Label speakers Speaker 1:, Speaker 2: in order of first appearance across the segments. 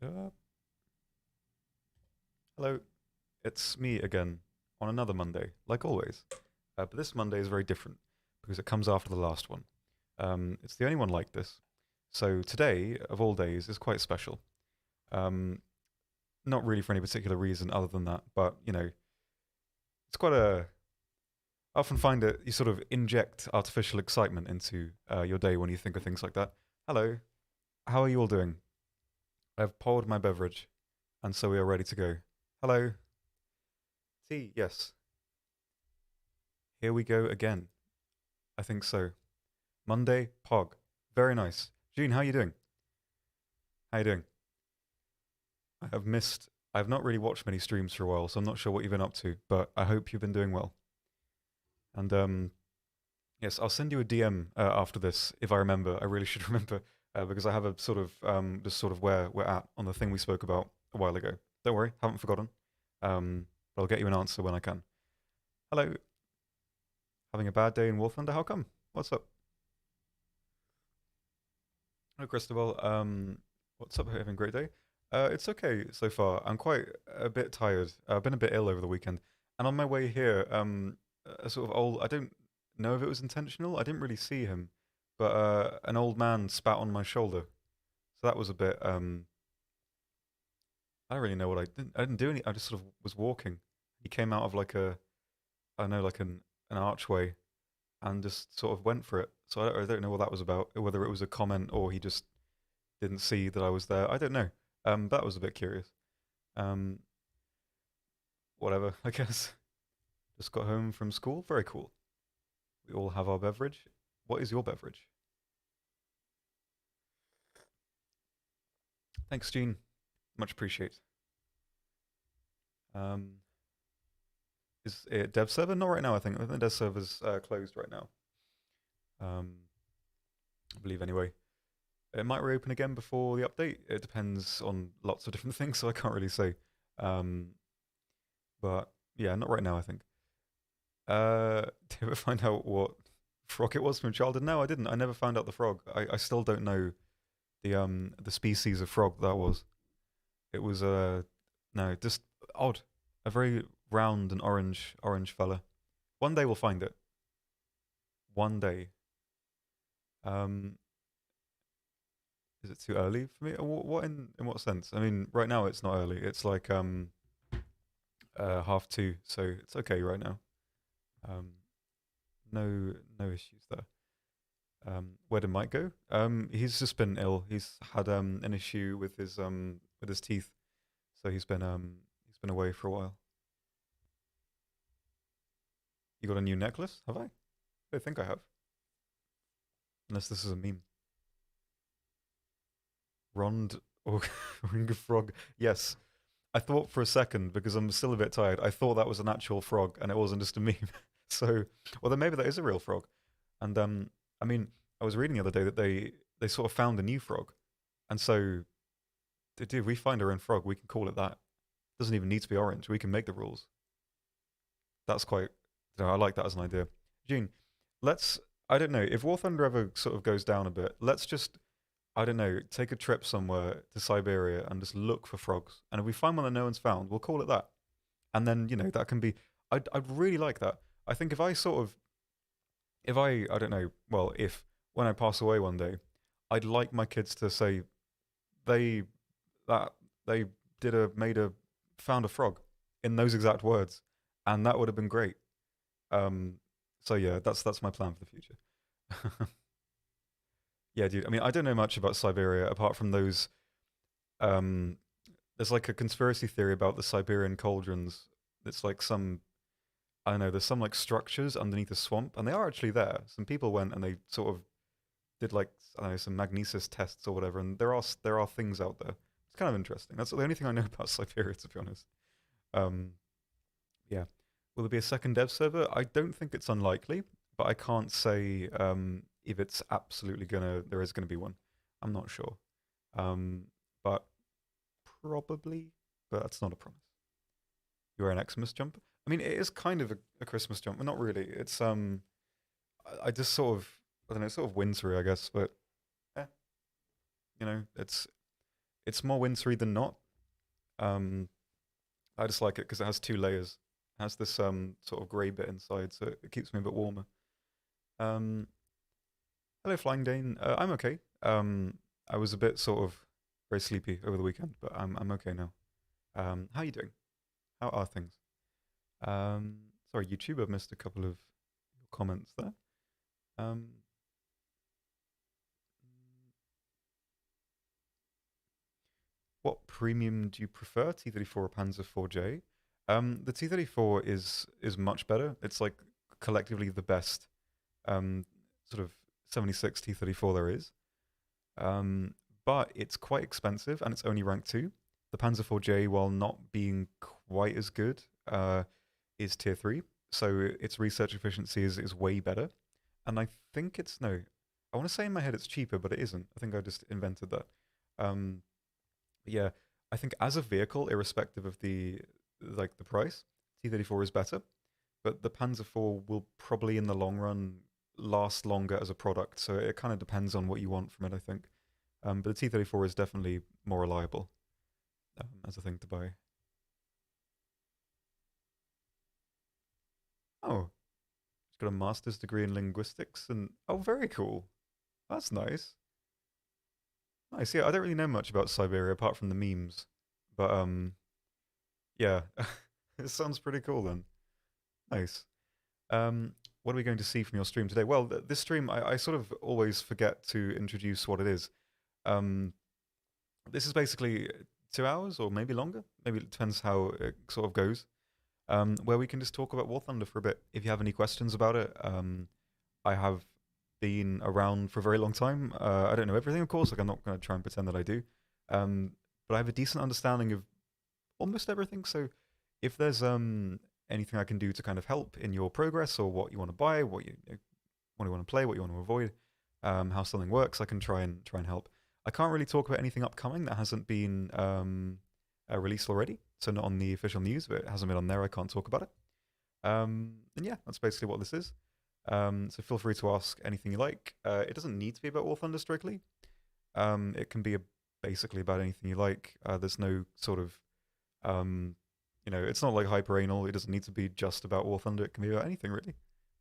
Speaker 1: Uh, Hello, it's me again on another Monday, like always. But this Monday is very different because it comes after the last one. It's the only one like this. So today, of all days, is quite special. Um, Not really for any particular reason other than that, but it's quite a. I often find that you sort of inject artificial excitement into your day when you think of things like that. Hello, how are you all doing? I've poured my beverage, and so we are ready to go. Hello, tea, yes. Here we go again. I think so. Monday, Pog. Very nice. Gene, how are you doing? How you doing? I have missed. I've not really watched many streams for a while, so I'm not sure what you've been up to, but I hope you've been doing well. And yes, I'll send you a DM after this if I remember. I really should remember because I have a sort of just sort of where we're at on the thing we spoke about a while ago. Don't worry, haven't forgotten. But I'll get you an answer when I can. Hello, having a bad day in War Thunder? How come? What's up? Hello, Cristobal. What's up? Having a great day? It's okay so far. I'm quite a bit tired. I've been a bit ill over the weekend, and on my way here, a sort of old. I don't know if it was intentional. I didn't really see him, but an old man spat on my shoulder. So that was a bit. I don't really know what I didn't. I didn't do any. I just sort of was walking. He came out of like a. I don't know, like an archway, and just sort of went for it. So I don't know what that was about. Whether it was a comment or he just didn't see that I was there. I don't know. That was a bit curious. Um, Whatever, I guess. Just got home from school. Very cool. We all have our beverage. What is your beverage? Thanks, Gene. Much appreciate. Um, is it dev server? Not right now. I think the dev server's closed right now. Um, I believe anyway. It might reopen again before the update. It depends on lots of different things, so I can't really say. Um, but yeah, not right now. I think. Did you ever find out what frog it was from childhood? No, I didn't. I never found out the frog. I still don't know the species of frog that was. It was no, just odd. A very round and orange fella. One day we'll find it. One day. Um, is it too early for me? What in what sense? I mean, right now it's not early. It's like 2:30, so it's okay right now. Um, no issues there. Where did Mike go? He's just been ill. He's had an issue with his teeth, so he's been away for a while. You got a new necklace? Have I? I don't think I have, unless this is a meme. Rond or Ring of Frog. Yes, I thought for a second because I'm still a bit tired. I thought that was an actual frog and it wasn't just a meme. So, well, then maybe that is a real frog. And I mean, I was reading the other day that they sort of found a new frog, and so dude, if we find our own frog, we can call it that. It doesn't even need to be orange. We can make the rules. That's quite. I like that as an idea. Gene, let's. I don't know if War Thunder ever sort of goes down a bit. Let's just. I don't know. Take a trip somewhere to Siberia and just look for frogs. And if we find one that no one's found, we'll call it that. And then that can be. I'd really like that. I think if I sort of. If I don't know. Well, if when I pass away one day, I'd like my kids to say they that they did a made a found a frog in those exact words, and that would have been great. Um, so yeah, that's my plan for the future. Yeah, dude. I mean, I don't know much about Siberia apart from those. Um, there's like a conspiracy theory about the Siberian cauldrons. It's like some I don't know. There's some like structures underneath the swamp, and they are actually there. Some people went and they sort of did like I don't know some magnesis tests or whatever, and there are things out there. It's kind of interesting. That's the only thing I know about Siberia, to be honest. Um, yeah. Will there be a second dev server? I don't think it's unlikely, but I can't say if it's absolutely there is gonna be one. I'm not sure. Um, but probably, but that's not a promise. You're an Xmas jumper. I mean, it is kind of a Christmas jumper, not really. It's I just sort of I don't know, sort of wintry, I guess, but eh, it's It's more wintry than not. Um, I just like it because it has two layers. It has this sort of grey bit inside, so it keeps me a bit warmer. Um, Hello, Flying Dane. I'm okay. I was a bit sort of very sleepy over the weekend, but I'm okay now. How are you doing? How are things? Um, Sorry, YouTube. I've missed a couple of comments there. Um, what premium do you prefer, T34 or Panzer 4J? The T34 is much better. It's like collectively the best sort of 76 T34 there is. Um, but it's quite expensive and it's only rank 2. The Panzer 4J, while not being quite as good, is tier 3. So its research efficiency is way better. And I think it's, no, I want to say in my head it's cheaper, but it isn't. I think I just invented that. Um, yeah, I think as a vehicle, irrespective of the price, T34 is better. But the Panzer 4 will probably in the long run last longer as a product. So it kind of depends on what you want from it, I think. But the T34 is definitely more reliable as a thing to buy. Oh, it's got a master's degree in linguistics, and oh, very cool. That's nice. Nice. Yeah, I don't really know much about Siberia apart from the memes, but yeah, it sounds pretty cool then. Nice. What are we going to see from your stream today? Well, this stream, I sort of always forget to introduce what it is. Um, this is basically 2 hours or maybe longer. Maybe it depends how it sort of goes. Where we can just talk about War Thunder for a bit. If you have any questions about it, I have been around for a very long time. I don't know everything, of course. Like I'm not going to try and pretend that I do, um, but I have a decent understanding of almost everything. So if there's anything I can do to kind of help in your progress or what you want to buy, what you want to play, what you want to avoid, how something works, I can try and help. I can't really talk about anything upcoming that hasn't been released already. So not on the official news, but it hasn't been on there. I can't talk about it. And yeah, that's basically what this is. So feel free to ask anything you like. It doesn't need to be about War Thunder strictly. It can be basically about anything you like. There's no sort of, um, it's not like hyper anal. It doesn't need to be just about War Thunder. It can be about anything really.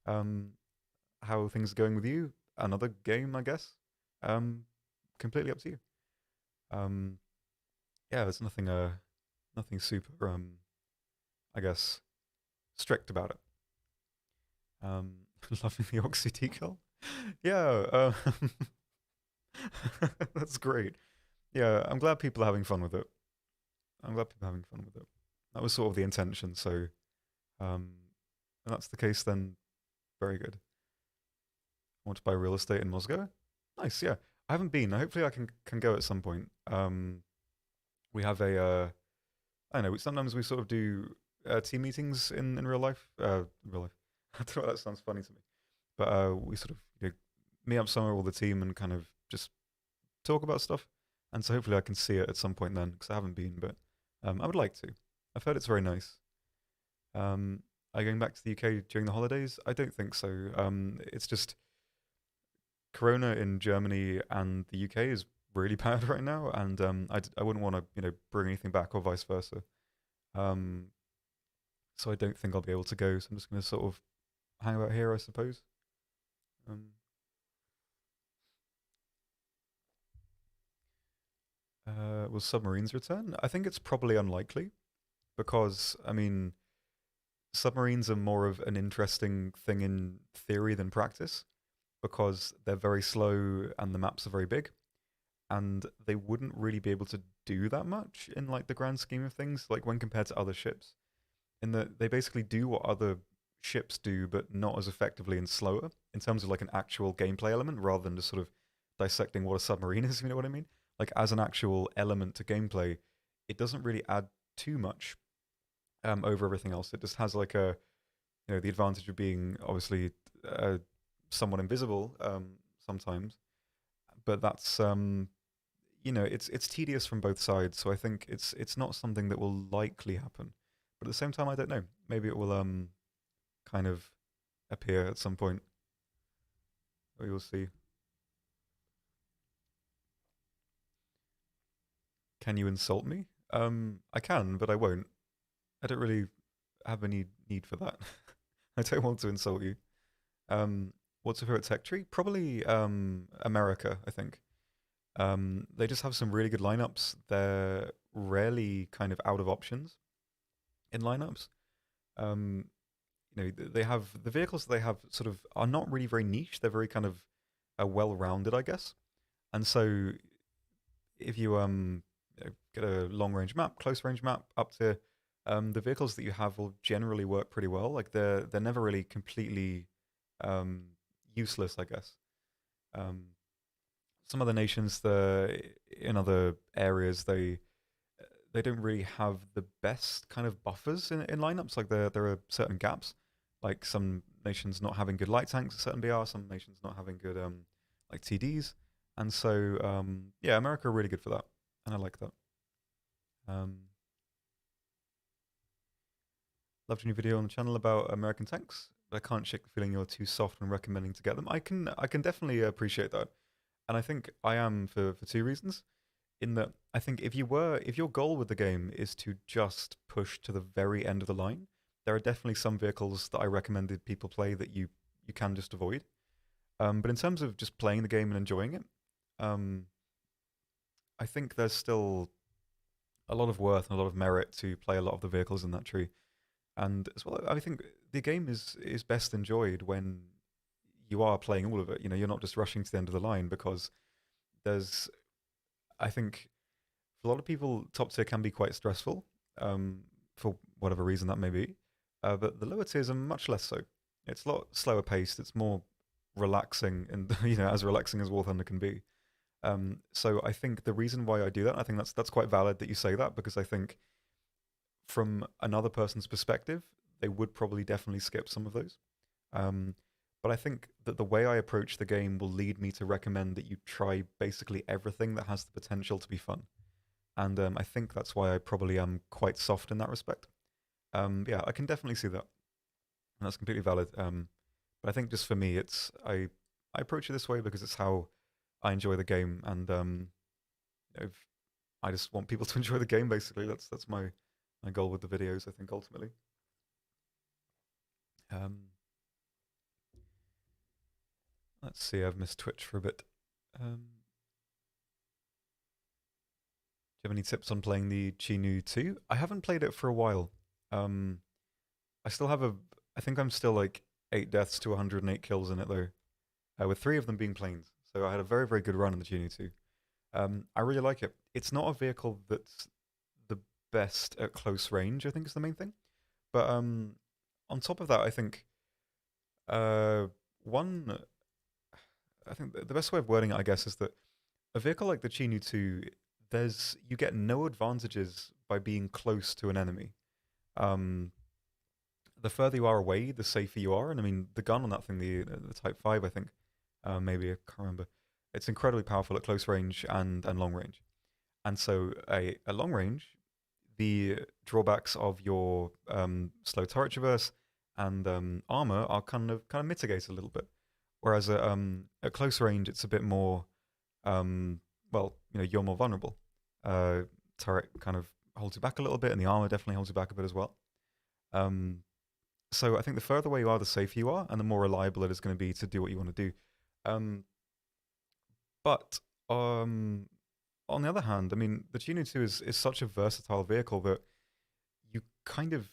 Speaker 1: Um, how things are going with you? Another game, I guess. Um, Completely up to you. Um, yeah, there's nothing super, I guess, strict about it. Loving the Oxy decal. Yeah, that's great. Yeah, I'm glad people are having fun with it. I'm glad people are having fun with it. That was sort of the intention. So, if that's the case, then very good. I want to buy real estate in Moscow. Nice. Yeah, I haven't been. Hopefully, I can go at some point. We have I don't know. Sometimes we sort of do team meetings in real life. Real life. I don't know. That sounds funny to me, but we sort of meet up somewhere with the team and kind of just talk about stuff. And so hopefully I can see it at some point then because I haven't been, but I would like to. I've heard it's very nice. Are you going back to the UK during the holidays? I don't think so. It's just Corona in Germany and the UK is really bad right now, and I wouldn't want to bring anything back or vice versa. Um, so I don't think I'll be able to go. So I'm just going to sort of hang out here, I suppose. Um, will submarines return? I think it's probably unlikely because I mean submarines are more of an interesting thing in theory than practice because they're very slow and the maps are very big and they wouldn't really be able to do that much in like the grand scheme of things like when compared to other ships in that they basically do what other ships do but not as effectively and slower in terms of like an actual gameplay element rather than just sort of dissecting what a submarine is, you know what I mean? Like as an actual element to gameplay, it doesn't really add too much over everything else. It just has like the advantage of being obviously uh, somewhat invisible sometimes, but that's it's tedious from both sides. So I think it's not something that will likely happen. But at the same time, I don't know. Maybe it will kind of appear at some point. We will see. Can you insult me? I can, but I won't. I don't really have any need for that. I don't want to insult you. Um, what's your favorite tech tree? Probably America, I think. They just have some really good lineups. They're rarely kind of out of options in lineups. Um, they have the vehicles that they have sort of are not really very niche. They're very kind of well-rounded, I guess. And so if you get a long-range map, close-range map up to the vehicles that you have will generally work pretty well. Like they're never really completely um, useless, I guess. Um, some other nations, in other areas, they don't really have the best kind of buffers in lineups. Like there are certain gaps, like some nations not having good light tanks at certain BR, some nations not having good like TDs, and so yeah, America are really good for that, and I like that. Um, Loved your new video on the channel about American tanks, but I can't shake the feeling you're too soft when recommending to get them. I can definitely appreciate that, and I think I am for two reasons. In that I think if your goal with the game is to just push to the very end of the line, there are definitely some vehicles that I recommended people play that you can just avoid. But in terms of just playing the game and enjoying it, um, I think there's still a lot of worth and a lot of merit to play a lot of the vehicles in that tree. And as well, I think the game is best enjoyed when you are playing all of it. You're not just rushing to the end of the line because there's, I think, for a lot of people, top tier can be quite stressful for whatever reason that may be. But the lower tiers are much less so. It's a lot slower paced. It's more relaxing, and as relaxing as War Thunder can be. So I think the reason why I do that, I think that's quite valid that you say that because I think from another person's perspective, they would probably definitely skip some of those. Um, but I think that the way I approach the game will lead me to recommend that you try basically everything that has the potential to be fun. And I think that's why I probably am quite soft in that respect. Yeah, I can definitely see that, and that's completely valid. But I think just for me, I approach it this way because it's how I enjoy the game, and if I just want people to enjoy the game. Basically, that's my goal with the videos. I think ultimately. Um, let's see. I've missed Twitch for a bit. Do you have any tips on playing the Chinu 2? I haven't played it for a while. Um, I still have I think I'm still like 8 deaths to 108 kills in it though, with 3 of them being planes. So I had a very, very good run in the Genie 2. I really like it. It's not a vehicle that's the best at close range, I think is the main thing. But on top of that, I think uh, one, I think the best way of wording it, I guess, is that a vehicle like the Chinu 2, you get no advantages by being close to an enemy. Um, the further you are away, the safer you are. And I mean, the gun on that thing, the Type 5, I think, maybe, I can't remember. It's incredibly powerful at close range and long range. And so a long range, the drawbacks of your slow turret traverse and armor are kind of mitigated a little bit. Whereas at close range, it's a bit more, well, you're more vulnerable. Turret kind of holds you back a little bit, and the armor definitely holds you back a bit as well. Um, so I think the further away you are, the safer you are, and the more reliable it is going to be to do what you want to do. Um, but on the other hand, I mean, the Tuning 2 is such a versatile vehicle that you kind of.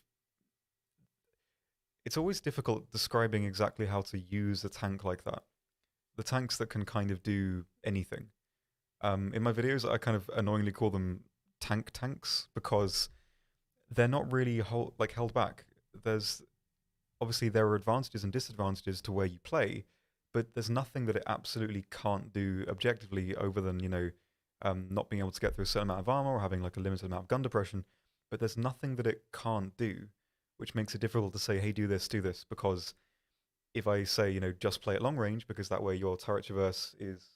Speaker 1: It's always difficult describing exactly how to use a tank like that. The tanks that can kind of do anything. In my videos, I kind of annoyingly call them tanks because they're not really held back. There's obviously there are advantages and disadvantages to where you play, but there's nothing that it absolutely can't do objectively over than not being able to get through a certain amount of armor or having like a limited amount of gun depression. But there's nothing that it can't do, which makes it difficult to say, hey, do this, because if I say, just play at long range because that way your turret traverse is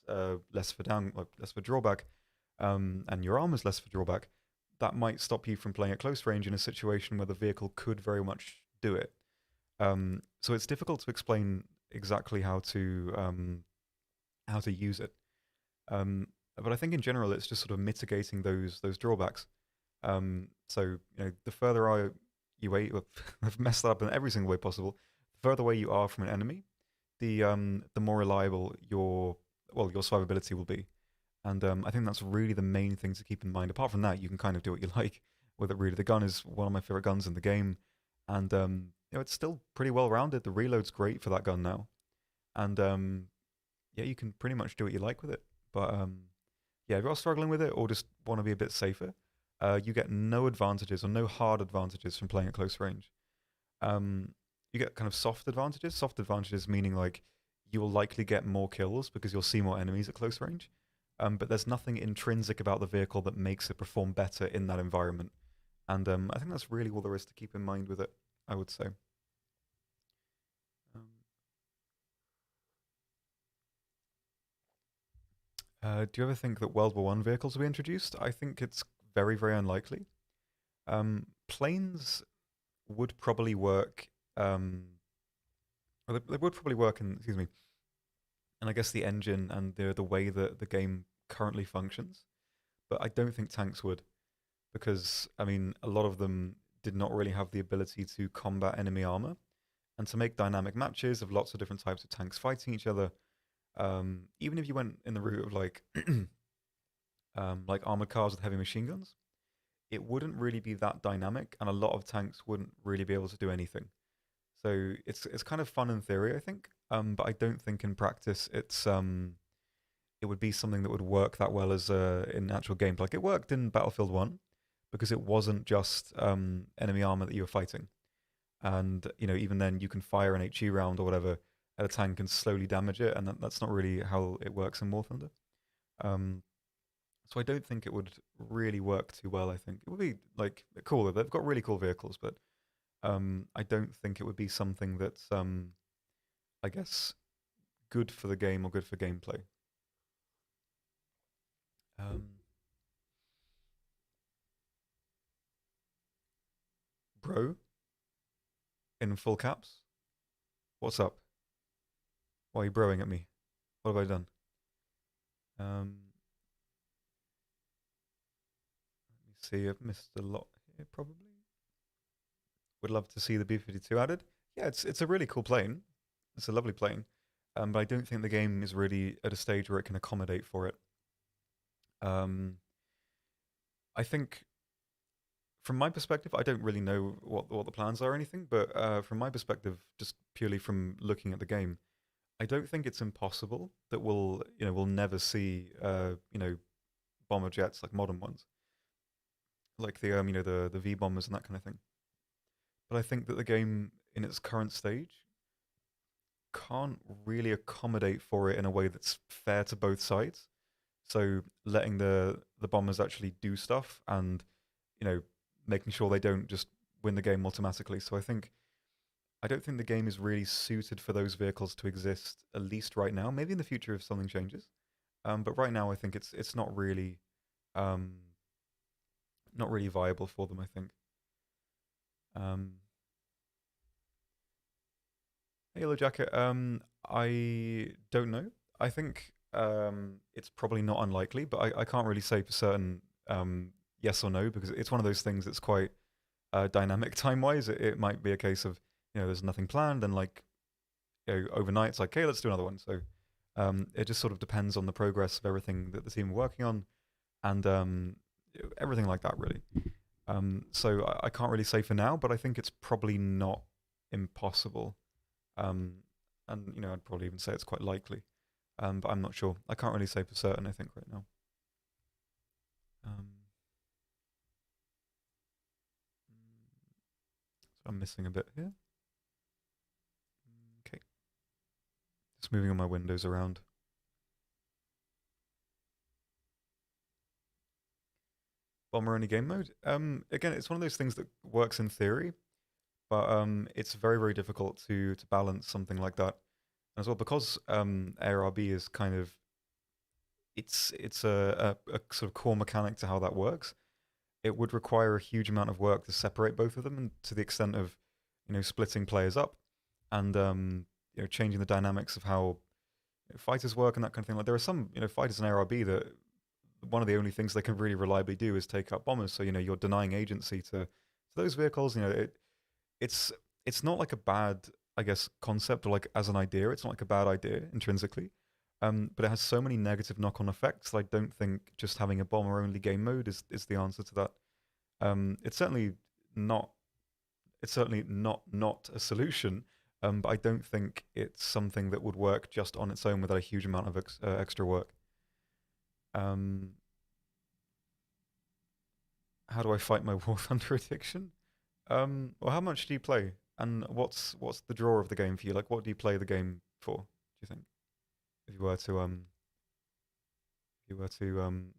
Speaker 1: less for less for drawback, and your armor's less for drawback, that might stop you from playing at close range in a situation where the vehicle could very much do it. So it's difficult to explain exactly how to use it. But I think in general, it's just sort of mitigating those drawbacks. So the further you away, I've messed that up in every single way possible. The further away you are from an enemy, the more reliable your survivability will be. And I think that's really the main thing to keep in mind. Apart from that, you can kind of do what you like with it. Really, the gun is one of my favorite guns in the game, and it's still pretty well rounded. The reload's great for that gun now, and yeah, you can pretty much do what you like with it. But yeah, if you're struggling with it or just want to be a bit safer, you get no advantages or no hard advantages from playing at close range. Um, you get kind of soft advantages. Soft advantages meaning like you will likely get more kills because you'll see more enemies at close range. But there's nothing intrinsic about the vehicle that makes it perform better in that environment. And I think that's really all there is to keep in mind with it, I would say. Um, do you ever think that World War One vehicles will be introduced? I think it's very, very unlikely. Planes would probably work. Well, they would probably work in, excuse me, and I guess the engine and the way that the game currently functions. But I don't think tanks would, because I mean, a lot of them did not really have the ability to combat enemy armor and to make dynamic matches of lots of different types of tanks fighting each other. Even if you went in the route of like armored cars with heavy machine guns, it wouldn't really be that dynamic, and a lot of tanks wouldn't really be able to do anything. So it's kind of fun in theory, I think, but I don't think in practice it would be something that would work that well as in actual gameplay. Like it worked in Battlefield One because it wasn't just enemy armor that you were fighting, and even then you can fire an HE round or whatever at a tank and slowly damage it, and that's not really how it works in War Thunder. Um, so I don't think it would really work too well. I think it would be like cool. They've got really cool vehicles, but I don't think it would be something that's I guess good for the game or good for gameplay. Um, bro, in full caps. What's up? Why are you broing at me? What have I done? Um, Let me see. I've missed a lot here, probably. Would love to see the B-52 added. Yeah, it's a really cool plane. It's a lovely plane. But I don't think the game is really at a stage where it can accommodate for it. Um, I think from my perspective, I don't really know what the plans are or anything, but from my perspective, just purely from looking at the game, I don't think it's impossible that we'll never see bomber jets like modern ones, like the V bombers and that kind of thing. But I think that the game in its current stage can't really accommodate for it in a way that's fair to both sides. So letting the bombers actually do stuff and you know making sure they don't just win the game automatically. So I don't think the game is really suited for those vehicles to exist, at least right now. Maybe in the future if something changes. But right now I think it's um, not really viable for them. I think. Um, Halo Jacket. I don't know. I think it's probably not unlikely, but I can't really say for certain yes or no because it's one of those things that's quite dynamic time wise. It might be a case of there's nothing planned and like overnight it's like, hey, let's do another one. So it just sort of depends on the progress of everything that the team are working on and everything like that really. So I can't really say for now, but I think it's probably not impossible. Um, and I'd probably even say it's quite likely. But I'm not sure. I can't really say for certain. I think right now. Um, so I'm missing a bit here. Okay, just moving all my windows around. Bomber only game mode. Again, it's one of those things that works in theory, but it's very very difficult to balance something like that as well because ARB is kind of it's a sort of core mechanic to how that works. It would require a huge amount of work to separate both of them, and to the extent of splitting players up and changing the dynamics of how fighters work and that kind of thing. Like there are some fighters in ARB that one of the only things they can really reliably do is take out bombers. So you're denying agency to those vehicles. It's it's not like a bad, I guess, concept or like as an idea. It's not like a bad idea intrinsically. But it has so many negative knock-on effects that I don't think just having a bomber-only game mode is the answer to that. It's certainly not. It's certainly not a solution. But I don't think it's something that would work just on its own without a huge amount of extra work. Um, how do I fight my War Thunder addiction? Well, how much do you play, and what's the draw of the game for you? Like, what do you play the game for? Do you think, if you were to I don't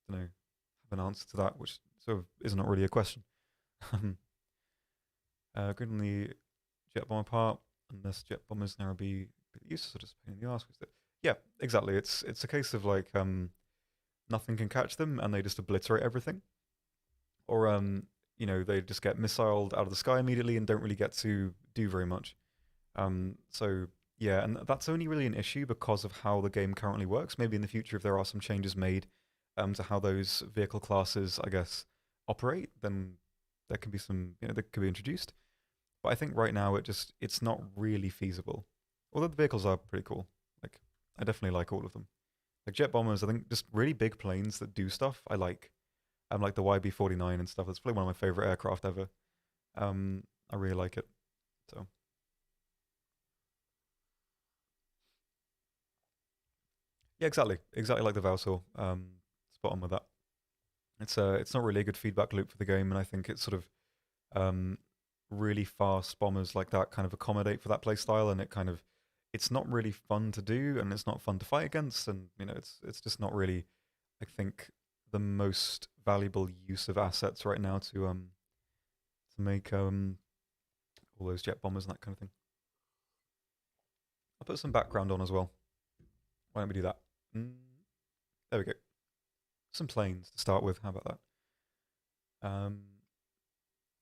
Speaker 1: know, have an answer to that, which sort of is not really a question. Good on the jet bomber part, unless jet bombers now be useless or just a pain in the ass. Yeah, exactly. It's a case of like nothing can catch them, and they just obliterate everything, or they just get missiled out of the sky immediately and don't really get to do very much. So yeah, and that's only really an issue because of how the game currently works. Maybe in the future, if there are some changes made to how those vehicle classes, I guess, operate, then there can be some, that could be introduced. But I think right now it's not really feasible. Although the vehicles are pretty cool. Like I definitely like all of them. Like jet bombers, I think just really big planes that do stuff. I like. Like the YB-49 and stuff. That's probably one of my favorite aircraft ever. I really like it. So yeah, exactly like the Valsor. Spot on with that. It's not really a good feedback loop for the game, and I think it's sort of um, really fast bombers like that kind of accommodate for that play style, and it's not really fun to do, and it's not fun to fight against, and it's just not really, I think, the most valuable use of assets right now to make all those jet bombers and that kind of thing. I'll put some background on as well. Why don't we do that? Mm, there we go. Some planes to start with. How about that?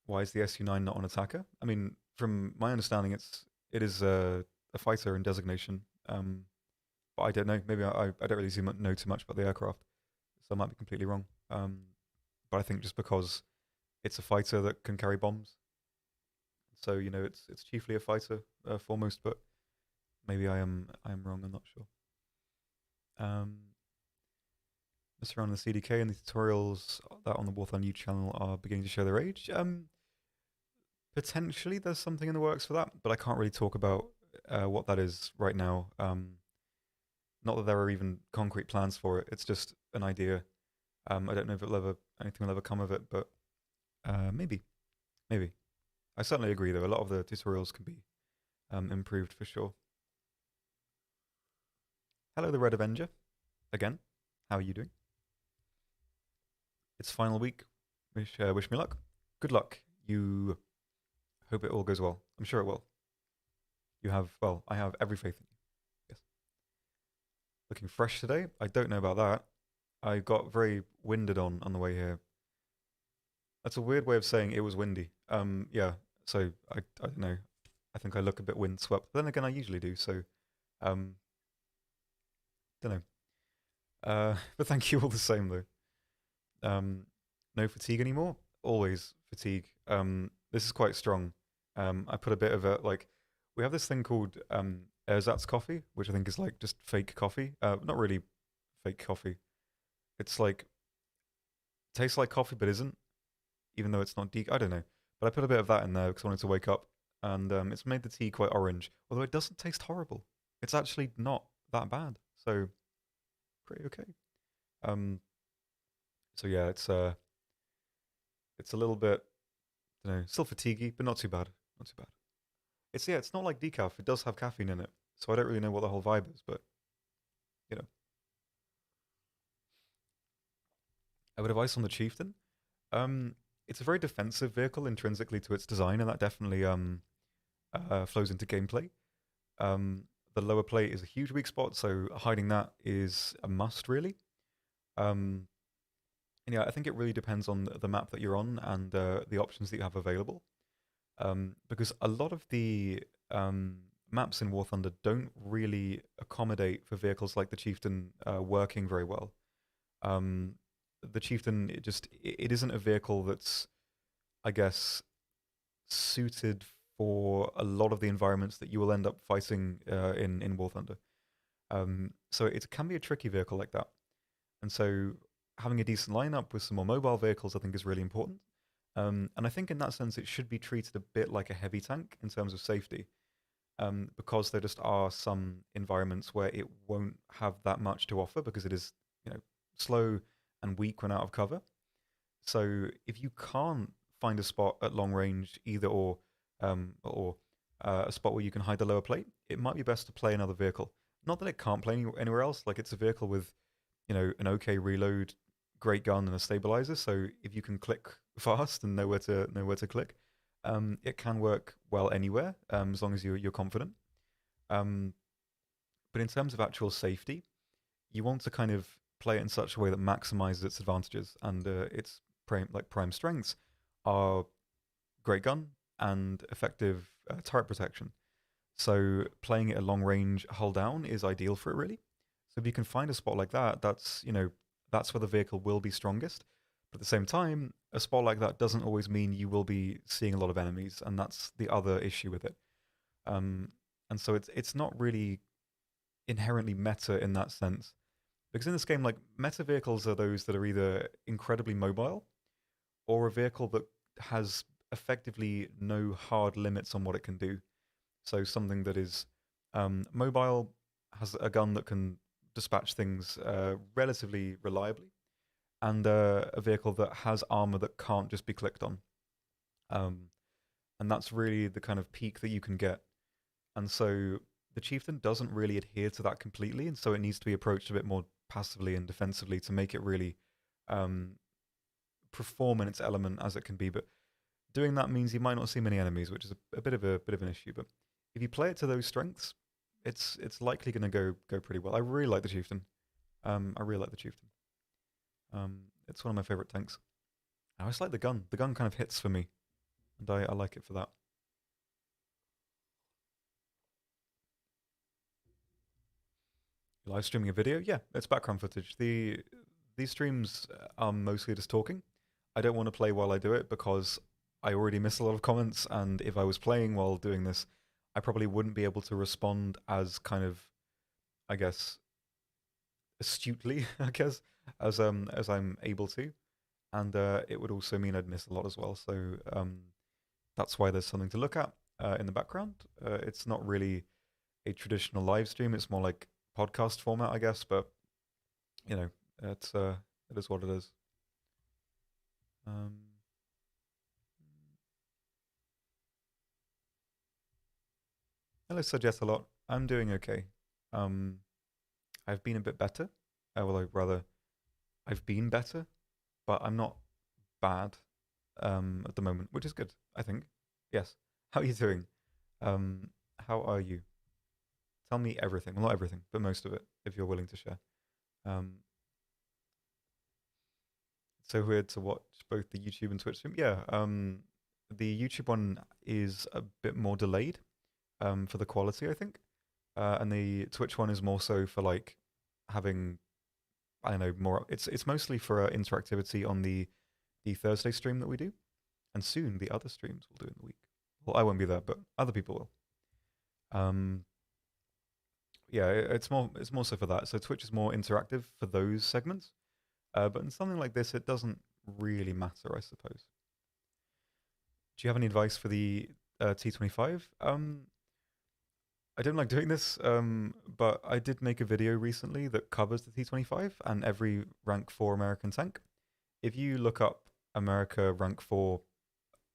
Speaker 1: Why is the Su-9 not an attacker? I mean, from my understanding, it is a fighter in designation. But I don't know. Maybe I don't really know too much about the aircraft, so I might be completely wrong. But I think just because it's a fighter that can carry bombs, so it's chiefly a fighter foremost. But maybe I am wrong. I'm not sure. Um, Mess around the CDK and the tutorials that on the War Thunder YouTube channel are beginning to show their age. Potentially there's something in the works for that, but I can't really talk about what that is right now. Not that there are even concrete plans for it. It's just an idea. I don't know if anything will ever come of it, but maybe, maybe. I certainly agree, though. A lot of the tutorials can be improved for sure. Hello, the Red Avenger. Again, how are you doing? It's final week. Wish me luck. Good luck. You hope it all goes well. I'm sure it will. I have every faith in you. Yes. Looking fresh today? I don't know about that. I got very winded on the way here. That's a weird way of saying it was windy. Yeah. So I don't know. I think I look a bit windswept. But then again, I usually do. So, don't know. But thank you all the same though. No fatigue anymore. Always fatigue. This is quite strong. I put a bit of a like. We have this thing called ersatz coffee, which I think is like just fake coffee. Not really fake coffee. It's like tastes like coffee but isn't, even though it's not de. I don't know. But I put a bit of that in there because I wanted to wake up, and it's made the tea quite orange. Although it doesn't taste horrible. It's actually not that bad. So pretty okay. Um. So yeah, it's a little bit, still fatiguey, but not too bad. Not too bad. It's not like decaf. It does have caffeine in it, so I don't really know what the whole vibe is, but you know. I would advise on the Chieftain. Um, it's a very defensive vehicle intrinsically to its design, and that definitely flows into gameplay. Um, the lower plate is a huge weak spot, so hiding that is a must, really. Um, and yeah, I think it really depends on the map that you're on and the options that you have available. Because a lot of the maps in War Thunder don't really accommodate for vehicles like the Chieftain working very well. Um, the Chieftain, it isn't a vehicle that's, I guess, suited for a lot of the environments that you will end up fighting in War Thunder. So it can be a tricky vehicle like that. And so having a decent lineup with some more mobile vehicles, I think, is really important. And I think in that sense, it should be treated a bit like a heavy tank in terms of safety, because there just are some environments where it won't have that much to offer because it is, slow and weak when out of cover. So if you can't find a spot at long range, either or a spot where you can hide the lower plate, it might be best to play another vehicle. Not that it can't play anywhere else. Like, it's a vehicle with, an okay reload, great gun, and a stabilizer. So if you can click fast and know where to click, it can work well anywhere, as long as you're confident. Um, but in terms of actual safety, you want to kind of play it in such a way that maximizes its advantages, and its prime strengths are great gun and effective turret protection. So playing it at long range, hull down is ideal for it, really. So if you can find a spot like that, that's where the vehicle will be strongest. But at the same time, a spot like that doesn't always mean you will be seeing a lot of enemies, and that's the other issue with it. Um, and so it's not really inherently meta in that sense, because in this game, like, meta vehicles are those that are either incredibly mobile or a vehicle that has effectively no hard limits on what it can do. So something that is mobile, has a gun that can dispatch things relatively reliably, and a vehicle that has armor that can't just be clicked on. Um, and that's really the kind of peak that you can get. And so the Chieftain doesn't really adhere to that completely, and so it needs to be approached a bit more passively and defensively to make it really um, perform in its element as it can be. But doing that means you might not see many enemies, which is a bit of an issue. But if you play it to those strengths, it's likely going to go pretty well. I really like the Chieftain. I really like the Chieftain. It's one of my favorite tanks. I always like the gun. The gun kind of hits for me, and I like it for that. Live streaming a video, yeah, it's background footage. These streams are mostly just talking. I don't want to play while I do it because I already miss a lot of comments, and if I was playing while doing this, I probably wouldn't be able to respond as kind of, I guess, astutely, I guess, as I'm able to, and it would also mean I'd miss a lot as well. So that's why there's something to look at in the background. It's not really a traditional live stream; it's more like podcast format, I guess. But you know, it is what it is. Um, Hello, suggest a lot. I'm doing okay. Um, I've been a bit better. Rather, I've been better, but I'm not bad at the moment, which is good, I think. Yes. How are you doing? Um, how are you? Tell me everything. Well, not everything, but most of it, if you're willing to share. Um, it's so weird to watch both the YouTube and Twitch stream. Yeah. The YouTube one is a bit more delayed for the quality, I think. And the Twitch one is more so for like having, I don't know, more. It's mostly for interactivity on the Thursday stream that we do, and soon the other streams we'll do in the week. Well, I won't be there, but other people will. Yeah, it's more so for that. So Twitch is more interactive for those segments, but in something like this, it doesn't really matter, I suppose. Do you have any advice for the T25? I don't like doing this, but I did make a video recently that covers the T25 and every rank 4 American tank. If you look up America rank 4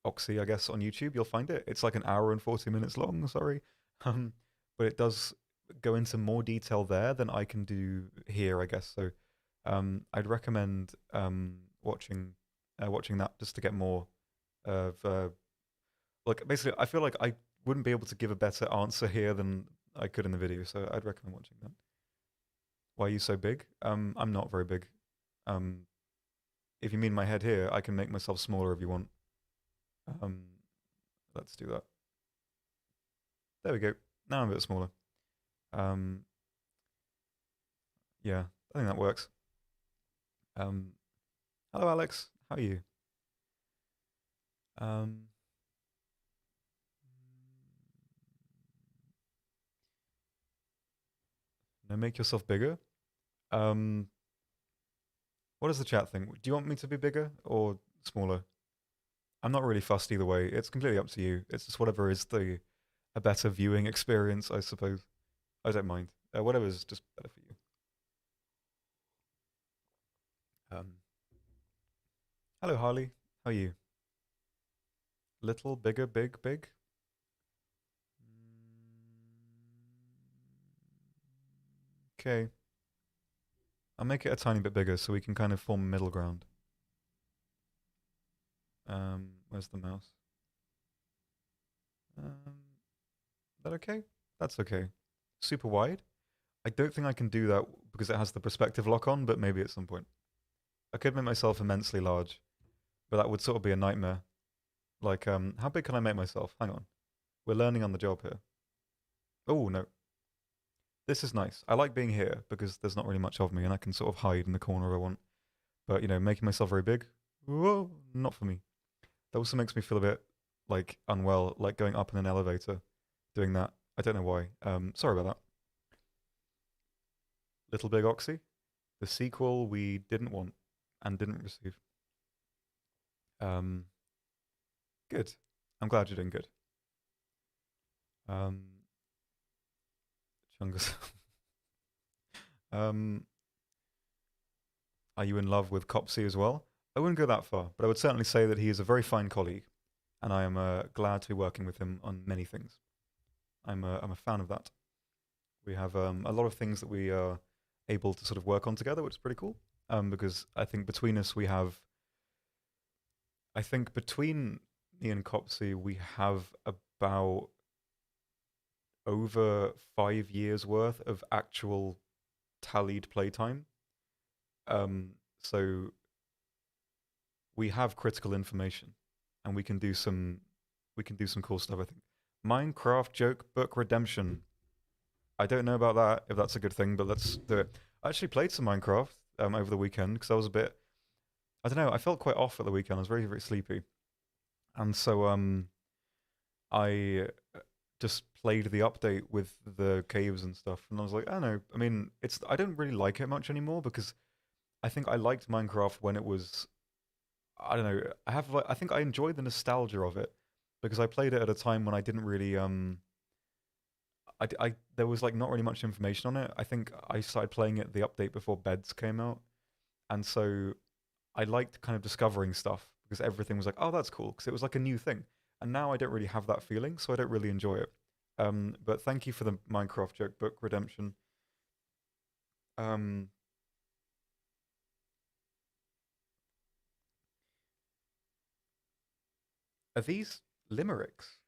Speaker 1: Oxy, I guess, on YouTube, you'll find it. It's like an hour and 40 minutes long, sorry. Um, but it does go into more detail there than I can do here, I guess. So I'd recommend watching that just to get more of like, basically, I feel like I wouldn't be able to give a better answer here than I could in the video, so I'd recommend watching that. Why are you so big? I'm not very big. Um, if you mean my head here, I can make myself smaller if you want. Um, let's do that. There we go. Now I'm a bit smaller. Um, yeah, I think that works. Um, Hello, Alex. How are you? Um, no, make yourself bigger. Um, what is the chat thing? Do you want me to be bigger or smaller? I'm not really fussed either way. It's completely up to you. It's just whatever is the a better viewing experience, I suppose. I don't mind. Whatever is just better for you. Um, Hello, Harley. How are you? Little, bigger, big, big? Okay. I'll make it a tiny bit bigger so we can kind of form a middle ground. Where's the mouse? That okay? That's okay. Super wide? I don't think I can do that because it has the perspective lock on, but maybe at some point. I could make myself immensely large, but that would sort of be a nightmare. Like, how big can I make myself? Hang on. We're learning on the job here. Oh, no. This is nice. I like being here because there's not really much of me and I can sort of hide in the corner if I want. But, making myself very big, whoa, not for me. That also makes me feel a bit, like, unwell, like going up in an elevator, doing that. I don't know why. Sorry about that. Little Big Oxy, the sequel we didn't want and didn't receive. Um, Good. I'm glad you're doing good. Um, Chungus. um, are you in love with Copsy as well? I wouldn't go that far, but I would certainly say that he is a very fine colleague, and I am glad to be working with him on many things. I'm a fan of that. We have a lot of things that we are able to sort of work on together, which is pretty cool. Because I think between us we have, I think between me and Copsy we have about over 5 years worth of actual tallied playtime. So we have critical information, and we can do some cool stuff. I think Minecraft joke book redemption. I don't know about that if that's a good thing, but let's do it. I actually played some Minecraft over the weekend because I was a bit. I don't know. I felt quite off at the weekend. I was very very sleepy, and so I just played the update with the caves and stuff, and I was like, I don't know. I mean, I don't really like it much anymore because I think I liked Minecraft when it was. I don't know. I think I enjoyed the nostalgia of it because I played it at a time when I didn't really there was like not really much information on it. I think I started playing it the update before Beds came out, and so I liked kind of discovering stuff because everything was like, oh, that's cool, because it was like a new thing. And now I don't really have that feeling, so I don't really enjoy it. But thank you for the Minecraft joke book redemption. Um, are these limericks?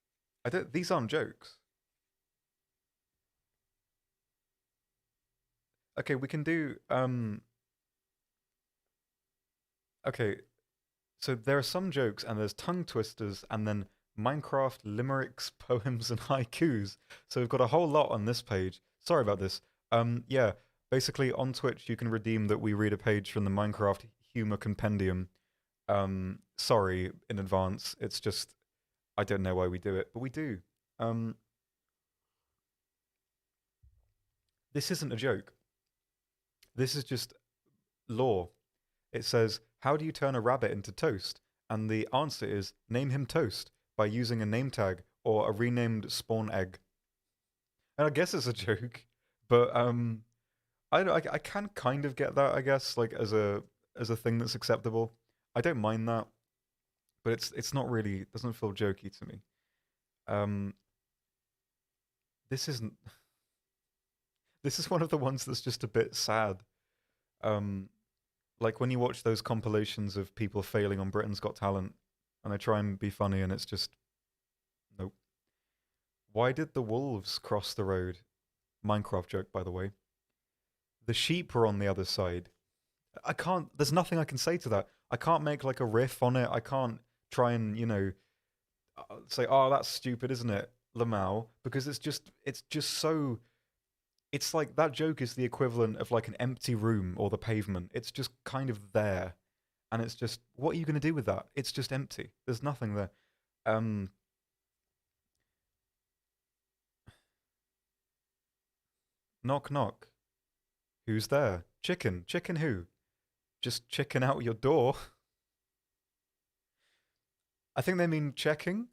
Speaker 1: I don't. These aren't jokes. Okay, we can do. Okay, so there are some jokes, and there's tongue twisters, and then Minecraft limericks, poems, and haikus. So we've got a whole lot on this page. Sorry about this. Yeah, basically on Twitch you can redeem that we read a page from the Minecraft humor compendium. Sorry in advance. It's just I don't know why we do it, but we do. Um, this isn't a joke. This is just law. It says, how do you turn a rabbit into toast? And the answer is, name him Toast by using a name tag or a renamed spawn egg. And I guess it's a joke, but I can kind of get that, I guess, like as a thing that's acceptable. I don't mind that, but it's not really, it doesn't feel jokey to me. Um, this isn't. This is one of the ones that's just a bit sad. Um, like when you watch those compilations of people failing on Britain's Got Talent, and they try and be funny, and it's just nope. Why did the wolves cross the road? Minecraft joke, by the way. The sheep were on the other side. I can't. There's nothing I can say to that. I can't make like a riff on it. I can't try and say, "Oh, that's stupid, isn't it, Lamau?" Because it's just so It's like that joke is the equivalent of like an empty room or the pavement. It's just kind of there, and it's just what are you going to do with that? It's just empty. There's nothing there. Um, knock knock. Who's there? Chicken. Chicken who? Just chicken out your door. I think they mean checking.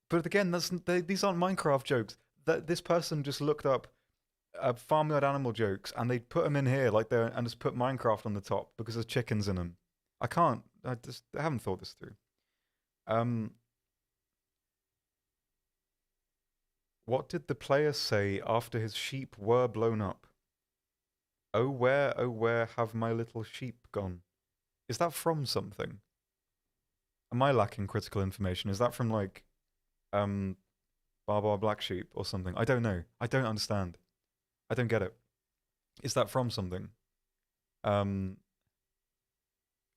Speaker 1: But again, these aren't Minecraft jokes. That this person just looked up farmyard animal jokes and they put them in here like they and just put Minecraft on the top because there's chickens in them. I can't. I haven't thought this through. Um, what did the player say after his sheep were blown up? Oh where have my little sheep gone? Is that from something? Am I lacking critical information? Is that from like um Bar Black Sheep or something? I don't know. I don't understand. I don't get it. Is that from something? Um,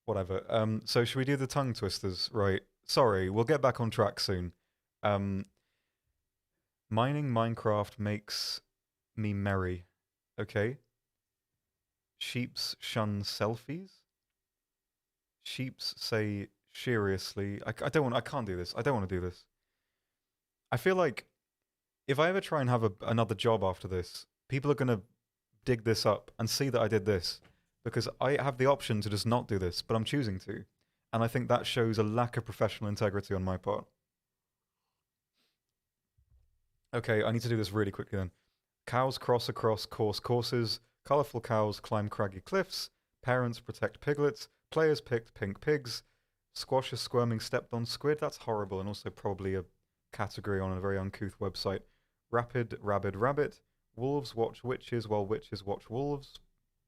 Speaker 1: whatever. So should we do the tongue twisters? Right. Sorry, we'll get back on track soon. Um, mining Minecraft makes me merry. Okay. Sheeps shun selfies. Sheeps say seriously. I don't want. I can't do this. I don't want to do this. I feel like if I ever try and have another job after this, people are gonna dig this up and see that I did this because I have the option to just not do this, but I'm choosing to. And I think that shows a lack of professional integrity on my part. Okay, I need to do this really quickly then. Cows cross across coarse courses. Colourful cows climb craggy cliffs. Parents protect piglets. Players picked pink pigs. Squash is squirming stepped on squid. That's horrible and also probably a category on a very uncouth website. Rapid, rabid, rabbit. Wolves watch witches while witches watch wolves.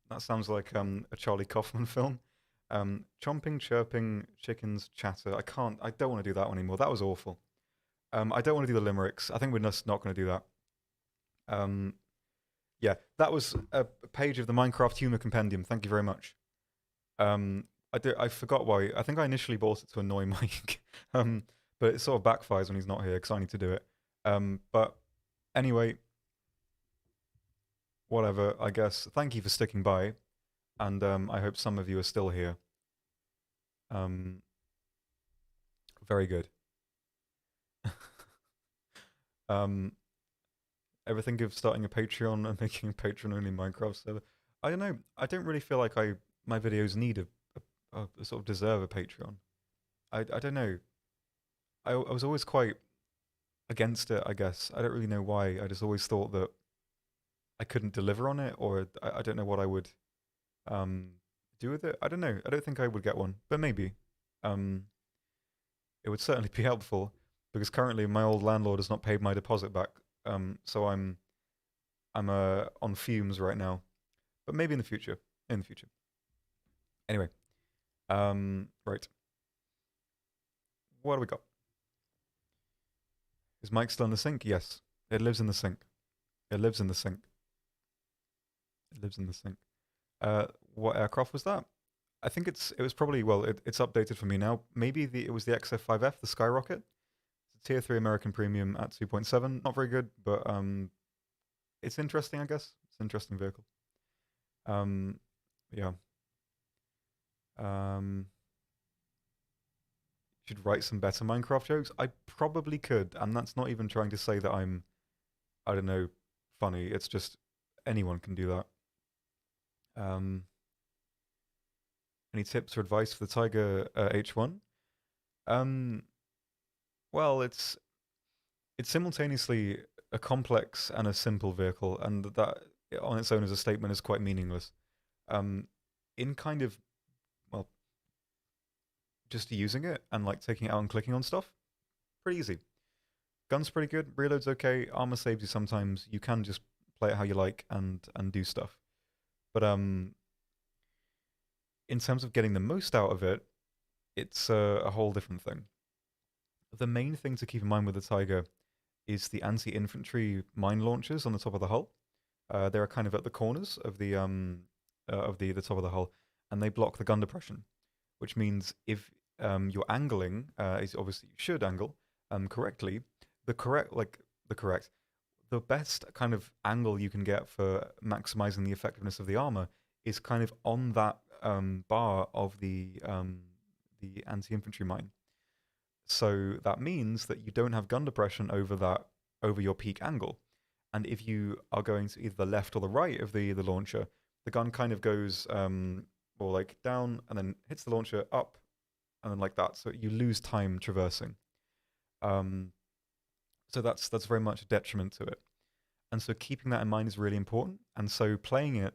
Speaker 1: That sounds like a Charlie Kaufman film. Chomping, chirping, chickens chatter. I don't want to do that one anymore. That was awful. I don't want to do the limericks. I think we're just not going to do that. Um, yeah, that was a page of the Minecraft Humor Compendium. Thank you very much. I forgot why. I think I initially bought it to annoy Mike, but it sort of backfires when he's not here because I need to do it. But anyway, whatever. I guess. Thank you for sticking by, and I hope some of you are still here. Um, very good. um, ever think of starting a Patreon and making a Patreon only Minecraft server? I don't know. I don't really feel like my videos need a sort of deserve a Patreon. I don't know. I was always quite against it. I guess I don't really know why. I just always thought that I couldn't deliver on it, or I don't know what I would um do with it. I don't know. I don't think I would get one, but maybe. Um, it would certainly be helpful because currently my old landlord has not paid my deposit back. So I'm on fumes right now, but maybe in the future. In the future. Anyway, right. What do we got? Is Mike still in the sink? Yes, it lives in the sink. It lives in the sink. It lives in the sink. What aircraft was that? I think it was probably it's updated for me now. Maybe it was the XF5F, the Skyrocket. It's a Tier 3 American Premium at 2.7. Not very good, but it's interesting, I guess. It's an interesting vehicle. Yeah. Should write some better Minecraft jokes. I probably could, and that's not even trying to say that I don't know, funny. It's just anyone can do that. Any tips or advice for the Tiger H1? Um, well, it's simultaneously a complex and a simple vehicle, and that on its own as a statement is quite meaningless. Um, in kind of well, just using it and like taking it out and clicking on stuff, pretty easy. Gun's pretty good, reload's okay, armor saves you sometimes. You can just play it how you like and do stuff. But in terms of getting the most out of it, it's a whole different thing. The main thing to keep in mind with the Tiger is the anti-infantry mine launchers on the top of the hull. They're kind of at the corners of the top of the hull, and they block the gun depression, which means if you're angling, is obviously you should angle correctly. The correct the best kind of angle you can get for maximizing the effectiveness of the armor is kind of on that bar of the anti-infantry mine. So that means that you don't have gun depression over your peak angle. And if you are going to either the left or the right of the launcher, the gun kind of goes more like down and then hits the launcher up and then like that. So you lose time traversing. So that's very much a detriment to it. And so keeping that in mind is really important. And so playing it,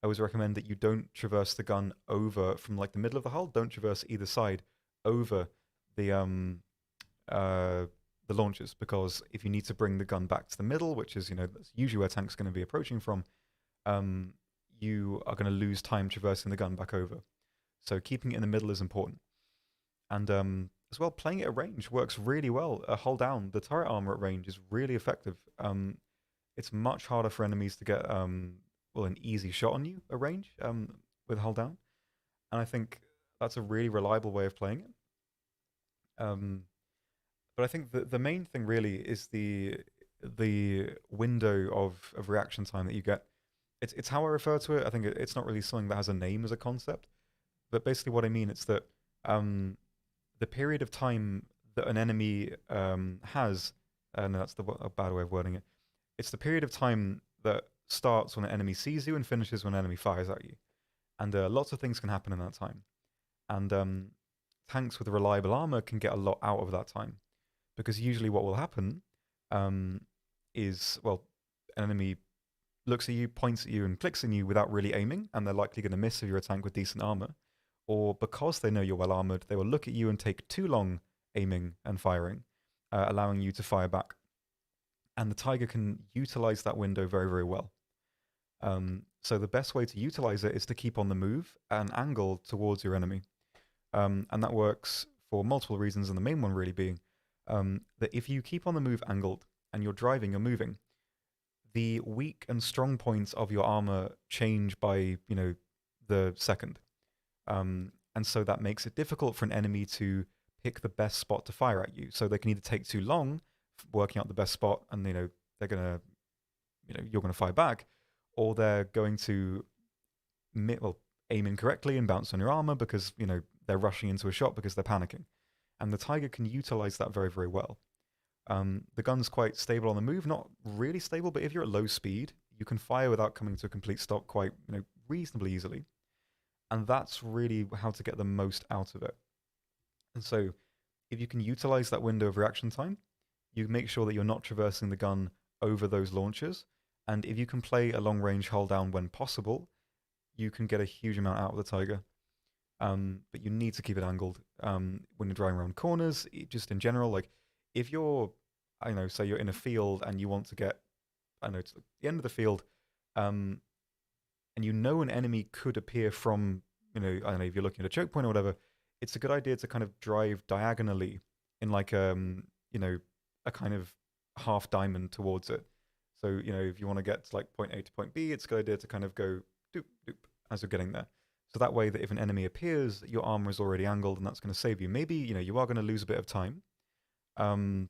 Speaker 1: I always recommend that you don't traverse the gun over from like the middle of the hull. Don't traverse either side over the launchers, because if you need to bring the gun back to the middle, which is that's usually where tanks are going to be approaching from, you are going to lose time traversing the gun back over. So keeping it in the middle is important. And as well, playing it at range works really well. Hull down, the turret armor at range is really effective. It's much harder for enemies to get an easy shot on you at range with hull down, and I think that's a really reliable way of playing it. But I think the main thing really is the window of reaction time that you get. It's how I refer to it. I think it's not really something that has a name as a concept, but basically what I mean is that the period of time that an enemy has, no, that's a bad way of wording it. It's the period of time that starts when an enemy sees you and finishes when an enemy fires at you. And lots of things can happen in that time. And tanks with reliable armor can get a lot out of that time. Because usually what will happen is, well, an enemy looks at you, points at you, and clicks on you without really aiming, and they're likely going to miss if you're a tank with decent armor. Or because they know you're well armored, they will look at you and take too long aiming and firing, allowing you to fire back. And the Tiger can utilize that window very, very well. So the best way to utilize it is to keep on the move and angle towards your enemy. And that works for multiple reasons, and the main one really being that if you keep on the move angled and you're driving, you're moving, the weak and strong points of your armor change by, the second. And so that makes it difficult for an enemy to pick the best spot to fire at you. So they can either take too long working out the best spot, and they're gonna, you're gonna fire back, or they're going to aim incorrectly and bounce on your armor because they're rushing into a shot because they're panicking. And the Tiger can utilize that very, very well. The gun's quite stable on the move, not really stable, but if you're at low speed, you can fire without coming to a complete stop quite reasonably easily. And that's really how to get the most out of it. And so if you can utilize that window of reaction time, you make sure that you're not traversing the gun over those launchers. And if you can play a long-range hull down when possible, you can get a huge amount out of the Tiger. But you need to keep it angled when you're driving around corners. Just in general, like if you're, say you're in a field and you want to get, to the end of the field, and an enemy could appear from, if you're looking at a choke point or whatever, it's a good idea to kind of drive diagonally in like, a kind of half diamond towards it. So, if you want to get to like point A to point B, it's a good idea to kind of go doop, doop as you're getting there. So that way that if an enemy appears, your armor is already angled, and that's going to save you. Maybe, you are going to lose a bit of time in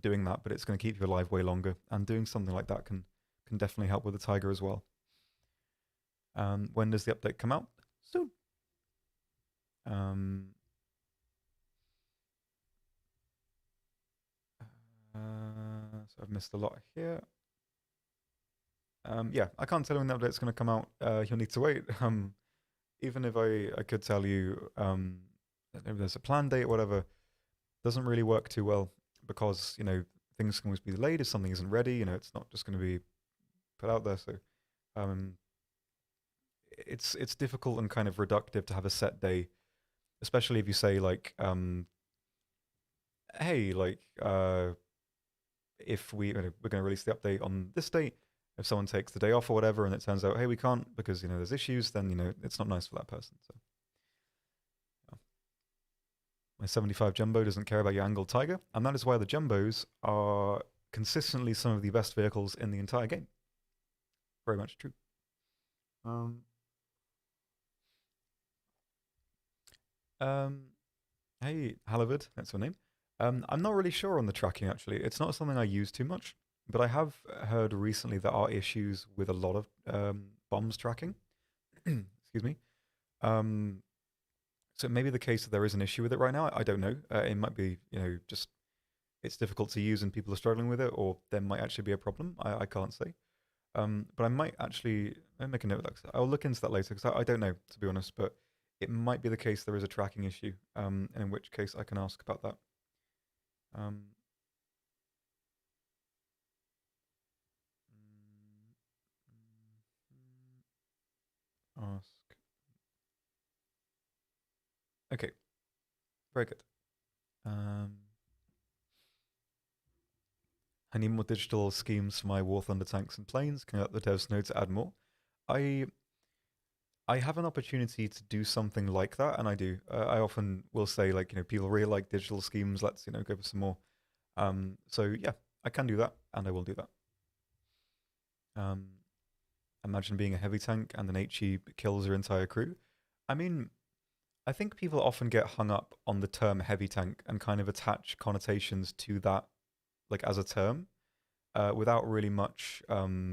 Speaker 1: doing that, but it's going to keep you alive way longer. And doing something like that can definitely help with the Tiger as well. When does the update come out? Soon. So I've missed a lot here. Yeah, I can't tell you when the update's going to come out. You'll need to wait. Even if I could tell you, if there's a planned date or whatever, doesn't really work too well because things can always be delayed if something isn't ready. It's not just going to be put out there. So it's difficult and kind of reductive to have a set day, especially if you say like, hey, like if we're going to release the update on this date. If someone takes the day off or whatever, and it turns out, hey, we can't because there's issues, then it's not nice for that person. So, yeah. My 75 Jumbo doesn't care about your angled Tiger, and that is why the Jumbos are consistently some of the best vehicles in the entire game. Very much true. Hey, Halivard, that's her name. I'm not really sure on the tracking actually. It's not something I use too much, but I have heard recently there are issues with a lot of bombs tracking. Excuse me. Um, so it may be the case that there is an issue with it right now. I don't know. It might be, just it's difficult to use and people are struggling with it, or there might actually be a problem. I can't say. But I might actually make a note of that. I'll look into that later because I don't know, to be honest. But it might be the case there is a tracking issue, and in which case I can ask about that. Um, ask. Okay, very good. Um, I need more digital schemes for my War Thunder tanks and planes. Can I let the devs know to add more? I I have an opportunity to do something like that, and I do. I often will say, like, people really like digital schemes. Let's, go for some more. So yeah, I can do that, and I will do that. Um, Imagine being a heavy tank and an HE kills your entire crew. I mean, I think people often get hung up on the term heavy tank and kind of attach connotations to that, like as a term, without really much, or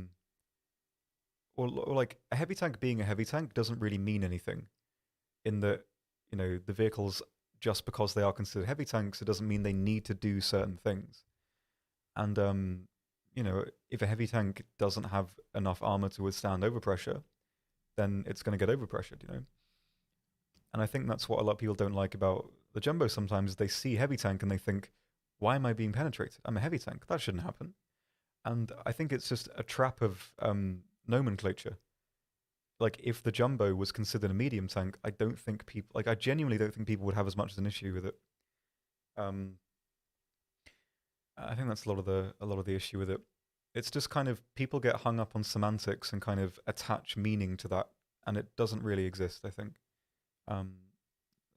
Speaker 1: like a heavy tank being a heavy tank doesn't really mean anything. In that, the vehicles, just because they are considered heavy tanks, it doesn't mean they need to do certain things. And if a heavy tank doesn't have enough armor to withstand overpressure, then it's going to get overpressured. And I think that's what a lot of people don't like about the jumbo sometimes. They see heavy tank and they think, why am I being penetrated? I'm a heavy tank. That shouldn't happen. And I think it's just a trap of nomenclature. Like, if the jumbo was considered a medium tank, I don't think people, like, I genuinely don't think people would have as much as an issue with it. Um, I think that's a lot of the issue with it. It's just kind of people get hung up on semantics and kind of attach meaning to that, and it doesn't really exist. I think. Um,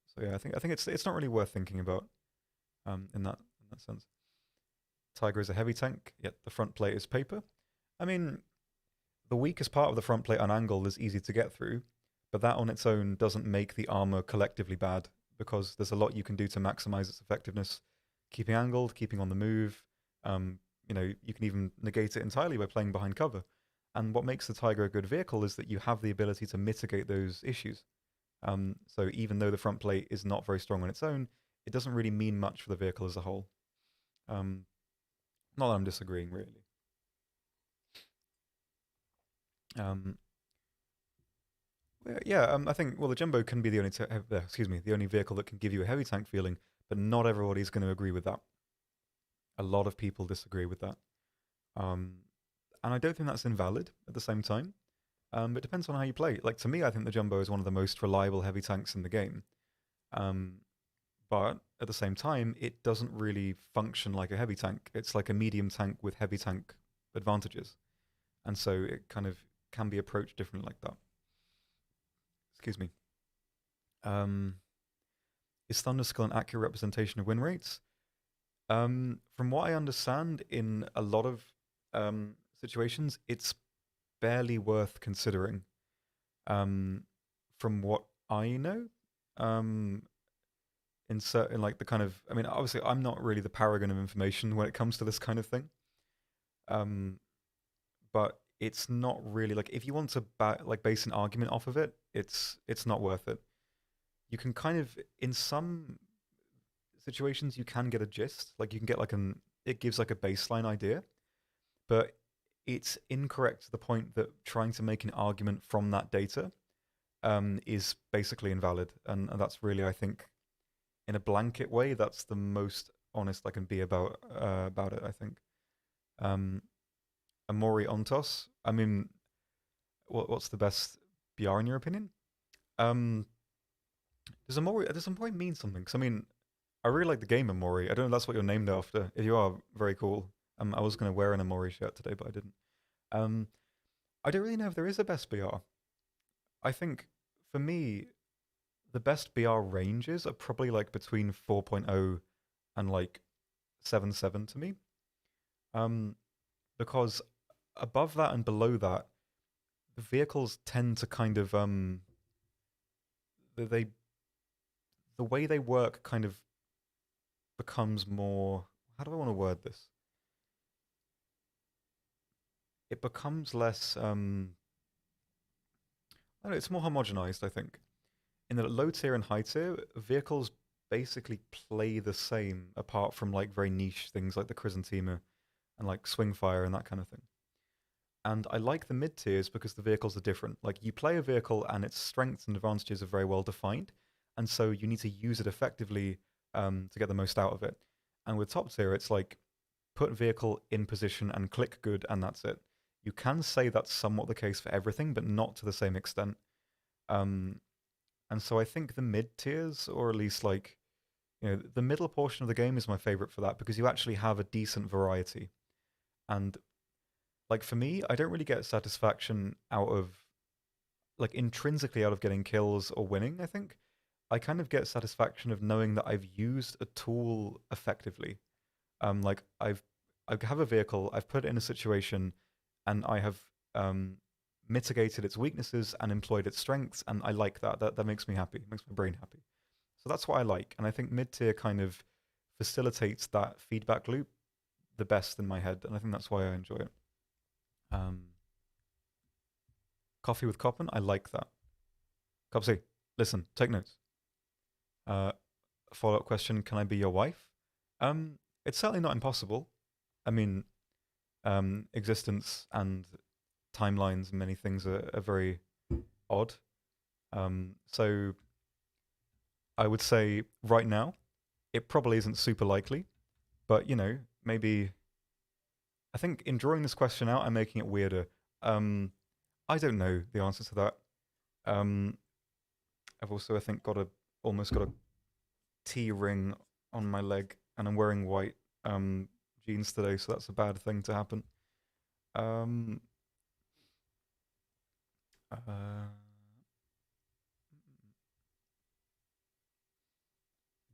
Speaker 1: so yeah, I think it's not really worth thinking about in that sense. Tiger is a heavy tank, yet the front plate is paper. I mean, the weakest part of the front plate unangled is easy to get through, but that on its own doesn't make the armor collectively bad because there's a lot you can do to maximize its effectiveness. Keeping angled, keeping on the move. You can even negate it entirely by playing behind cover. And what makes the Tiger a good vehicle is that you have the ability to mitigate those issues. So even though the front plate is not very strong on its own, it doesn't really mean much for the vehicle as a whole. Not that I'm disagreeing, really. Um, yeah, I think the jumbo can be the only the only vehicle that can give you a heavy tank feeling, but not everybody's going to agree with that. A lot of people disagree with that, um, and I don't think that's invalid. At the same time, it depends on how you play. Like, to me, I think the jumbo is one of the most reliable heavy tanks in the game. Um, but at the same time, it doesn't really function like a heavy tank. It's like a medium tank with heavy tank advantages, and so it kind of can be approached differently like that. Excuse me. Um, is Thunderskull an accurate representation of win rates? From what I understand, in a lot of situations, it's barely worth considering. Um, from what I know, um, in certain, like, the kind of, I mean, obviously, I'm not really the paragon of information when it comes to this kind of thing. Um, but it's not really like, if you want to base an argument off of it, it's not worth it. You can kind of, in some situations, you can get a gist, like you can get like it gives like a baseline idea, but it's incorrect to the point that trying to make an argument from that data is basically invalid, and that's really, I think, in a blanket way, that's the most honest I can be about it. I think. Um, Amori Ontos. I mean, what's the best BR in your opinion? Um, does Amori mean something? Because I mean, I really like the game Amori. I don't know if that's what you're named after. If you are, very cool. I was going to wear an Amori shirt today, but I didn't. Um, I don't really know if there is a best BR. I think, for me, the best BR ranges are probably like between 4.0 and like 7.7 to me. Um, because above that and below that, the vehicles tend to kind of they the way they work kind of becomes more. How do I want to word this? It becomes less. I don't know, it's more homogenized, I think. In the low tier and high tier, vehicles basically play the same, apart from like very niche things like the Chrysanthema and like Swingfire and that kind of thing. And I like the mid tiers because the vehicles are different. Like you play a vehicle and its strengths and advantages are very well defined, and so you need to use it effectively to get the most out of it. And with top tier, it's like put vehicle in position and click good, and that's it. You can say that's somewhat the case for everything, but not to the same extent. Um, and so I think the mid tiers, or at least like the middle portion of the game, is my favorite for that because you actually have a decent variety. And like for me, I don't really get satisfaction out of like intrinsically out of getting kills or winning. I think I kind of get satisfaction of knowing that I've used a tool effectively. Like I have a vehicle, I've put it in a situation, and I have um, mitigated its weaknesses and employed its strengths, and I like that. That makes me happy. It makes my brain happy. So that's what I like, and I think mid tier kind of facilitates that feedback loop the best in my head, and I think that's why I enjoy it. Um, Coffee with Coppin, I like that. Copsy, listen, take notes. Uh, Follow up question: can I be your wife? It's certainly not impossible. I mean, existence and timelines and many things are very odd. So I would say right now it probably isn't super likely, but maybe I think in drawing this question out, I'm making it weirder. Um, I don't know the answer to that. Um, I've also I think almost got a T ring on my leg, and I'm wearing white jeans today, so that's a bad thing to happen. Um, uh,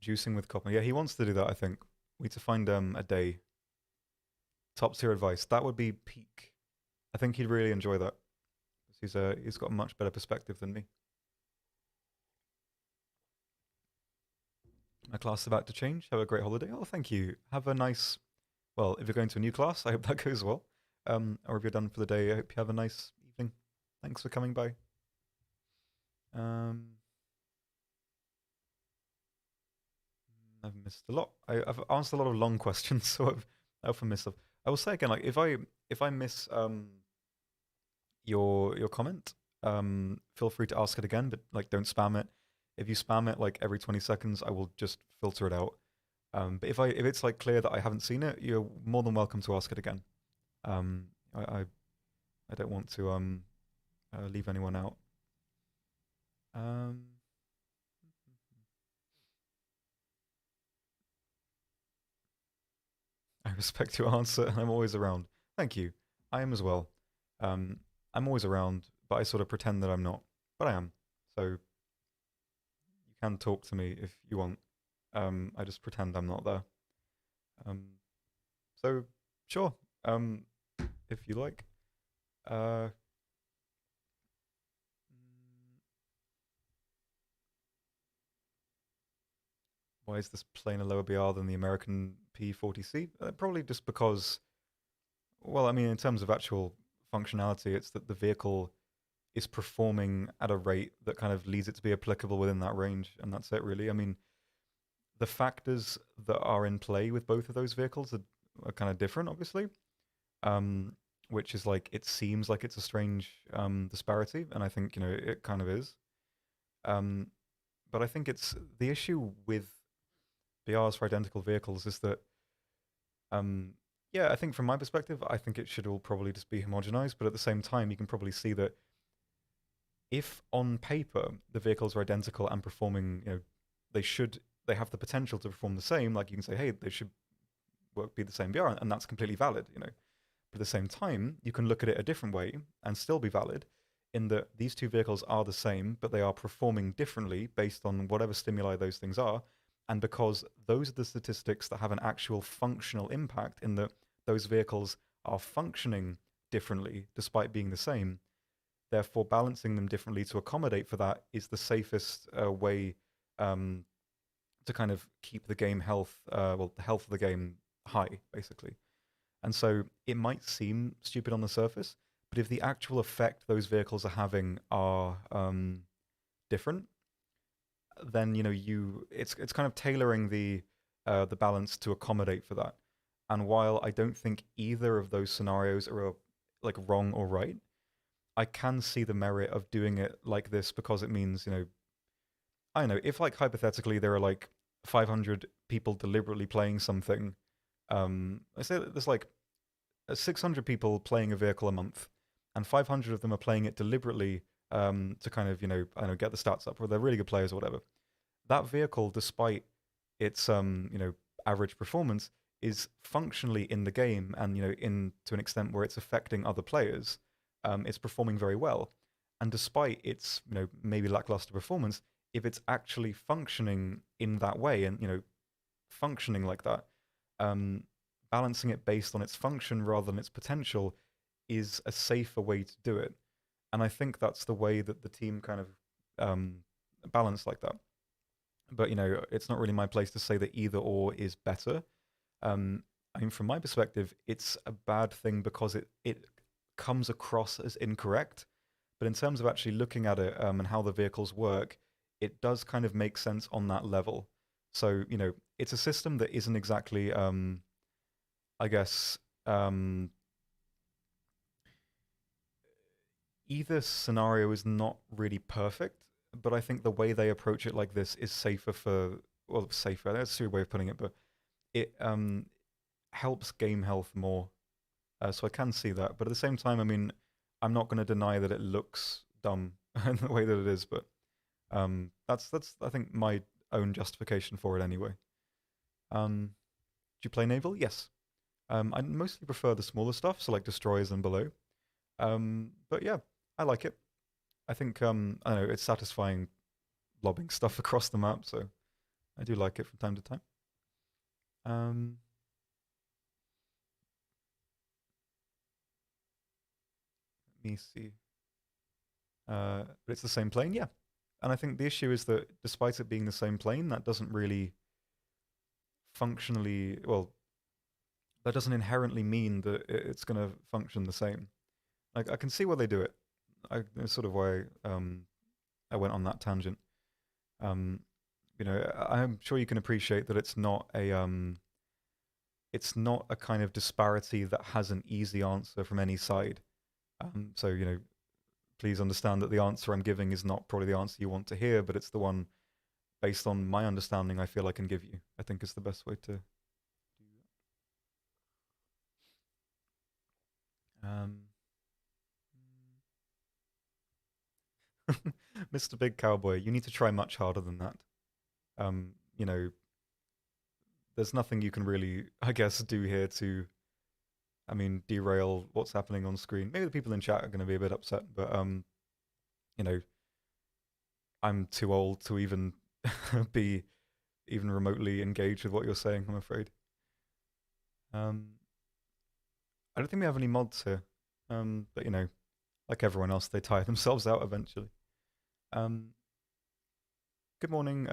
Speaker 1: Juicing with Copper. Yeah, he wants to do that. I think we need to find a day. Top tier advice. That would be peak. I think he'd really enjoy that. He's got a much better perspective than me. My class is about to change. Have a great holiday. Oh, thank you. Have a nice. Well, if you're going to a new class, I hope that goes well. Or if you're done for the day, I hope you have a nice evening. Thanks for coming by. Um, I've missed a lot. I've answered a lot of long questions, so I've often missed stuff. I will say again, like if I miss your comment, feel free to ask it again, but like don't spam it. If you spam it like every 20 seconds, I will just filter it out. But if it's like clear that I haven't seen it, you're more than welcome to ask it again. Um, I don't want to leave anyone out. Um, I respect your answer, and I'm always around. Thank you. I am as well. Um, I'm always around, but I sort of pretend that I'm not, but I am. So you can talk to me if you want. I just pretend I'm not there. Um, so sure. Um, if you like. Uh, why is this plane a lower BR than the American P40C? Probably just because, well, I mean, in terms of actual functionality, it's that the vehicle is performing at a rate that kind of leads it to be applicable within that range, and that's it, really. I mean, the factors that are in play with both of those vehicles are kind of different, obviously. Um, which is like it seems like it's a strange disparity, and I think it kind of is. Um, but I think it's the issue with BRs for identical vehicles is that um, yeah, I think from my perspective, I think it should all probably just be homogenized. But at the same time, you can probably see that if on paper the vehicles are identical and performing, they should they have the potential to perform the same. Like you can say, hey, they should be the same BR, and that's completely valid. But at the same time, you can look at it a different way and still be valid in that these two vehicles are the same, but they are performing differently based on whatever stimuli those things are. And because those are the statistics that have an actual functional impact in that those vehicles are functioning differently despite being the same, therefore balancing them differently to accommodate for that is the safest way um, to kind of keep the game health, well, the health of the game high, basically. And so it might seem stupid on the surface, but if the actual effect those vehicles are having are different, then it's kind of tailoring the balance to accommodate for that. And while I don't think either of those scenarios are like wrong or right, I can see the merit of doing it like this because it means, I don't know, if like hypothetically there are like 500 people deliberately playing something, I say that there's like 600 people playing a vehicle a month, and 500 of them are playing it deliberately to kind of, I don't know, get the stats up, or they're really good players or whatever. That vehicle, despite its, average performance, is functionally in the game, and in to an extent where it's affecting other players, it's performing very well. And despite its, maybe lackluster performance, if it's actually functioning in that way, and functioning like that, um, balancing it based on its function rather than its potential is a safer way to do it. And I think that's the way that the team kind of balance like that. But it's not really my place to say that either or is better. I mean, from my perspective, it's a bad thing because it comes across as incorrect. But in terms of actually looking at it and how the vehicles work, it does kind of make sense on that level. So it's a system that isn't exactly, I guess, either scenario is not really perfect, but I think the way they approach it like this is safer for, well, safer. That's a stupid way of putting it, but it helps game health more. So I can see that, but at the same time, I mean, I'm not going to deny that it looks dumb in the way that it is, but that's I think my own justification for it anyway. Do you play naval? Yes. I mostly prefer the smaller stuff, so like destroyers and below. But yeah, I like it. I think I don't know, it's satisfying lobbing stuff across the map, so I do like it from time to time. Um, Let me see. But it's the same plane, yeah. And I think the issue is that despite it being the same plane, that doesn't really functionally, well, that doesn't inherently mean that it's going to function the same. Like I can see why they do it. It's sort of why I went on that tangent. Um, I'm sure you can appreciate that it's not a kind of disparity that has an easy answer from any side. So please understand that the answer I'm giving is not probably the answer you want to hear, but it's the one based on my understanding I feel I can give you. I think is the best way to do that. Mr. Big Cowboy, you need to try much harder than that. Um, you know, there's nothing you can really, I guess, do here to, I mean, derail what's happening on screen. Maybe the people in chat are going to be a bit upset, but you know, I'm too old to even be even remotely engaged with what you're saying, I'm afraid. Um, I don't think we have any mods here. But like everyone else, they tire themselves out eventually. Um, Good morning,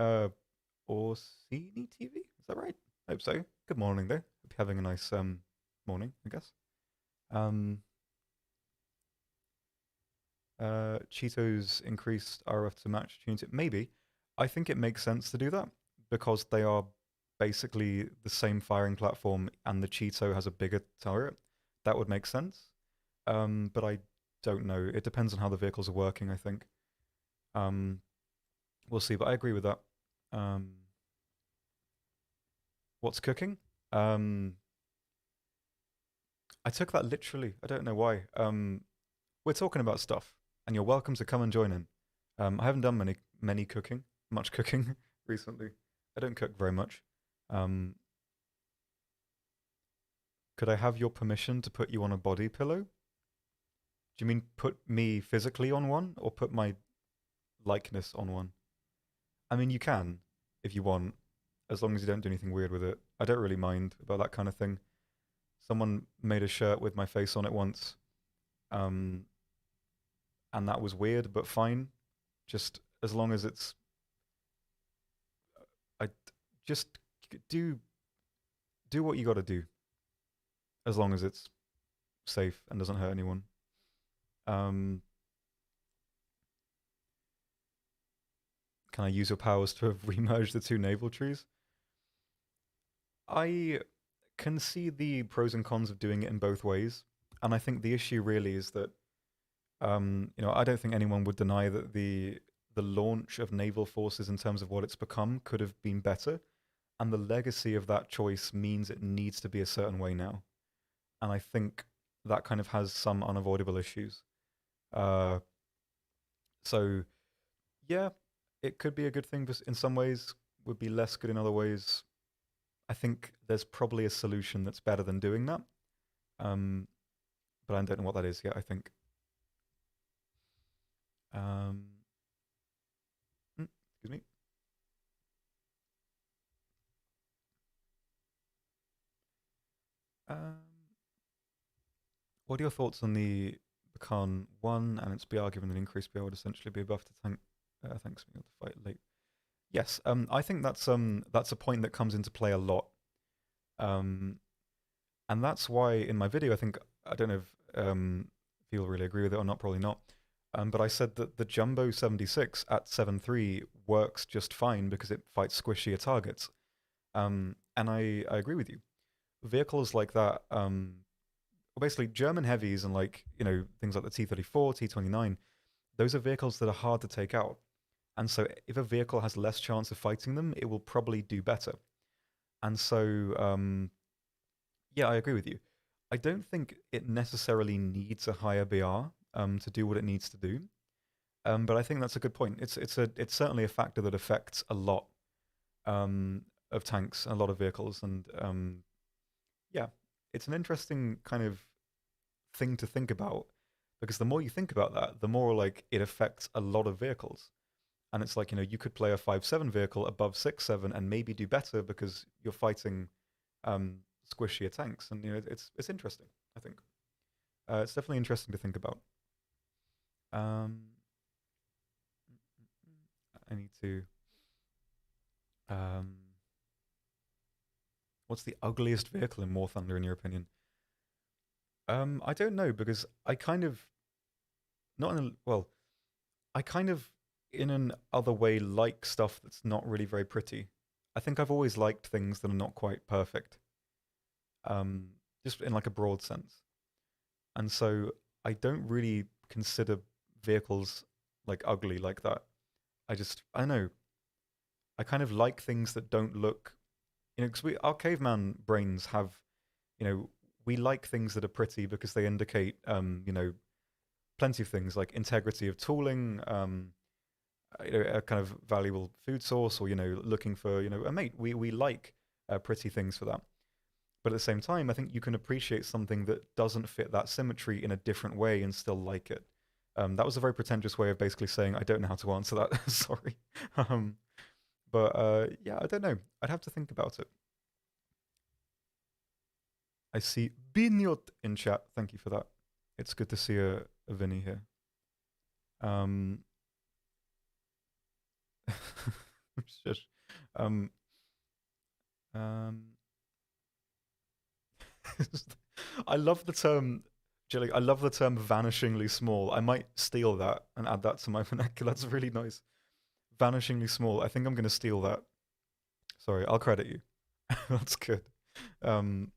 Speaker 1: Orsini TV. Is that right? I hope so. Good morning, though. Hope you're having a nice morning, I guess. Cheetos increased RF to match Tunity. Maybe. I think it makes sense to do that because they are basically the same firing platform and the Cheeto has a bigger turret. That would make sense. But I don't know. It depends on how the vehicles are working, I think. We'll see, but I agree with that. Um, what's cooking? I took that literally. I don't know why. We're talking about stuff, and you're welcome to come and join in. I haven't done much cooking recently. I don't cook very much. Um, could I have your permission to put you on a body pillow? Do you mean put me physically on one, or put my likeness on one? I mean, you can if you want, as long as you don't do anything weird with it. I don't really mind about that kind of thing. Someone made a shirt with my face on it once, um, and that was weird, but fine. Just as long as it's, I just do what you got to do, as long as it's safe and doesn't hurt anyone. Um, can I use your powers to have remerged the two naval trees? I can see the pros and cons of doing it in both ways, and I think the issue really is that I don't think anyone would deny that the launch of naval forces in terms of what it's become could have been better, and the legacy of that choice means it needs to be a certain way now. And I think that kind of has some unavoidable issues. Uh, so yeah, it could be a good thing, but in some ways would be less good in other ways. I think there's probably a solution that's better than doing that. Um, but I don't know what that is yet. I think. Um, excuse me. Um, what are your thoughts on the Bakan 1 and its BR given an increased BR would essentially be a buff to tank? Thanks me to fight late. Yes, I think that's a point that comes into play a lot, um, and that's why in my video I don't know if you'll really agree with it or not, probably not. But I said that the Jumbo 76 at 7.3 works just fine because it fights squishier targets, and I agree with you. Vehicles like that, well, basically German heavies and things like the T-34, T-29, those are vehicles that are hard to take out. And so if a vehicle has less chance of fighting them, it will probably do better. And so, yeah, I agree with you. I don't think it necessarily needs a higher BR to do what it needs to do. But I think that's a good point. It's certainly a factor that affects a lot of tanks, a lot of vehicles, and yeah, it's an interesting kind of thing to think about because the more you think about that, the more like it affects a lot of vehicles. And it's like, you could play a 5.7 vehicle above 6.7 and maybe do better because you're fighting squishier tanks. And it's interesting, I think. It's definitely interesting to think about. Um, I need to. Um, what's the ugliest vehicle in War Thunder, in your opinion? I don't know because I kind of not in a, well, I kind of in an other way like stuff that's not really very pretty. I think I've always liked things that are not quite perfect, um, just in like a broad sense. And so I don't really consider vehicles like ugly like that. I don't know. I kind of like things that don't look, because our caveman brains have, you know, we like things that are pretty because they indicate, plenty of things like integrity of tooling, a kind of valuable food source, or looking for a mate. We like pretty things for that. But at the same time, I think you can appreciate something that doesn't fit that symmetry in a different way and still like it. That was a very pretentious way of basically saying I don't know how to answer that. Sorry. But yeah, I don't know. I'd have to think about it. I see Binyot in chat. Thank you for that. It's good to see a Vinny here. Um, Shush. Um, um, I love the term, Jelly. I love the term vanishingly small. I might steal that and add that to my vernacular. That's really nice. Vanishingly small. I think I'm going to steal that. Sorry, I'll credit you. That's good. Um,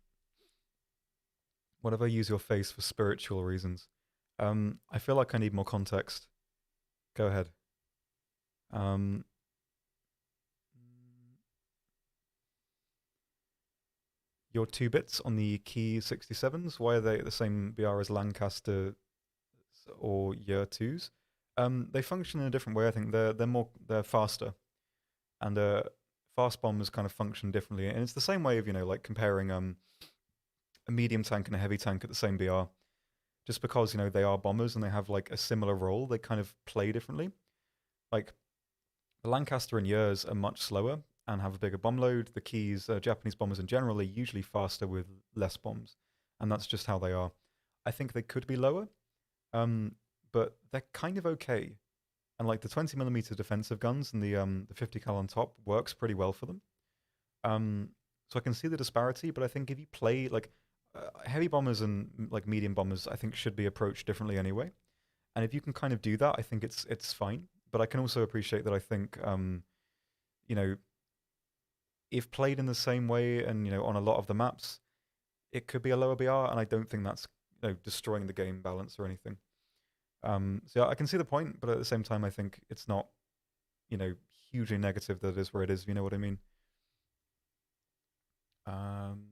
Speaker 1: whatever, use your face for spiritual reasons. I feel like I need more context. Go ahead. Um, your 2 bits on the Key 67s, why are they at the same BR as Lancaster or Year 2s? They function in a different way. I think they're faster, and fast bombers kind of function differently. And it's the same way of like comparing a medium tank and a heavy tank at the same BR. Just because they are bombers and they have like a similar role, they kind of play differently. Like the Lancaster and Years are much slower and have a bigger bomb load. The Keys, Japanese bombers in general, are usually faster with less bombs, and that's just how they are. I think they could be lower, but they're kind of okay. And like the 20mm defensive guns and the 50 cal on top works pretty well for them. So I can see the disparity, but I think if you play like heavy bombers and like medium bombers, I think should be approached differently anyway. And if you can kind of do that, I think it's fine. But I can also appreciate that I think you know, if played in the same way and on a lot of the maps, it could be a lower BR, and I don't think that's destroying the game balance or anything. So yeah, I can see the point, but at the same time, I think it's not you know hugely negative that it is where it is. If you know what I mean? Um,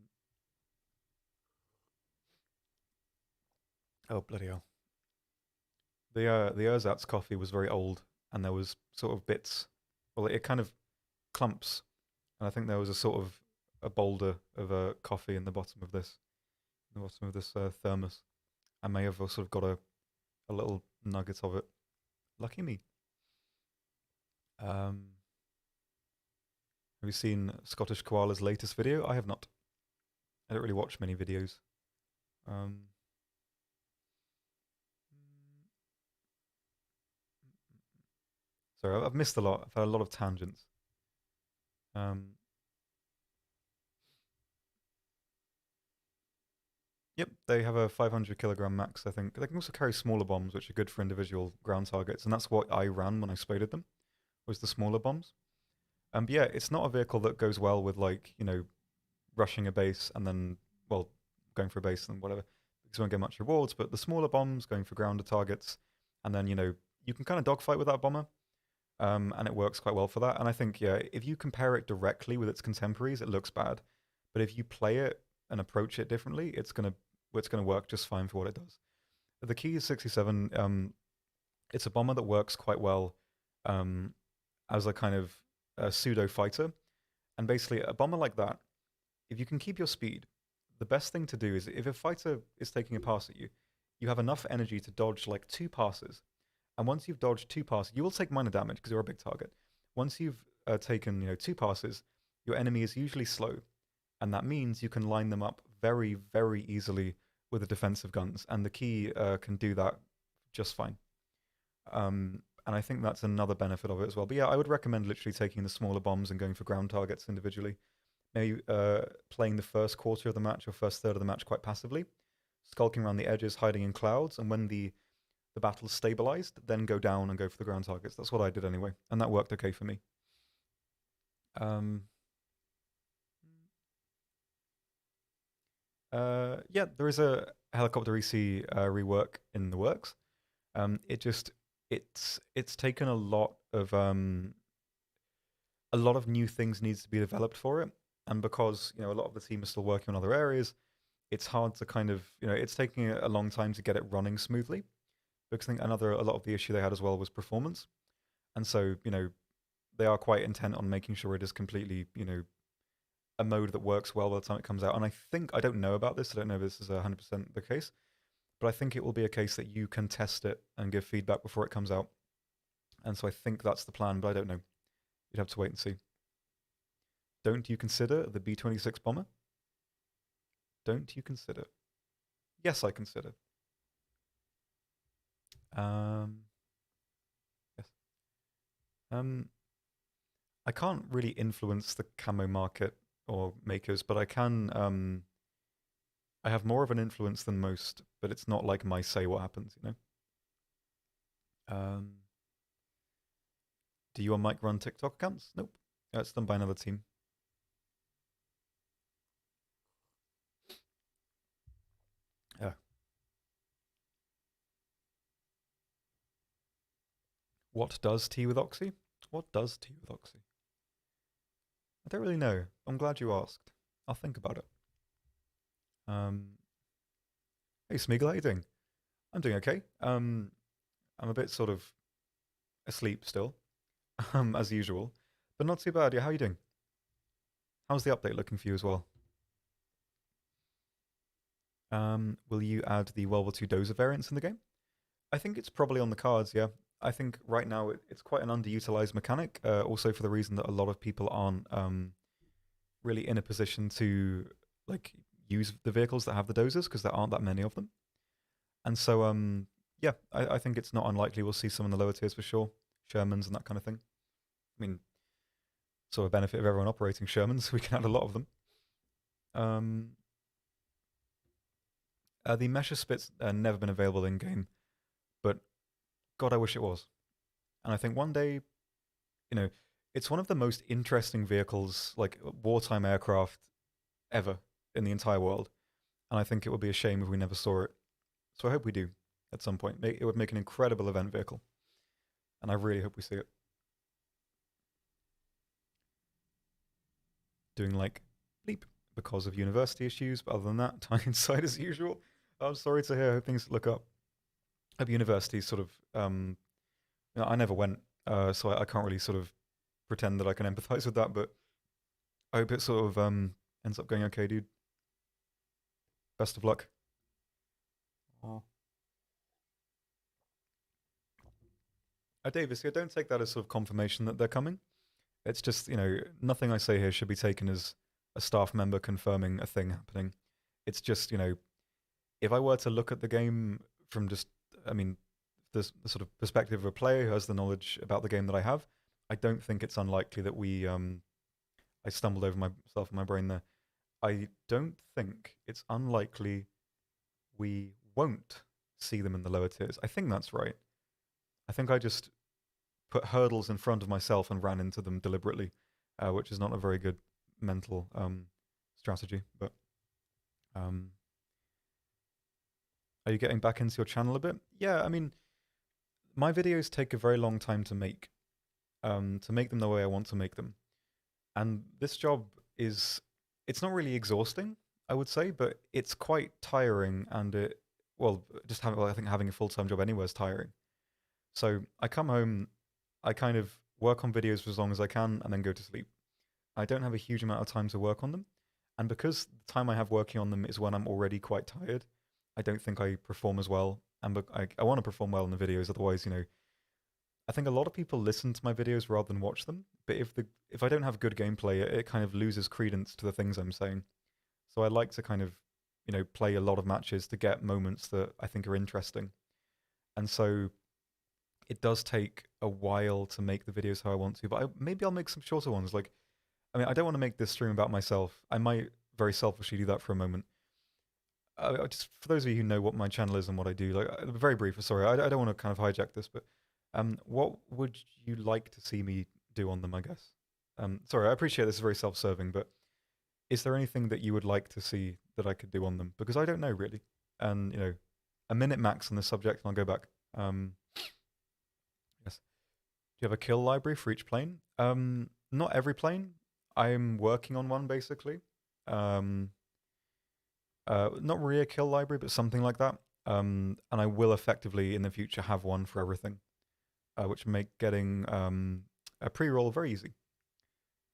Speaker 1: oh bloody hell! The ersatz coffee was very old, and there was sort of bits. Well, it kind of clumps, and I think there was a sort of a boulder of coffee in the bottom of this, thermos. I may have sort of got a little nugget of it. Lucky me. Um, have you seen Scottish Koala's latest video? I have not. I don't really watch many videos. Um, sorry, I've missed a lot. I've had a lot of tangents. Um, yep, they have a 500 kilogram max, I think. They can also carry smaller bombs, which are good for individual ground targets, and that's what I ran when I spaded them, was the smaller bombs. But yeah, it's not a vehicle that goes well with like, rushing a base and then, well, going for a base and whatever, because you won't get much rewards. But the smaller bombs, going for grounded targets, and then, you can kind of dogfight with that bomber, and it works quite well for that. And I think, yeah, if you compare it directly with its contemporaries, it looks bad. But if you play it and approach it differently, it's gonna work just fine for what it does. The Key 67, it's a bomber that works quite well um, as a kind of a pseudo fighter. And basically, a bomber like that, if you can keep your speed, the best thing to do is if a fighter is taking a pass at you, you have enough energy to dodge like two passes. And once you've dodged two passes, you will take minor damage because you're a big target. Once you've taken two passes, your enemy is usually slow, and that means you can line them up very, very easily with the defensive guns, and the Key can do that just fine. And I think that's another benefit of it as well. But yeah, I would recommend literally taking the smaller bombs and going for ground targets individually. Maybe playing the first quarter of the match or first third of the match quite passively, skulking around the edges, hiding in clouds, and when the battle's stabilized, then go down and go for the ground targets. That's what I did anyway, and that worked okay for me. Um, yeah, there is a helicopter EC rework in the works. It just it's taken a lot of new things needs to be developed for it, and because a lot of the team is still working on other areas, it's hard to kind of it's taking a long time to get it running smoothly. Because I think a lot of the issue they had as well was performance, and so they are quite intent on making sure it is completely a mode that works well by the time it comes out. And I don't know about this. I don't know if this is 100% the case, but I think it will be a case that you can test it and give feedback before it comes out. And so I think that's the plan, but I don't know. You'd have to wait and see. Don't you consider the B-26 bomber? Don't you consider? Yes, I consider. Yes. I can't really influence the camo market or makers, but I have more of an influence than most, but it's not like my say what happens. Um, do you and Mike run TikTok accounts? Nope. It's done by another team. Yeah. What does tea with Oxy? What does tea with Oxy? I don't really know. I'm glad you asked. I'll think about it. Um, hey, Smeagol, how you doing? I'm doing okay. I'm a bit sort of asleep still, as usual, but not too bad. Yeah, how are you doing? How's the update looking for you as well? Will you add the World War II Dozer variants in the game? I think it's probably on the cards, yeah. I think right now it's quite an underutilized mechanic, also for the reason that a lot of people aren't really in a position to like use the vehicles that have the dozers because there aren't that many of them. And so, yeah, I think it's not unlikely we'll see some in the lower tiers for sure, Shermans and that kind of thing. I mean, sort of benefit of everyone operating Shermans. We can add a lot of them. The Mesher Spit's never been available in game, but God, I wish it was. And I think one day, you know, it's one of the most interesting vehicles, like wartime aircraft, ever in the entire world. And I think it would be a shame if we never saw it. So I hope we do at some point. It would make an incredible event vehicle. And I really hope we see it. Doing like bleep because of university issues, but other than that, tying inside as usual. I'm sorry to hear. I hope things look up. I hope university sort of. I never went, so I can't really sort of pretend that I can empathize with that. But I hope it sort of ends up going okay, dude. Best of luck. Oh. Davis, yeah, don't take that as sort of confirmation that they're coming. It's just, nothing I say here should be taken as a staff member confirming a thing happening. It's just, if I were to look at the game from just, the sort of perspective of a player who has the knowledge about the game that I have, I don't think it's unlikely that I stumbled over myself in my brain there. I don't think it's unlikely we won't see them in the lower tiers. I think that's right. I think I just put hurdles in front of myself and ran into them deliberately, which is not a very good mental strategy. But are you getting back into your channel a bit? Yeah, my videos take a very long time to make them the way I want to make them. And this job it's not really exhausting, I would say, but it's quite tiring, and I think having a full-time job anywhere is tiring. So I come home, I kind of work on videos for as long as I can, and then go to sleep. I don't have a huge amount of time to work on them, and because the time I have working on them is when I'm already quite tired, I don't think I perform as well. And I want to perform well in the videos, otherwise, I think a lot of people listen to my videos rather than watch them. But if I don't have good gameplay, it kind of loses credence to the things I'm saying. So I like to kind of, play a lot of matches to get moments that I think are interesting. And so it does take a while to make the videos how I want to, but maybe I'll make some shorter ones. I don't want to make this stream about myself. I might very selfishly do that for a moment. Just for those of you who know what my channel is and what I do, very brief. Sorry, I don't want to kind of hijack this, but what would you like to see me do on them? I guess. Sorry, I appreciate this is very self-serving, but is there anything that you would like to see that I could do on them? Because I don't know really, and a minute max on the subject, and I'll go back. Yes. Do you have a kill library for each plane? Not every plane. I'm working on one basically. Not really a kill library, but something like that. And I will effectively in the future have one for everything, which make getting a pre-roll very easy.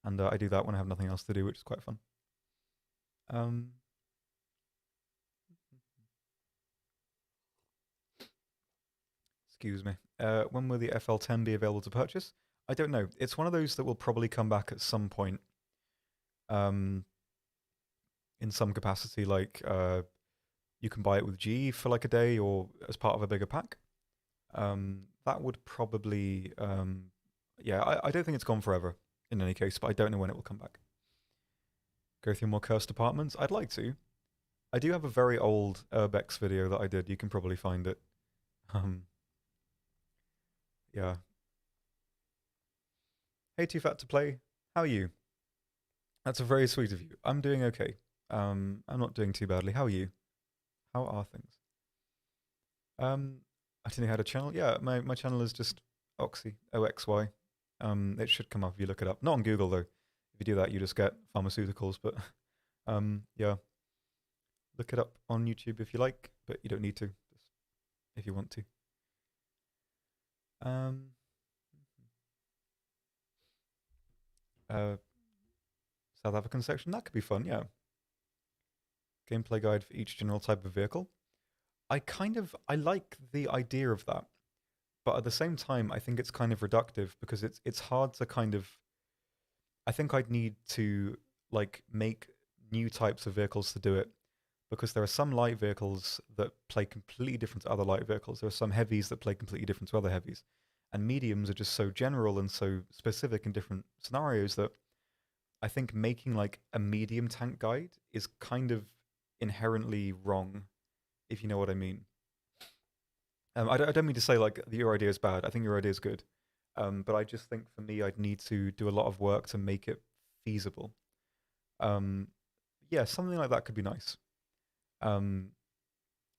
Speaker 1: And I do that when I have nothing else to do, which is quite fun. Excuse me. When will the FL10 be available to purchase? I don't know. It's one of those that will probably come back at some point. In some capacity, you can buy it with G for like a day or as part of a bigger pack. That would probably, I don't think it's gone forever in any case, but I don't know when it will come back. Go through more cursed apartments? I'd like to. I do have a very old Urbex video that I did. You can probably find it. Yeah. Hey, Too Fat to Play. How are you? That's very sweet of you. I'm doing okay. I'm not doing too badly. How are you? How are things? I didn't know how to channel. Yeah, my channel is just Oxy, OXY. It should come up if you look it up. Not on Google though. If you do that, you just get pharmaceuticals. But yeah, look it up on YouTube if you like, but you don't need to. Just if you want to. South African section, that could be fun. Yeah. Gameplay guide for each general type of vehicle. I like the idea of that, but at the same time, I think it's kind of reductive because it's hard to kind of. I think I'd need to make new types of vehicles to do it, because there are some light vehicles that play completely different to other light vehicles. There are some heavies that play completely different to other heavies, and mediums are just so general and so specific in different scenarios that I think making like a medium tank guide is kind of inherently wrong, if you know what I mean. I don't mean to say like that your idea is bad. I think your idea is good. But I just think for me, I'd need to do a lot of work to make it feasible. Um, yeah, something like that could be nice. Um,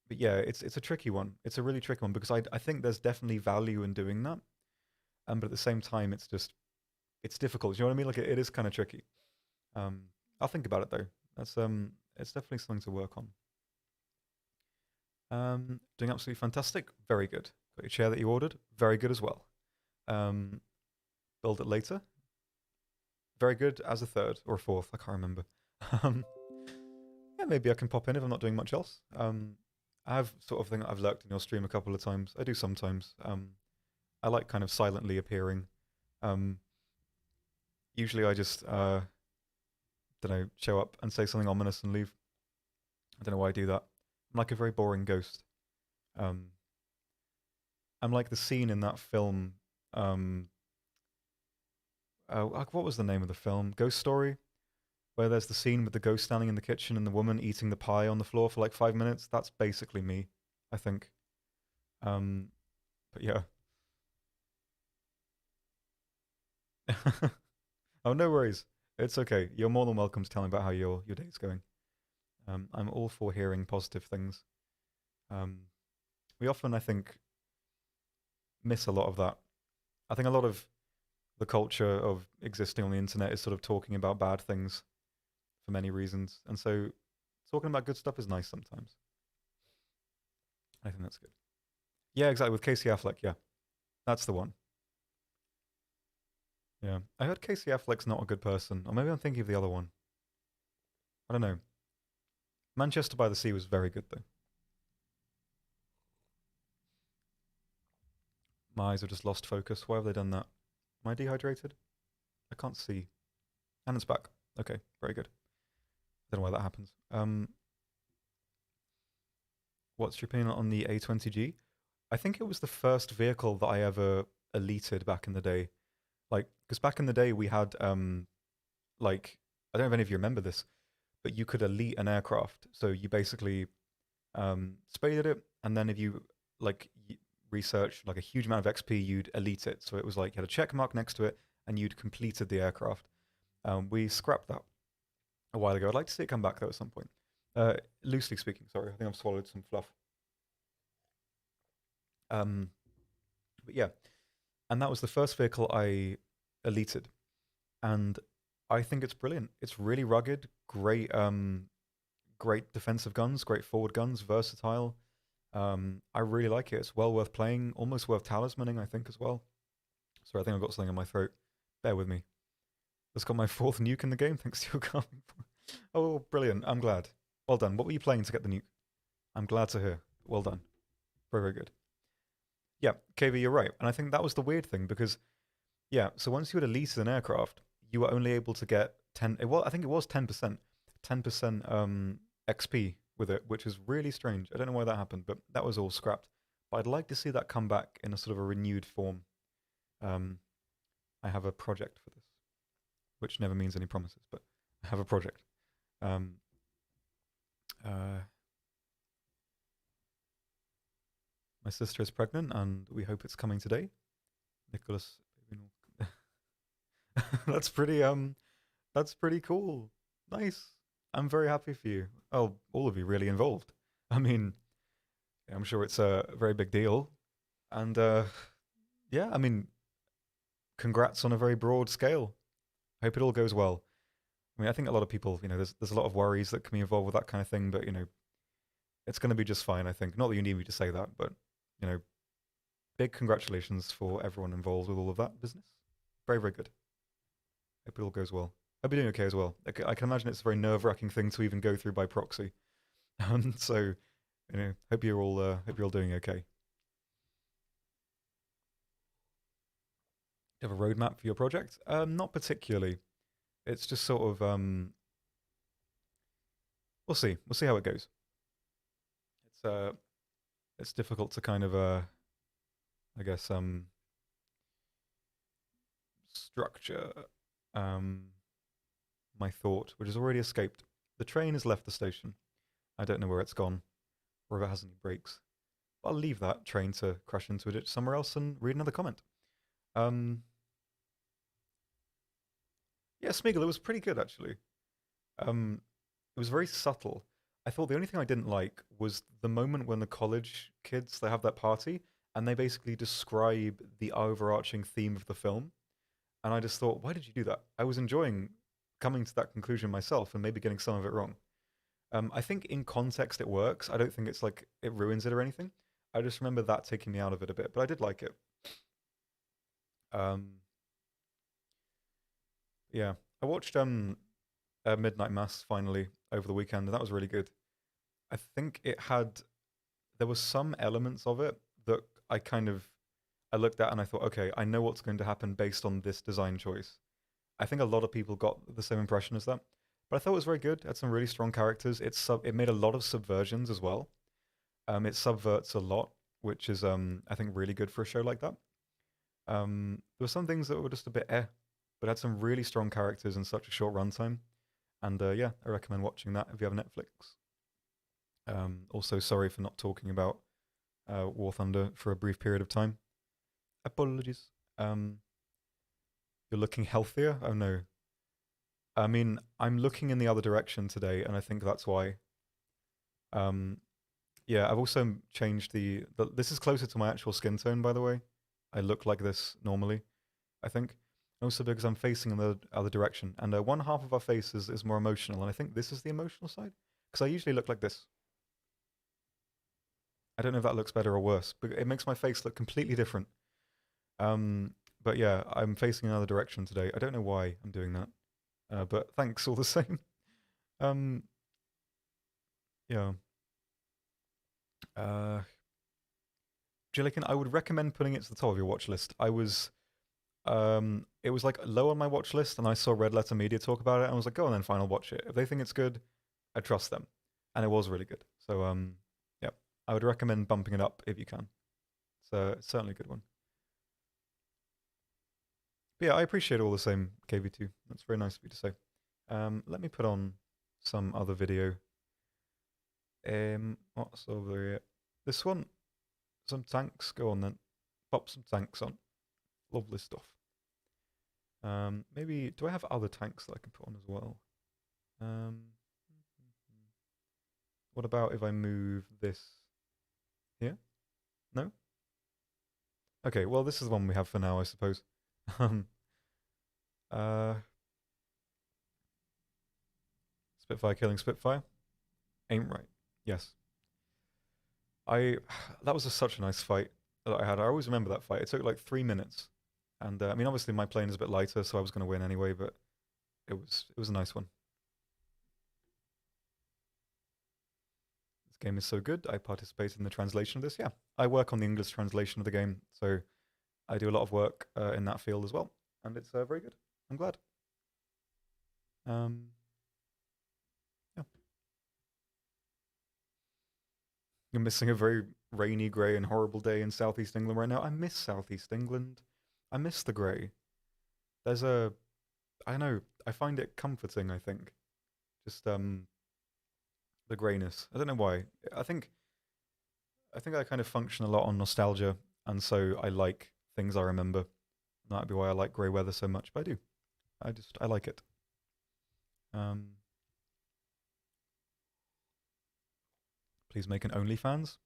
Speaker 1: but yeah, it's a tricky one. It's a really tricky one because I think there's definitely value in doing that. But at the same time, it's difficult. You know what I mean? Like it is kind of tricky. Um, I'll think about it though. That's it's definitely something to work on. Doing absolutely fantastic. Very good. Got your chair that you ordered. Very good as well. Um, build it later. Very good as a third or a fourth. I can't remember. Um, yeah, maybe I can pop in if I'm not doing much else. I have sort of thing that I've lurked in your stream a couple of times. I do sometimes. I like kind of silently appearing. Um, usually I just don't know, show up and say something ominous and leave. I don't know why I do that. I'm like a very boring ghost. Um, I'm like the scene in that film. Um, what was the name of the film? Ghost Story, where there's the scene with the ghost standing in the kitchen and the woman eating the pie on the floor for like 5 minutes. That's basically me, I think. Um, but yeah. Oh, no worries. It's okay. You're more than welcome to tell me about how your day's going. I'm all for hearing positive things. Um, we often, I think, miss a lot of that. I think a lot of the culture of existing on the internet is sort of talking about bad things for many reasons, and so talking about good stuff is nice sometimes. I think that's good. Yeah, exactly. With Casey Affleck, yeah, that's the one. Yeah, I heard Casey Affleck's not a good person, or maybe I'm thinking of the other one. I don't know. Manchester by the Sea was very good though. My eyes have just lost focus. Why have they done that? Am I dehydrated? I can't see. And it's back. Okay, very good. I don't know why that happens. What's your opinion on the A20G? I think it was the first vehicle that I ever elited back in the day. Like, because back in the day we had like I don't know if any of you remember this, but you could elite an aircraft. So you basically spaded it, and then if you like researched like a huge amount of XP, you'd elite it. So it was like you had a check mark next to it, and you'd completed the aircraft. We scrapped that a while ago. I'd like to see it come back though at some point. Loosely speaking, sorry, I think I've swallowed some fluff. Um, but yeah, and that was the first vehicle I elited, and I think it's brilliant. It's really rugged, great defensive guns, great forward guns, versatile. I really like it. It's well worth playing, almost worth talismaning, I think, as well. Sorry, I think I've got something in my throat. Bear with me. Just got my fourth nuke in the game, thanks to your coming. Oh, brilliant. I'm glad. Well done. What were you playing to get the nuke? I'm glad to hear. Well done. Very, very good. Yeah, KV, you're right. And I think that was the weird thing because, yeah, so once you had elited an aircraft, you were only able to get 10, well, I think it was 10%, 10% XP with it, which is really strange. I don't know why that happened, but that was all scrapped. But I'd like to see that come back in a sort of a renewed form. Um, I have a project for this, which never means any promises, but I have a project. Um, uh, my sister is pregnant, and we hope it's coming today. Nicholas, that's pretty cool. Nice. I'm very happy for you. Oh, all of you really involved. I mean, I'm sure it's a very big deal, and yeah, I mean, congrats on a very broad scale. I hope it all goes well. I mean, I think a lot of people, there's a lot of worries that can be involved with that kind of thing, but it's going to be just fine. I think. Not that you need me to say that, but you know, big congratulations for everyone involved with all of that business. Very, very good. Hope it all goes well. Hope you're doing okay as well. I can imagine it's a very nerve-wracking thing to even go through by proxy. So, hope you're all doing okay. Do you have a roadmap for your project? Not particularly. It's just sort of we'll see. We'll see how it goes. It's it's difficult to kind of I guess structure. Um, my thought, which has already escaped. The train has left the station. I don't know where it's gone, or if it has any brakes. But I'll leave that train to crash into a ditch somewhere else and read another comment. Um, yeah, Smeagol, it was pretty good actually. Um, it was very subtle. I thought the only thing I didn't like was the moment when the college kids they have that party and they basically describe the overarching theme of the film. And I just thought, why did you do that? I was enjoying coming to that conclusion myself and maybe getting some of it wrong. I think in context it works. I don't think it's like it ruins it or anything. I just remember that taking me out of it a bit, but I did like it. Um, yeah, I watched Midnight Mass finally over the weekend, and that was really good. I think it had there were some elements of it that I looked at and I thought, okay, I know what's going to happen based on this design choice. I think a lot of people got the same impression as that, but I thought it was very good. It had some really strong characters. It made a lot of subversions as well. It subverts a lot, which is I think really good for a show like that. There were some things that were just a bit but had some really strong characters in such a short runtime. And yeah, I recommend watching that if you have Netflix. Also, sorry for not talking about War Thunder for a brief period of time. Apologies. Um, you're looking healthier? Oh no. I mean, I'm looking in the other direction today, and I think that's why. Um, yeah, I've also changed this is closer to my actual skin tone, by the way. I look like this normally, I think. Also because I'm facing in the other direction, and one half of our face is more emotional, and I think this is the emotional side. Because I usually look like this. I don't know if that looks better or worse, but it makes my face look completely different. Um, but yeah, I'm facing another direction today. I don't know why I'm doing that, but thanks all the same. Um, yeah. Uh, Jillikin, I would recommend putting it to the top of your watch list. It was like low on my watch list, and I saw Red Letter Media talk about it, and I was like, go on then, fine, I'll watch it. If they think it's good, I trust them, and it was really good. So yeah, I would recommend bumping it up if you can. It's certainly a good one. But yeah, I appreciate all the same, KV2. That's very nice of you to say. Let me put on some other video. What's over here? This one, some tanks. Go on then, pop some tanks on. Lovely stuff. Maybe do I have other tanks that I can put on as well? What about if I move this here? No? Okay, well this is the one we have for now, I suppose. Um, uh, Spitfire killing Spitfire. Ain't right. Yes. I that was such a nice fight that I had. I always remember that fight. It took like 3 minutes, and I mean obviously my plane is a bit lighter, so I was going to win anyway. But it was a nice one. This game is so good. I participated in the translation of this. Yeah, I work on the English translation of the game, so I do a lot of work in that field as well, and it's very good. I'm glad. Um, yeah, you're missing a very rainy, grey, and horrible day in Southeast England right now. I miss Southeast England. I miss the grey. There's a, I don't know. I find it comforting. I think just the greyness. I don't know why. I think I think I kind of function a lot on nostalgia, and so I like things I remember. That'd be why I like grey weather so much. But I do. I like it. Um, please make an OnlyFans.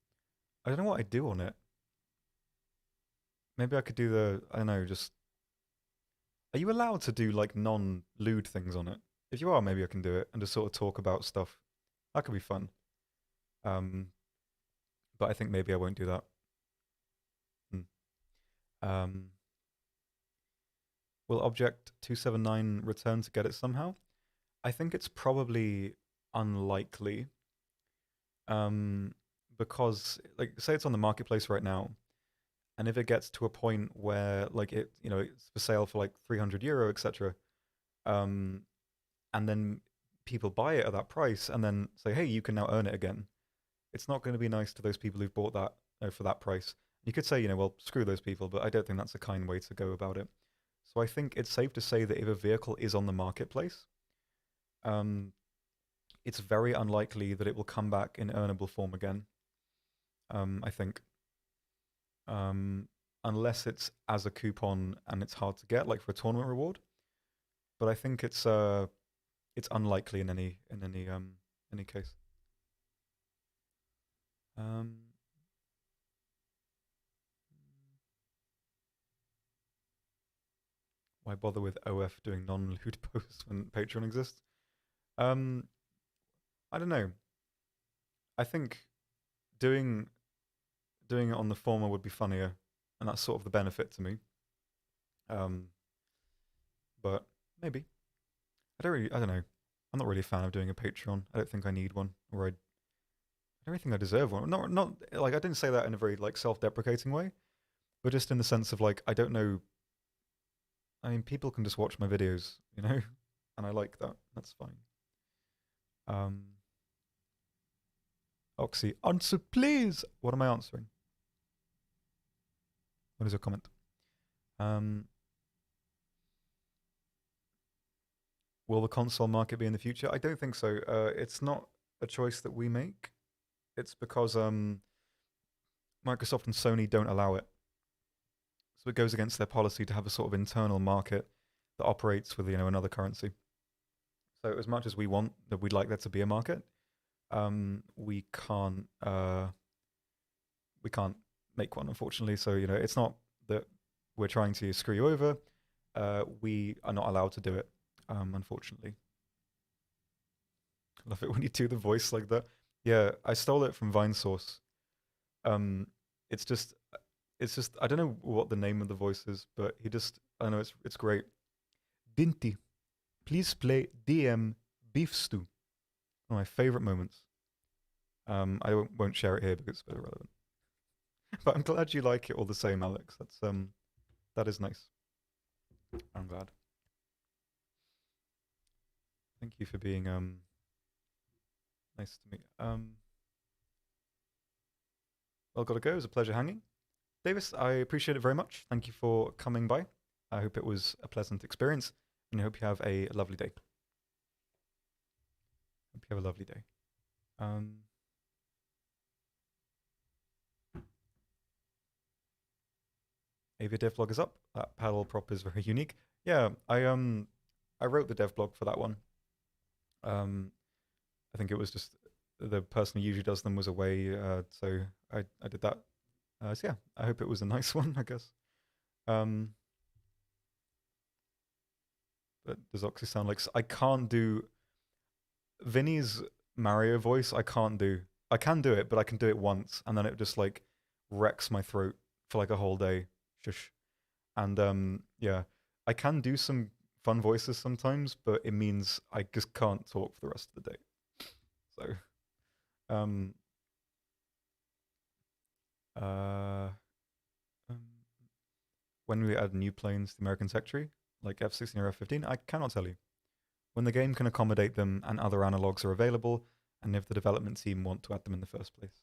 Speaker 1: I don't know what I do on it. Maybe I could do I don't know. Just are you allowed to do like non-lewd things on it? If you are, maybe I can do it and just sort of talk about stuff. That could be fun. Um, but I think maybe I won't do that. Hmm. Um, will Object 279 return to get it somehow? I think it's probably unlikely. Um, because like say it's on the marketplace right now, and if it gets to a point where like it's for sale for like 300 euro, etc. Um, and then people buy it at that price and then say, hey, you can now earn it again. It's not going to be nice to those people who've bought that for that price. You could say, well, screw those people, but I don't think that's a kind way to go about it. So I think it's safe to say that if a vehicle is on the marketplace, Um, it's very unlikely that it will come back in earnable form again. I think, um, unless it's as a coupon and it's hard to get, like for a tournament reward. But I think it's unlikely in any case. Um, why bother with OF doing non-loot posts when Patreon exists? Um, I don't know. I think doing doing it on the former would be funnier, and that's sort of the benefit to me. Um, but maybe I don't know. I'm not really a fan of doing a Patreon. I don't think I need one, or I don't really think I deserve one. Not like I didn't say that in a very like self-deprecating way, but just in the sense of like I don't know. I mean, people can just watch my videos, you know, and I like that. That's fine. Um, Oxy, answer please. What am I answering? What is your comment? Um, will the console market be in the future? I don't think so. It's not a choice that we make. It's because Microsoft and Sony don't allow it. So it goes against their policy to have a sort of internal market that operates with another currency. So as much as we want that, we'd like there to be a market. We can't make one, unfortunately. So it's not that we're trying to screw you over. We are not allowed to do it, unfortunately. I love it when you do the voice like that. Yeah, I stole it from VineSource. Um, it's just, I don't know what the name of the voice is, but I don't know, it's great. Dinty, please play DM Beef Stew. One of my favorite moments. I won't share it here because it's irrelevant. But I'm glad you like it all the same, Alex. That is nice. I'm glad. Thank you for being nice to me. Well, gotta go. It was a pleasure hanging. Davis, I appreciate it very much. Thank you for coming by. I hope it was a pleasant experience, and I hope you have a lovely day. Hope you have a lovely day. AV dev blog is up. That paddle prop is very unique. Yeah, I wrote the dev blog for that one. I think it was just the person who usually does them was away, so I did that. So yeah, I hope it was a nice one, I guess. But does Oxy sound like I can't do Vinny's Mario voice? I can't do. I can do it, but I can do it once, and then it just like wrecks my throat for like a whole day. Shush. And yeah, I can do some fun voices sometimes, but it means I just can't talk for the rest of the day. So, um, uh, um, when we add new planes to the American secretary, like F-16 or F-15, I cannot tell you. When the game can accommodate them and other analogs are available, and if the development team want to add them in the first place.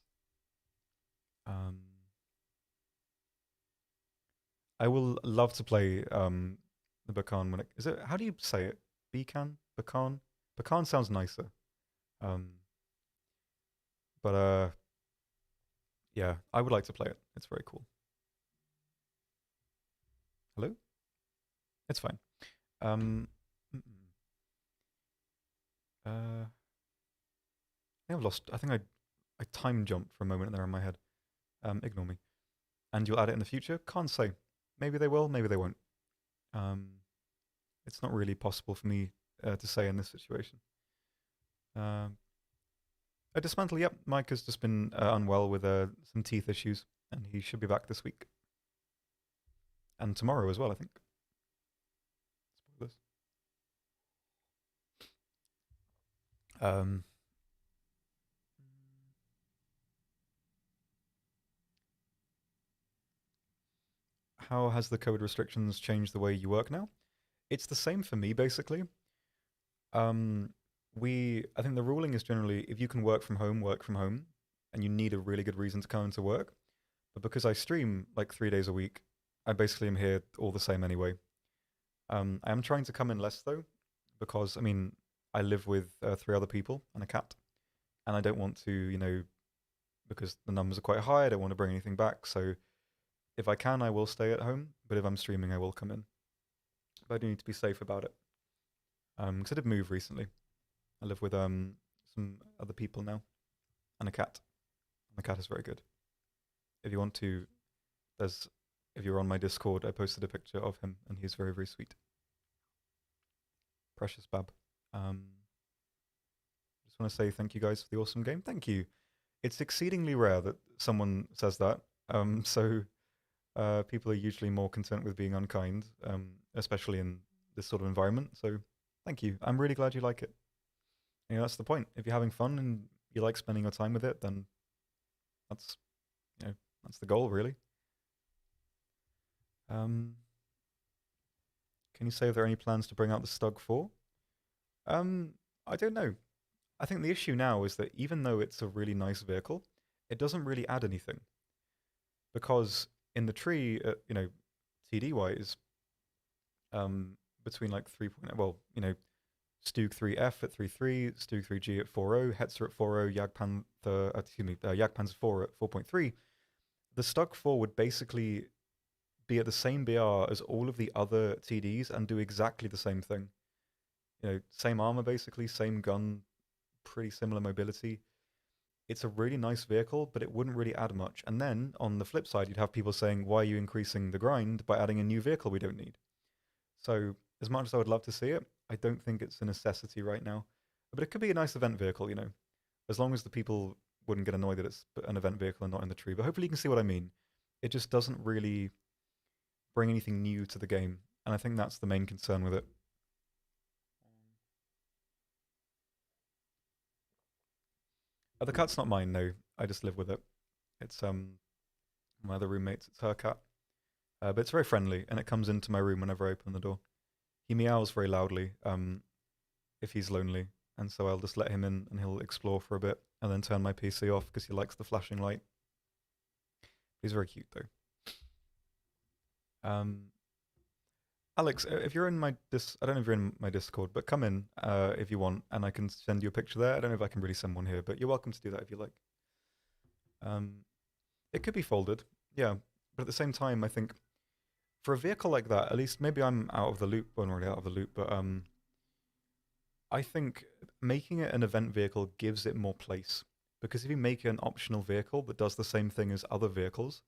Speaker 1: I will love to play the Bakan when is it? How do you say it? Bekan? Bakan? Bakan sounds nicer. Um, but yeah, I would like to play it. It's very cool. Hello? It's fine. Um, I think I've lost. I think I time jumped for a moment there in my head. Ignore me. And you'll add it in the future? Can't say. Maybe they will. Maybe they won't. It's not really possible for me to say in this situation. A dismantle. Yep, Mike has just been unwell with some teeth issues, and he should be back this week and tomorrow as well, I think. Spoilers. How has the COVID restrictions changed the way you work now? It's the same for me, basically. I think the ruling is generally if you can work from home, and you need a really good reason to come into work. But because I stream like 3 days a week, I basically am here all the same anyway. I am trying to come in less though, because I mean, I live with 3 other people and a cat, and I don't want to, because the numbers are quite high, I don't want to bring anything back. So if I can, I will stay at home. But if I'm streaming, I will come in. But I do need to be safe about it. Because I did move recently. I live with some other people now and a cat. And the cat is very good. If you want to, there's if you're on my Discord, I posted a picture of him, and he's very, very sweet. Precious Bab. Just want to say thank you guys for the awesome game. Thank you. It's exceedingly rare that someone says that. So people are usually more content with being unkind, especially in this sort of environment. So thank you. I'm really glad you like it. That's the point. If you're having fun and you like spending your time with it, then that's that's the goal, really. Can you say if there are any plans to bring out the Stug 4? I don't know. I think the issue now is that even though it's a really nice vehicle, it doesn't really add anything. Because in the tree, TD wise, between like 3. Stug 3F at 3.3, Stug 3G at 4.0, Hetzer at 4.0, Jagdpanzer 4 at 4.3, the Stug 4 would basically be at the same BR as all of the other TDs and do exactly the same thing. Same armor basically, same gun, pretty similar mobility. It's a really nice vehicle, but it wouldn't really add much. And then, on the flip side, you'd have people saying, why are you increasing the grind by adding a new vehicle we don't need? So, as much as I would love to see it, I don't think it's a necessity right now. But it could be a nice event vehicle, as long as the people wouldn't get annoyed that it's an event vehicle and not in the tree. But hopefully you can see what I mean. It just doesn't really bring anything new to the game. And I think that's the main concern with it. The cat's not mine, no. I just live with it. It's my other roommate's. It's her cat. But it's very friendly, and it comes into my room whenever I open the door. He meows very loudly if he's lonely, and so I'll just let him in, and he'll explore for a bit, and then turn my PC off because he likes the flashing light. He's very cute, though. Alex, if you're in my I don't know if you're in my Discord, but come in if you want, and I can send you a picture there. I don't know if I can really send one here, but you're welcome to do that if you like. It could be folded, yeah, but at the same time, I think for a vehicle like that, at least maybe I'm out of the loop, well, not really out of the loop, but I think making it an event vehicle gives it more place. Because if you make it an optional vehicle that does the same thing as other vehicles,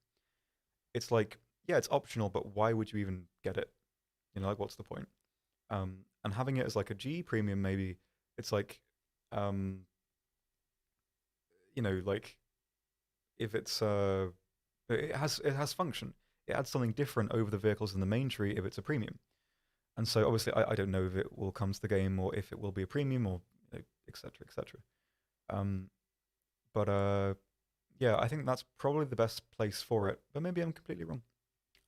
Speaker 1: it's like, yeah, it's optional, but why would you even get it? Like, what's the point? And having it as like a G premium, maybe it's like, like if it's it has function. It adds something different over the vehicles in the main tree if it's a premium. And so obviously I don't know if it will come to the game or if it will be a premium or etc. etc. But yeah, I think that's probably the best place for it. But maybe I'm completely wrong.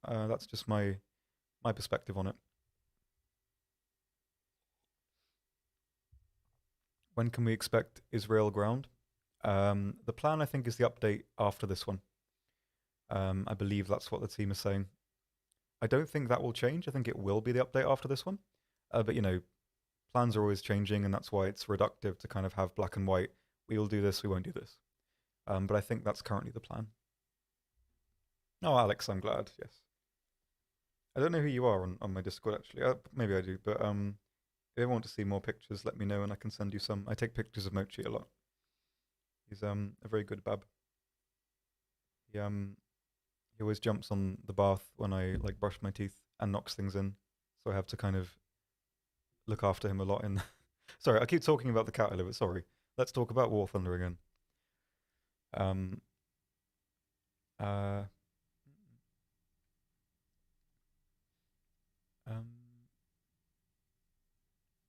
Speaker 1: That's just my perspective on it. When can we expect Israel Ground? The plan, I think, is the update after this one. I believe that's what the team is saying. I don't think that will change. I think it will be the update after this one. But plans are always changing, and that's why it's reductive to kind of have black and white. We will do this, we won't do this. But I think that's currently the plan. Oh, Alex, I'm glad, yes. I don't know who you are on my Discord, actually. Maybe I do, but if you want to see more pictures, let me know and I can send you some. I take pictures of Mochi a lot. He's a very good bab. He always jumps on the bath when I brush my teeth and knocks things in, so I have to kind of look after him a lot. Sorry, I keep talking about the cat a little bit. Sorry. Let's talk about War Thunder again.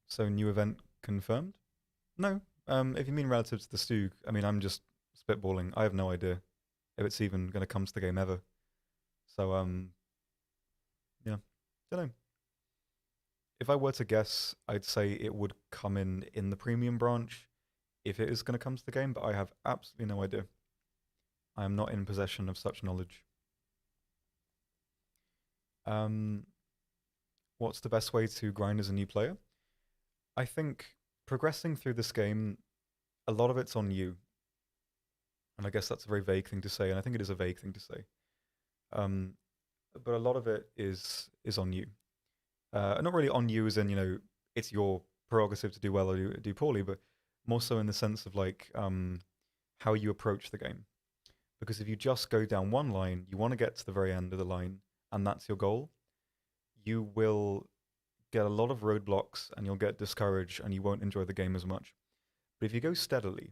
Speaker 1: So new event confirmed? No. If you mean relative to the Stug, I mean, I'm just spitballing. I have no idea if it's even going to come to the game ever. So, yeah, don't know. If I were to guess, I'd say it would come in the premium branch if it is going to come to the game, but I have absolutely no idea. I am not in possession of such knowledge. What's the best way to grind as a new player? I think progressing through this game, a lot of it's on you, and I guess that's a very vague thing to say, and I think it is a vague thing to say. Um, but a lot of it is on you. Not really on you as in it's your prerogative to do well or do poorly, but more so in the sense of like how you approach the game. Because if you just go down one line, you want to get to the very end of the line, and that's your goal, you will get a lot of roadblocks and you'll get discouraged and you won't enjoy the game as much. But if you go steadily,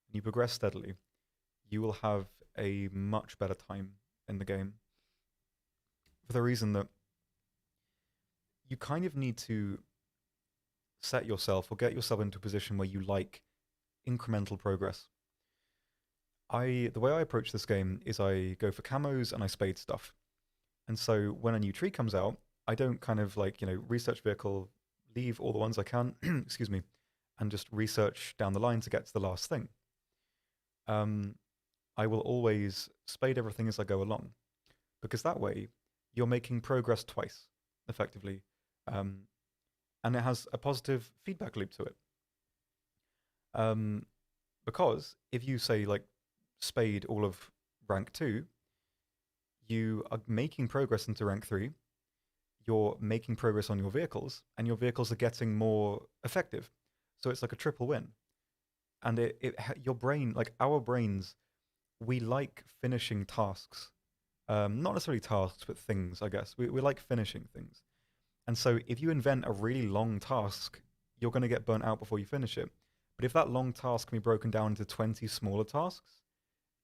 Speaker 1: and you progress steadily, you will have a much better time in the game. For the reason that you kind of need to set yourself or get yourself into a position where you like incremental progress. The way I approach this game is I go for camos and I spade stuff. And so when a new tree comes out, I don't kind of like, research vehicle, leave all the ones I can, excuse me, and just research down the line to get to the last thing. I will always spade everything as I go along, because that way you're making progress twice, effectively. And it has a positive feedback loop to it. Because if you say, like, spade all of rank 2, you are making progress into rank 3, you're making progress on your vehicles, and your vehicles are getting more effective. So it's like a triple win. And your brain, like our brains, we like finishing tasks. Not necessarily tasks, but things, I guess. We like finishing things. And so if you invent a really long task, you're going to get burnt out before you finish it. But if that long task can be broken down into 20 smaller tasks,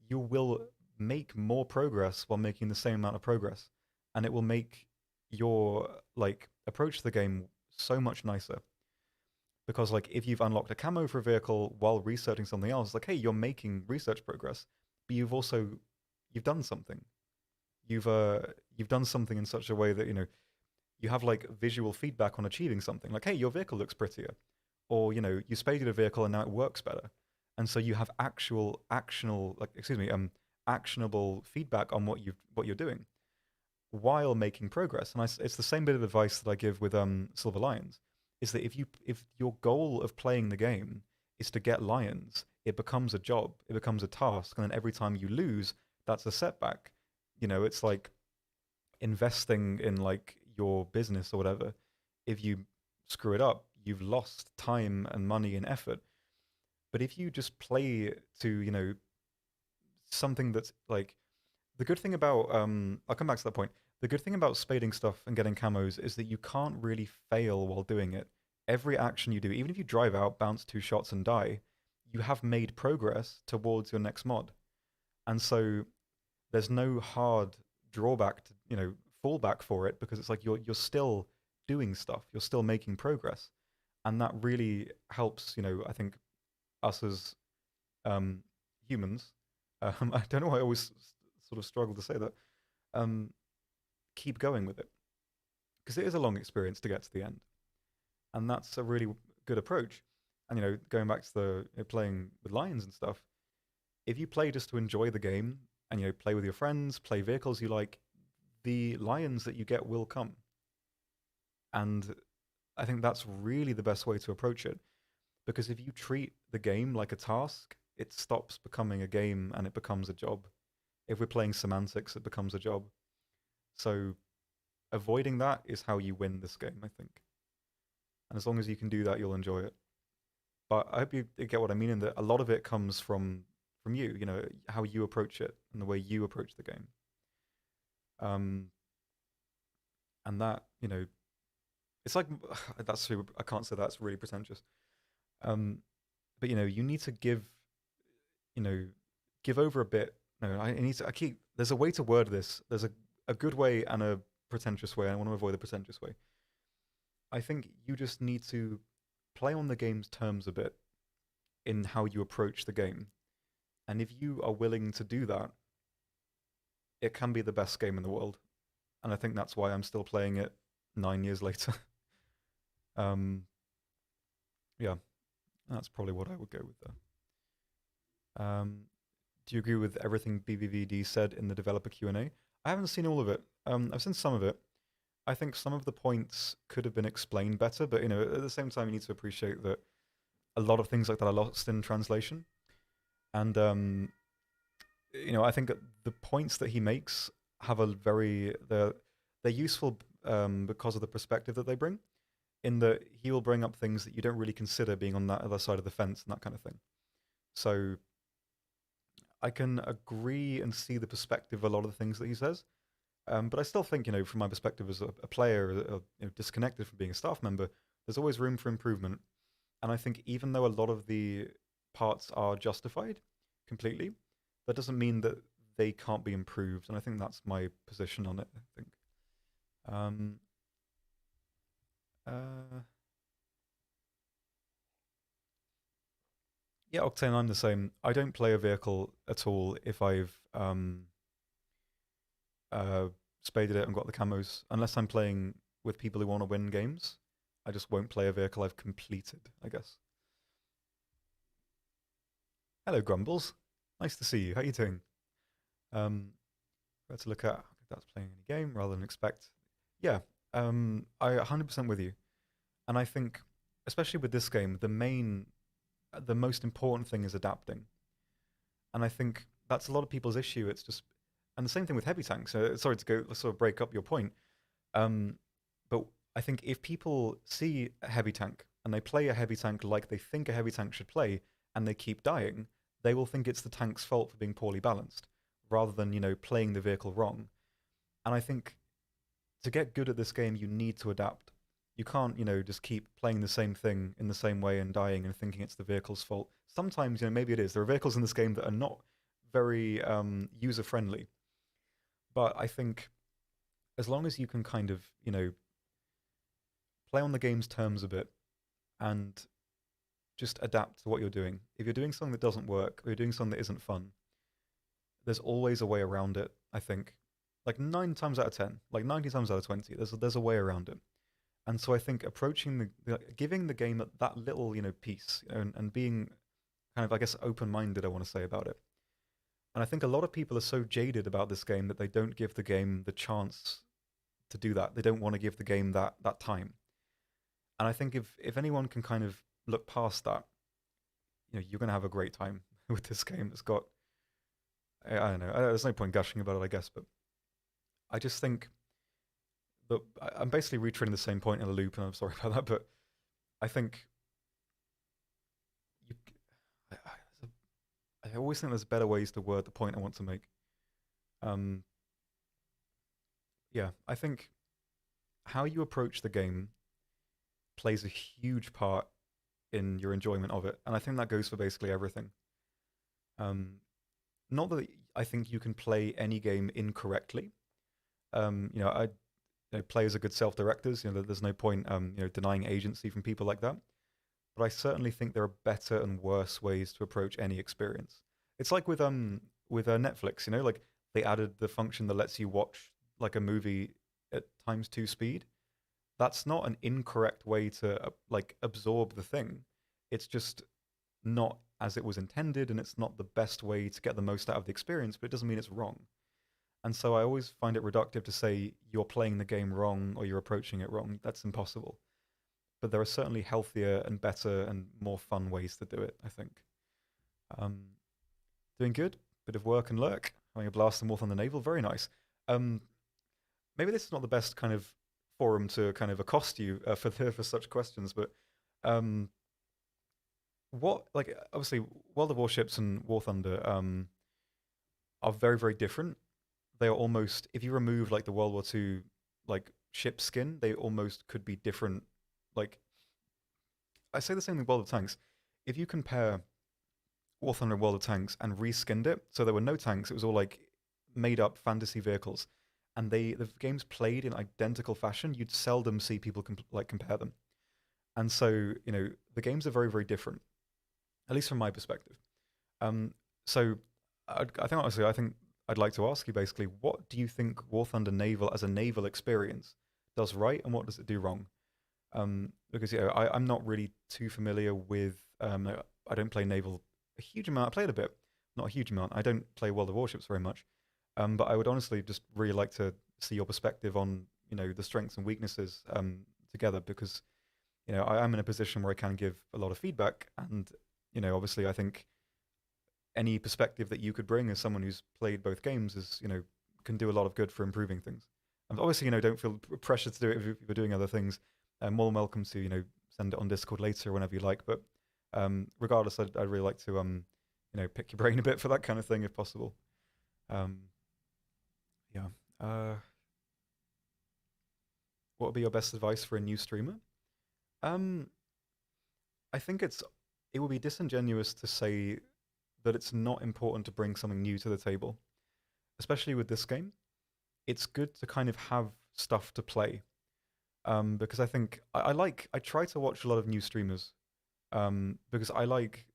Speaker 1: you will make more progress while making the same amount of progress. And it will make your approach to the game so much nicer. Because if you've unlocked a camo for a vehicle while researching something else, hey, you're making research progress, but you've done something. You've done something in such a way that you have visual feedback on achieving something. Hey, your vehicle looks prettier, or you spaded a vehicle and now it works better, and so you have actionable feedback on what you're doing while making progress. And it's the same bit of advice that I give with Silver Lions, is that if your goal of playing the game is to get lions, it becomes a job, it becomes a task, and then every time you lose, that's a setback. It's like investing in your business or whatever. If you screw it up, you've lost time and money and effort. But if you just play to something that's the good thing about I'll come back to that point. The good thing about spading stuff and getting camos is that you can't really fail while doing it. Every action you do, even if you drive out, bounce 2 shots and die, you have made progress towards your next mod. And so there's no hard drawback to fallback for it, because it's you're still doing stuff, you're still making progress, and that really helps. I think us as humans. I don't know why I always sort of struggle to say that. Keep going with it, because it is a long experience to get to the end, and that's a really good approach. And going back to the playing with lions and stuff, if you play just to enjoy the game and play with your friends, play vehicles you like, the lions that you get will come. And I think that's really the best way to approach it, because if you treat the game like a task, it stops becoming a game and it becomes a job. If we're playing semantics, it becomes a job. So avoiding that is how you win this game, I think. And as long as you can do that, you'll enjoy it. But I hope you get what I mean, in that a lot of it comes from you, how you approach it and the way you approach the game. And that, it's that's I can't say that's really pretentious. But you need to give over a bit. No, there's a way to word this. There's a good way and a pretentious way, and I want to avoid the pretentious way. I think you just need to play on the game's terms a bit in how you approach the game. And if you are willing to do that, it can be the best game in the world. And I think that's why I'm still playing it 9 years later. Yeah, that's probably what I would go with there. Do you agree with everything BVVD said in the developer Q&A? I haven't seen all of it. I've seen some of it. I think some of the points could have been explained better, but at the same time, you need to appreciate that a lot of things like that are lost in translation. And I think the points that he makes have a very they're useful because of the perspective that they bring. In that he will bring up things that you don't really consider being on that other side of the fence and that kind of thing. So I can agree and see the perspective of a lot of the things that he says. But I still think, from my perspective as a player, disconnected from being a staff member, there's always room for improvement. And I think even though a lot of the parts are justified completely, that doesn't mean that they can't be improved. And I think that's my position on it, I think. Um, uh, yeah, Octane, I'm the same. I don't play a vehicle at all if I've uh, spaded it and got the camos. Unless I'm playing with people who want to win games, I just won't play a vehicle I've completed, I guess. Hello, Grumbles. Nice to see you. How you doing? Let's look at if that's playing any game rather than expect. Yeah, I 100% with you. And I think, especially with this game, the most important thing is adapting. And I think that's a lot of people's issue. It's just, and the same thing with heavy tanks. Sorry to go sort of break up your point, um, but I think if people see a heavy tank and they play a heavy tank like they think a heavy tank should play, and they keep dying, they will think it's the tank's fault for being poorly balanced, rather than playing the vehicle wrong. And I think to get good at this game, you need to adapt. You can't, just keep playing the same thing in the same way and dying and thinking it's the vehicle's fault. Sometimes, maybe it is. There are vehicles in this game that are not very user friendly, but I think as long as you can kind of, play on the game's terms a bit and just adapt to what you're doing. If you're doing something that doesn't work or you're doing something that isn't fun, there's always a way around it, I think. Like 9 times out of 10, like 90 times out of 20, there's a way around it. And so I think approaching giving the game that little, piece, and being kind of, I guess, open-minded, I want to say, about it. And I think a lot of people are so jaded about this game that they don't give the game the chance to do that. They don't want to give the game that time. And I think if anyone can kind of look past that, you're going to have a great time with this game. It's got, I don't know, there's no point gushing about it, I guess, but I just think that I'm basically retreading the same point in a loop, and I'm sorry about that, but I think you, I always think there's better ways to word the point I want to make. Um, yeah, I think how you approach the game plays a huge part in your enjoyment of it, and I think that goes for basically everything. Um, Not that I think you can play any game incorrectly. Players are good self-directors. There's no point, denying agency from people like that. But I certainly think there are better and worse ways to approach any experience. It's like with Netflix. Like they added the function that lets you watch like a movie at times two speed. That's not an incorrect way to like absorb the thing. It's just not as it was intended, and it's not the best way to get the most out of the experience, but it doesn't mean it's wrong. And so I always find it reductive to say you're playing the game wrong or you're approaching it wrong. That's impossible. But there are certainly healthier and better and more fun ways to do it, I think. Um, Doing good. Bit of work and lurk. Having a blast and War Thunder Naval. Very nice. Um, Maybe this is not the best kind of forum to kind of accost you for such questions, but um, obviously World of Warships and War Thunder are very, very different. They are almost, if you remove like the World War II like ship skin, they almost could be different. Like I say the same with World of Tanks. If you compare War Thunder and World of Tanks and reskinned it, so there were no tanks, it was all like made up fantasy vehicles, and the games played in identical fashion, you'd seldom see people compare them. And so the games are very, very different, at least from my perspective. Um, so I think honestly, I think I'd like to ask you basically, what do you think War Thunder Naval as a naval experience does right, and what does it do wrong? Because I'm not really too familiar with. I don't play naval a huge amount. I played a bit, not a huge amount. I don't play World of Warships very much, but I would honestly just really like to see your perspective on the strengths and weaknesses together, because I'm in a position where I can give a lot of feedback, and obviously, I think any perspective that you could bring as someone who's played both games is, can do a lot of good for improving things. And obviously, don't feel pressure to do it if you're doing other things. More than welcome to, send it on Discord later whenever you like. But regardless, I'd really like to, pick your brain a bit for that kind of thing if possible. Um, yeah. What would be your best advice for a new streamer? Um, I think it would be disingenuous to say that it's not important to bring something new to the table, especially with this game. It's good to kind of have stuff to play, because I think I try to watch a lot of new streamers, because I like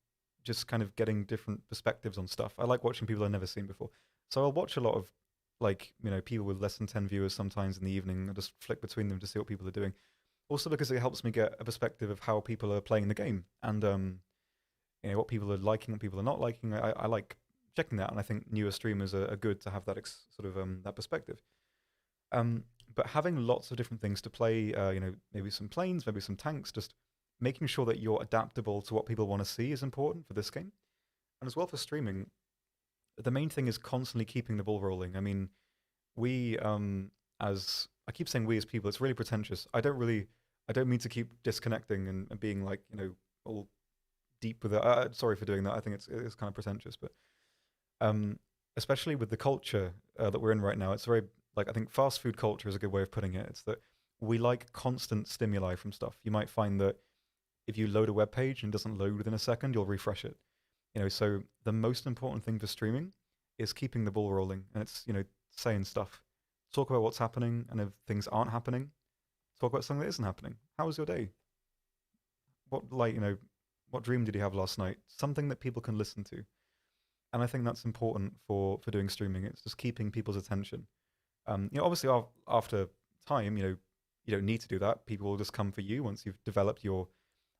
Speaker 1: just kind of getting different perspectives on stuff. I like watching people I've never seen before, so I'll watch a lot of like people with less than 10 viewers sometimes in the evening. I just flick between them to see what people are doing. Also because it helps me get a perspective of how people are playing the game, and what people are liking, what people are not liking. I like checking that, and I think newer streamers are good to have that sort of that perspective. Um, but having lots of different things to play, maybe some planes, maybe some tanks, just making sure that you're adaptable to what people want to see is important for this game, and as well for streaming. The main thing is constantly keeping the ball rolling. I mean, we as I keep saying we as people, it's really pretentious. I don't mean to keep disconnecting and being like all deep with it. Sorry for doing that. I think it's kind of pretentious, but um, especially with the culture that we're in right now, it's very like I think fast food culture is a good way of putting it. It's that we like constant stimuli from stuff. You might find that if you load a web page and it doesn't load within a second, you'll refresh it. So the most important thing for streaming is keeping the ball rolling, and it's saying stuff. Talk about what's happening, and if things aren't happening, talk about something that isn't happening. How was your day? What dream did you have last night? Something that people can listen to, and I think that's important for doing streaming. It's just keeping people's attention. Obviously after time, you don't need to do that. People will just come for you once you've developed your,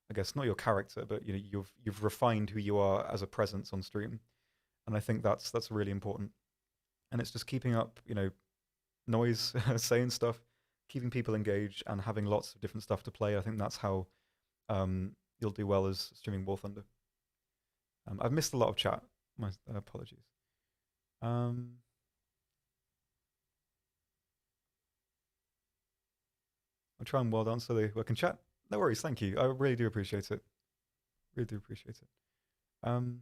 Speaker 1: I guess not your character, but you've refined who you are as a presence on stream, and I think that's really important. And it's just keeping up, noise, saying stuff, keeping people engaged, and having lots of different stuff to play. I think that's how you'll do well as streaming War Thunder. I've missed a lot of chat. My apologies. Um, I'll try and well done so they work in chat. No worries, thank you. I really do appreciate it. Really do appreciate it. Um,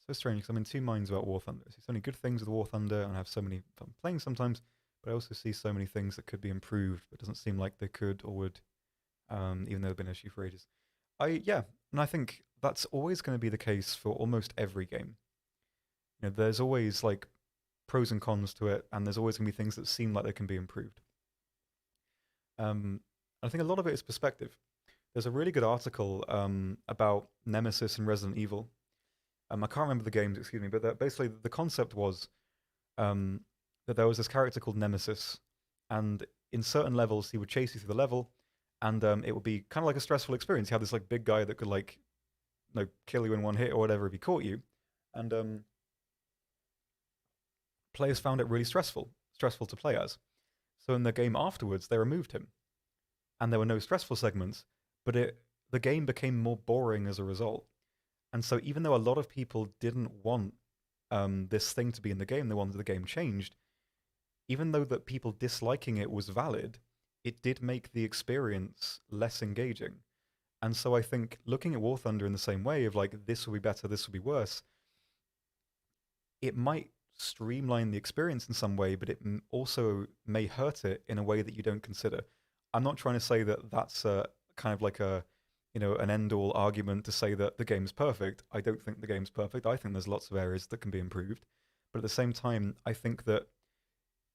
Speaker 1: so strange because I'm in two minds about War Thunder. I see so many good things with War Thunder, and I have so many fun playing sometimes, but I also see so many things that could be improved, but it doesn't seem like they could or would, even though they've been an issue for ages. Yeah, and I think that's always going to be the case for almost every game. There's always like pros and cons to it, and there's always going to be things that seem like they can be improved. I think a lot of it is perspective. There's a really good article about Nemesis and Resident Evil. I can't remember the games, excuse me, but basically the concept was um, that there was this character called Nemesis, and in certain levels he would chase you through the level, and it would be kind of like a stressful experience. You had this like big guy that could like kill you in one hit or whatever if he caught you, and players found it really stressful to play as. So in the game afterwards, they removed him, and there were no stressful segments, but the game became more boring as a result. And so even though a lot of people didn't want this thing to be in the game, they wanted the game changed. Even though that people disliking it was valid, it did make the experience less engaging. And so I think looking at War Thunder in the same way of like this will be better, this will be worse, it might streamline the experience in some way, but it also may hurt it in a way that you don't consider. I'm not trying to say that that's a kind of like a an end all argument to say that the game's perfect. I don't think the game's perfect. I think there's lots of areas that can be improved. But at the same time, I think that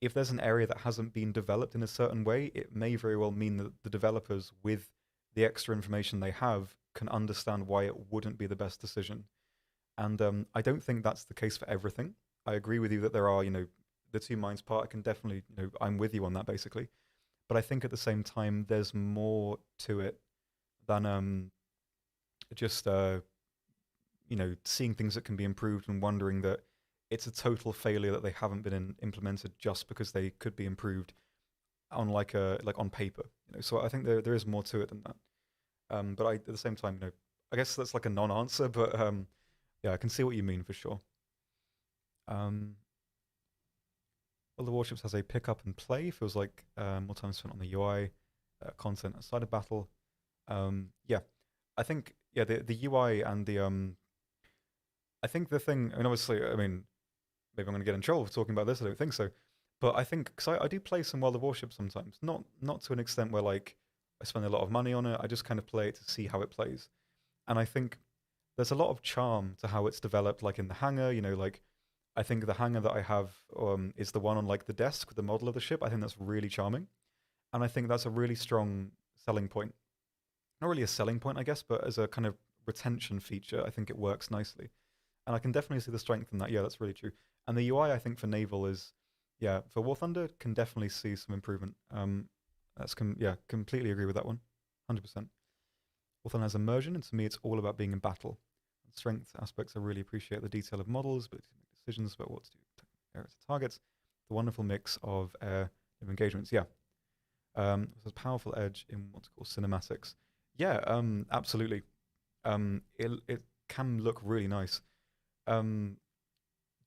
Speaker 1: if there's an area that hasn't been developed in a certain way, it may very well mean that the developers, with the extra information they have, can understand why it wouldn't be the best decision. And I don't think that's the case for everything. I agree with you that there are, the two minds part. I can definitely, I'm with you on that basically. But I think at the same time, there's more to it than just seeing things that can be improved and wondering that it's a total failure that they haven't been implemented just because they could be improved. on like on paper. So I think there is more to it than that. But at the same time, I guess that's like a non-answer, but yeah, I can see what you mean for sure. Um, well, the Warships has a pick up and play. Feels like more time spent on the UI, content outside of battle. Yeah, I think yeah the UI and the I think the thing. I mean, obviously, I mean, maybe I'm going to get in trouble for talking about this. I don't think so, but I think because I do play some World of Warships sometimes, not to an extent where like I spend a lot of money on it. I just kind of play it to see how it plays, and I think there's a lot of charm to how it's developed. Like in the hangar, like I think the hangar that I have is the one on like the desk with the model of the ship. I think that's really charming, and I think that's a really strong selling point. Not really a selling point, I guess, but as a kind of retention feature, I think it works nicely. And I can definitely see the strength in that. Yeah, that's really true. And the UI, I think, for Naval is, yeah, for War Thunder, can definitely see some improvement. Yeah, completely agree with that one, 100%. War Thunder has immersion, and to me, it's all about being in battle. And strength aspects, I really appreciate the detail of models, but to make decisions about what to do, areas to targets. The wonderful mix of engagements. Yeah, there's a powerful edge in what's called cinematics. Yeah, absolutely. It can look really nice. Um,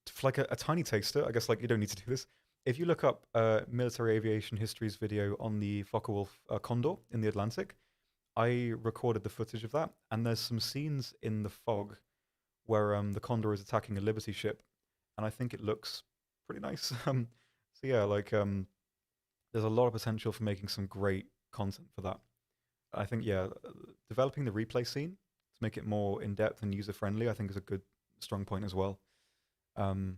Speaker 1: for like a tiny taster, I guess like you don't need to do this. If you look up military aviation history's video on the Focke-Wulf Condor in the Atlantic, I recorded the footage of that, and there's some scenes in the fog where the Condor is attacking a Liberty ship, and I think it looks pretty nice. So yeah, like there's a lot of potential for making some great content for that. I think yeah, developing the replay scene to make it more in depth and user friendly, I think is a good strong point as well. Um,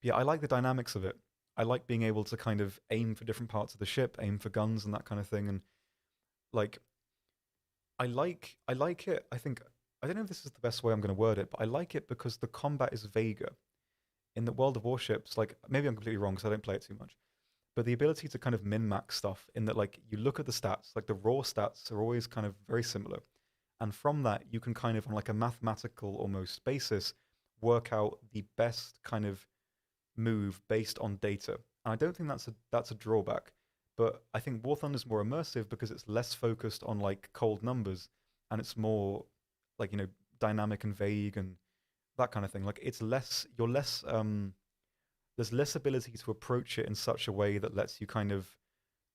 Speaker 1: yeah, I like the dynamics of it. I like being able to kind of aim for different parts of the ship, aim for guns and that kind of thing, and like I like it. I think I don't know if this is the best way I'm going to word it, but I like it because the combat is vaguer. In the World of Warships, like maybe I'm completely wrong because I don't play it too much, but the ability to kind of min max stuff in that like you look at the stats, like the raw stats are always kind of very similar, and from that you can kind of on like a mathematical almost basis work out the best kind of move based on data. And I don't think that's a drawback. But I think War Thunder is more immersive because it's less focused on like cold numbers and it's more like, dynamic and vague and that kind of thing. Like it's less you're less there's less ability to approach it in such a way that lets you kind of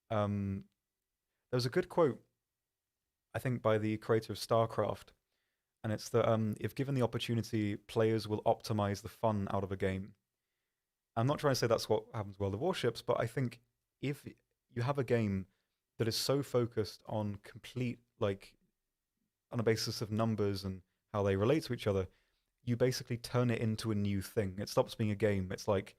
Speaker 1: um there was a good quote, I think, by the creator of StarCraft, and it's that if given the opportunity, players will optimize the fun out of a game. I'm not trying to say that's what happens with World of Warships, but I think if you have a game that is so focused on complete, like, on a basis of numbers and how they relate to each other, you basically turn it into a new thing. It stops being a game. It's like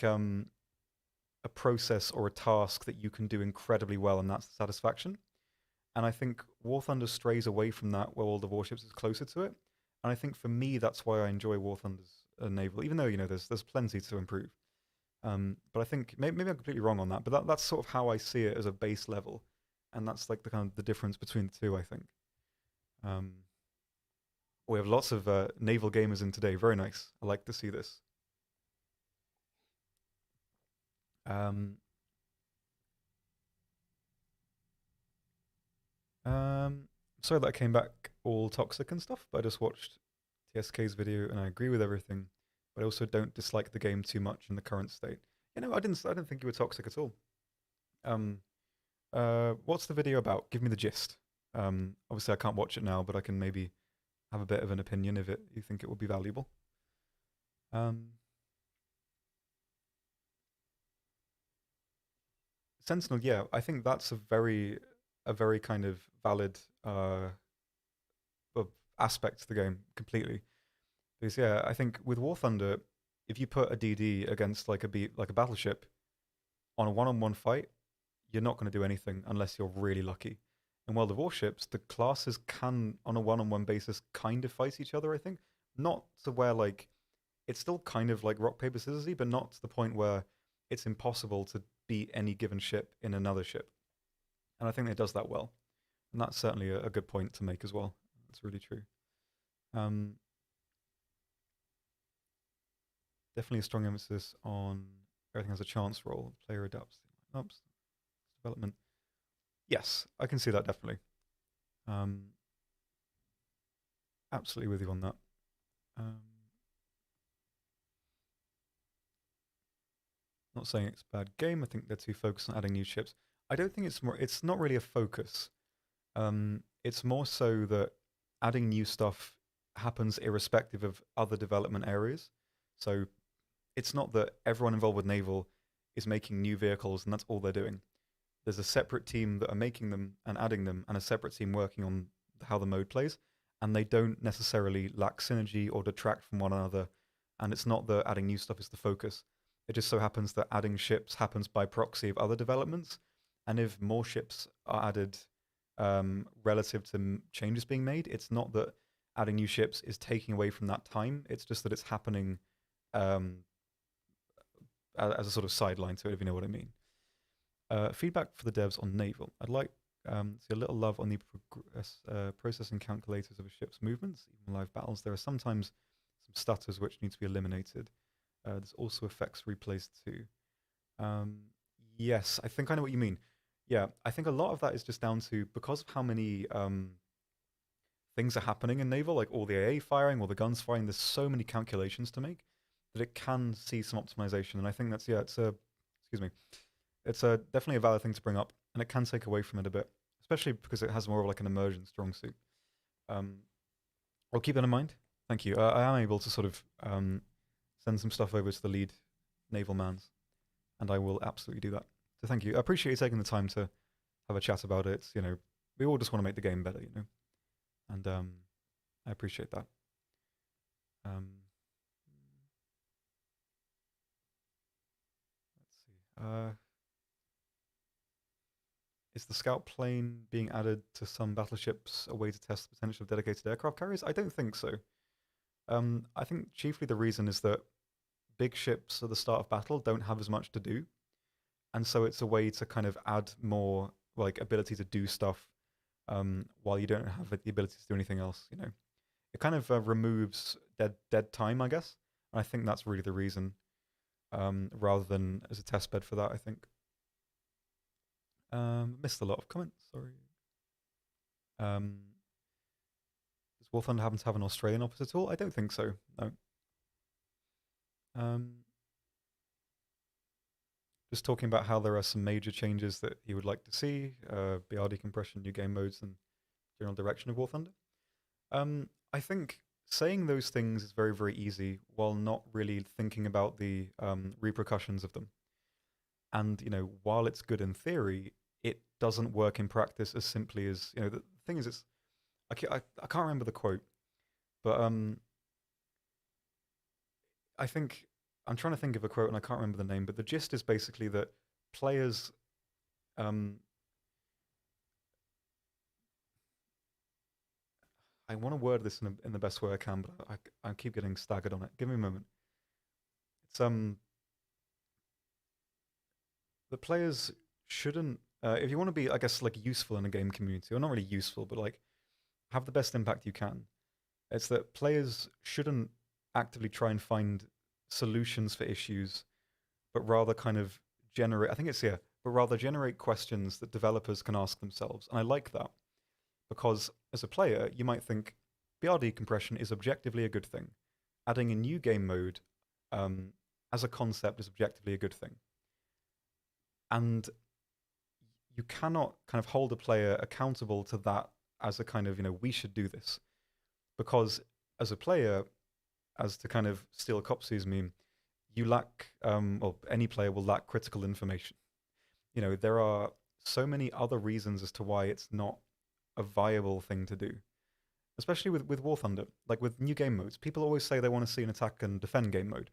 Speaker 1: a process or a task that you can do incredibly well, and that's the satisfaction. And I think War Thunder strays away from that, where World of Warships is closer to it. And I think for me, that's why I enjoy War Thunder's naval, even though there's plenty to improve. But I think maybe I'm completely wrong on that. But that's sort of how I see it as a base level, and that's like the kind of the difference between the two. I think um, we have lots of naval gamers in today. Very nice. I like to see this. Um, Sorry that I came back all toxic and stuff, but I just watched TSK's video and I agree with everything. But I also don't dislike the game too much in the current state. I didn't think you were toxic at all. Um, what's the video about? Give me the gist. Obviously I can't watch it now, but I can maybe have a bit of an opinion if you think it would be valuable. Um, Sentinel, yeah, I think that's a very kind of valid of aspect to the game completely. Because yeah, I think with War Thunder, if you put a DD against like a battleship on a one-on-one fight, you're not going to do anything unless you're really lucky. In World of Warships, the classes can, on a one-on-one basis, kind of fight each other. I think not to where like it's still kind of like rock paper scissorsy, but not to the point where it's impossible to beat any given ship in another ship. And I think it does that well, and that's certainly a good point to make as well. That's really true. Um, Definitely a strong emphasis on everything has a chance roll. Player adapts the lineups. development. Yes, I can see that definitely. Um, Absolutely with you on that. Um, Not saying it's a bad game. I think they're too focused on adding new ships. I don't think it's more. It's not really a focus. It's more so that adding new stuff happens irrespective of other development areas. So it's not that everyone involved with naval is making new vehicles and that's all they're doing. There's a separate team that are making them and adding them, and a separate team working on how the mode plays, and they don't necessarily lack synergy or detract from one another. And it's not that adding new stuff is the focus. It just so happens that adding ships happens by proxy of other developments, and if more ships are added relative to changes being made, it's not that adding new ships is taking away from that time. It's just that it's happening um, as a sort of sideline to it, if you know what I mean. Feedback for the devs on naval. I'd like to see a little love on the processing calculators of a ship's movements. Even in live battles, there are sometimes some stutters which need to be eliminated. This also affects replays too. Yes, I think I know what you mean. Yeah, I think a lot of that is just down to because of how many things are happening in naval, like all the AA firing, all the guns firing. There's so many calculations to make that it can see some optimization, and I think that's it's a excuse me, it's a definitely a valid thing to bring up, and it can take away from it a bit, especially because it has more of like an immersion strong suit. I'll keep that in mind. Thank you. I am able to sort of send some stuff over to the lead naval mans, and I will absolutely do that. So thank you. I appreciate you taking the time to have a chat about it. You know, we all just want to make the game better, you know, and I appreciate that. Let's see. Is the scout plane being added to some battleships a way to test the potential of dedicated aircraft carriers? I don't think so. I think chiefly the reason is that big ships at the start of battle don't have as much to do, and so it's a way to kind of add more like ability to do stuff while you don't have the ability to do anything else. You know, it kind of removes dead time, I guess. And I think that's really the reason, rather than as a test bed for that. I think. Missed a lot of comments. Sorry. Does War Thunder happen to have an Australian officer at all? I don't think so. No. Just talking about how there are some major changes that he would like to see, BR decompression, new game modes, and general direction of War Thunder. I think saying those things is very, very easy while not really thinking about the repercussions of them. And, you know, while it's good in theory, it doesn't work in practice as simply as, you know, the thing is, it's, I can't remember the quote, but I think, I'm trying to think of a quote and I can't remember the name, but the gist is basically that players, I want to word this in the best way I can, but I keep getting staggered on it. Give me a moment. It's the players shouldn't, if you want to be, I guess, like useful in a game community, or not really useful, but like have the best impact you can. It's that players shouldn't actively try and find solutions for issues, but rather kind of generate. I think it's here, but rather generate questions that developers can ask themselves. And I like that because as a player, you might think BRD compression is objectively a good thing. Adding a new game mode as a concept is objectively a good thing. And you cannot kind of hold a player accountable to that as a kind of, you know, we should do this. Because as a player, as to kind of steal Copsy's meme, you lack, or any player will lack critical information. You know, there are so many other reasons as to why it's not a viable thing to do. Especially with War Thunder, like with new game modes. People always say they want to see an attack and defend game mode.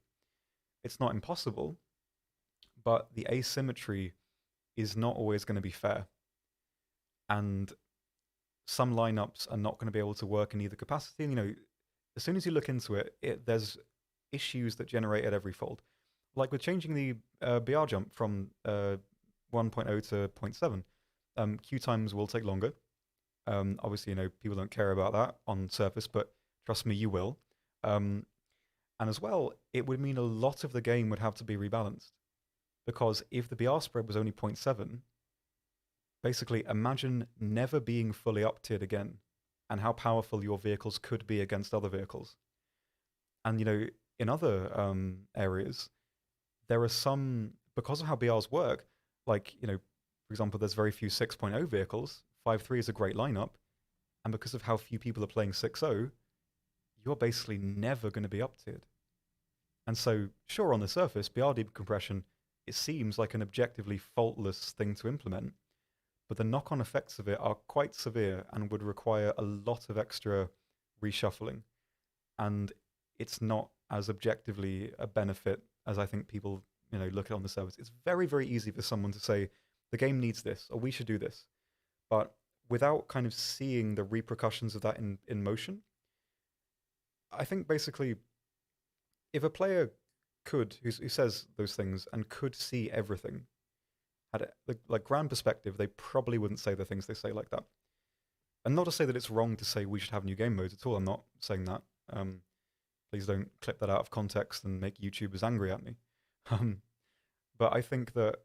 Speaker 1: It's not impossible, but the asymmetry is not always going to be fair. And some lineups are not going to be able to work in either capacity. And, you know, as soon as you look into it, there's issues that generate at every fold. Like with changing the BR jump from 1.0 to 0.7, queue times will take longer. Obviously, you know, people don't care about that on surface, but trust me, you will. And as well, it would mean a lot of the game would have to be rebalanced. Because if the BR spread was only 0.7, basically imagine never being fully up-tiered again and how powerful your vehicles could be against other vehicles. And, in other areas, there are some, because of how BRs work, like, for example, there's very few 6.0 vehicles. 5.3 is a great lineup. And because of how few people are playing 6.0, you're basically never going to be up-tiered. And so, sure, on the surface, BR decompression, it seems like an objectively faultless thing to implement, but the knock-on effects of it are quite severe and would require a lot of extra reshuffling. And it's not as objectively a benefit as I think people, look at on the surface. It's very, very easy for someone to say, the game needs this, or we should do this. But without kind of seeing the repercussions of that in motion, I think basically if a player who says those things and could see everything, had like grand perspective, they probably wouldn't say the things they say like that. And not to say that it's wrong to say we should have new game modes at all. I'm not saying that. Please don't clip that out of context and make YouTubers angry at me. But I think that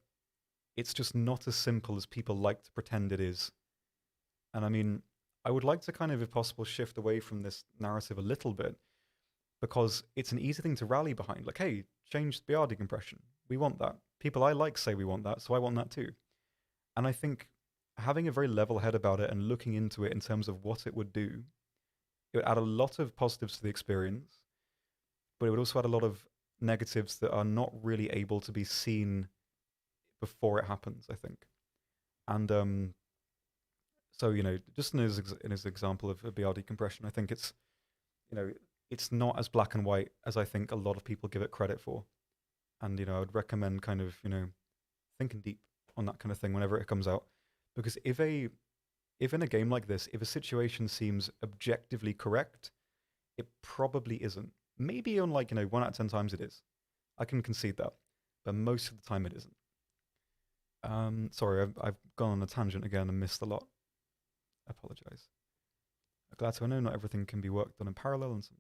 Speaker 1: it's just not as simple as people like to pretend it is. And I mean, I would like to kind of, if possible, shift away from this narrative a little bit, because it's an easy thing to rally behind. Like, hey, change BR decompression. We want that. People I like say we want that, so I want that too. And I think having a very level head about it and looking into it in terms of what it would do, it would add a lot of positives to the experience, but it would also add a lot of negatives that are not really able to be seen before it happens, I think. And so, just in his example of a BR decompression, I think it's, it's not as black and white as I think a lot of people give it credit for. And, I would recommend kind of, thinking deep on that kind of thing whenever it comes out. Because if in a game like this, if a situation seems objectively correct, it probably isn't. Maybe on 1 out of 10 times it is. I can concede that. But most of the time it isn't. Sorry, I've gone on a tangent again and missed a lot. I apologize. Glad to know not everything can be worked on in parallel and some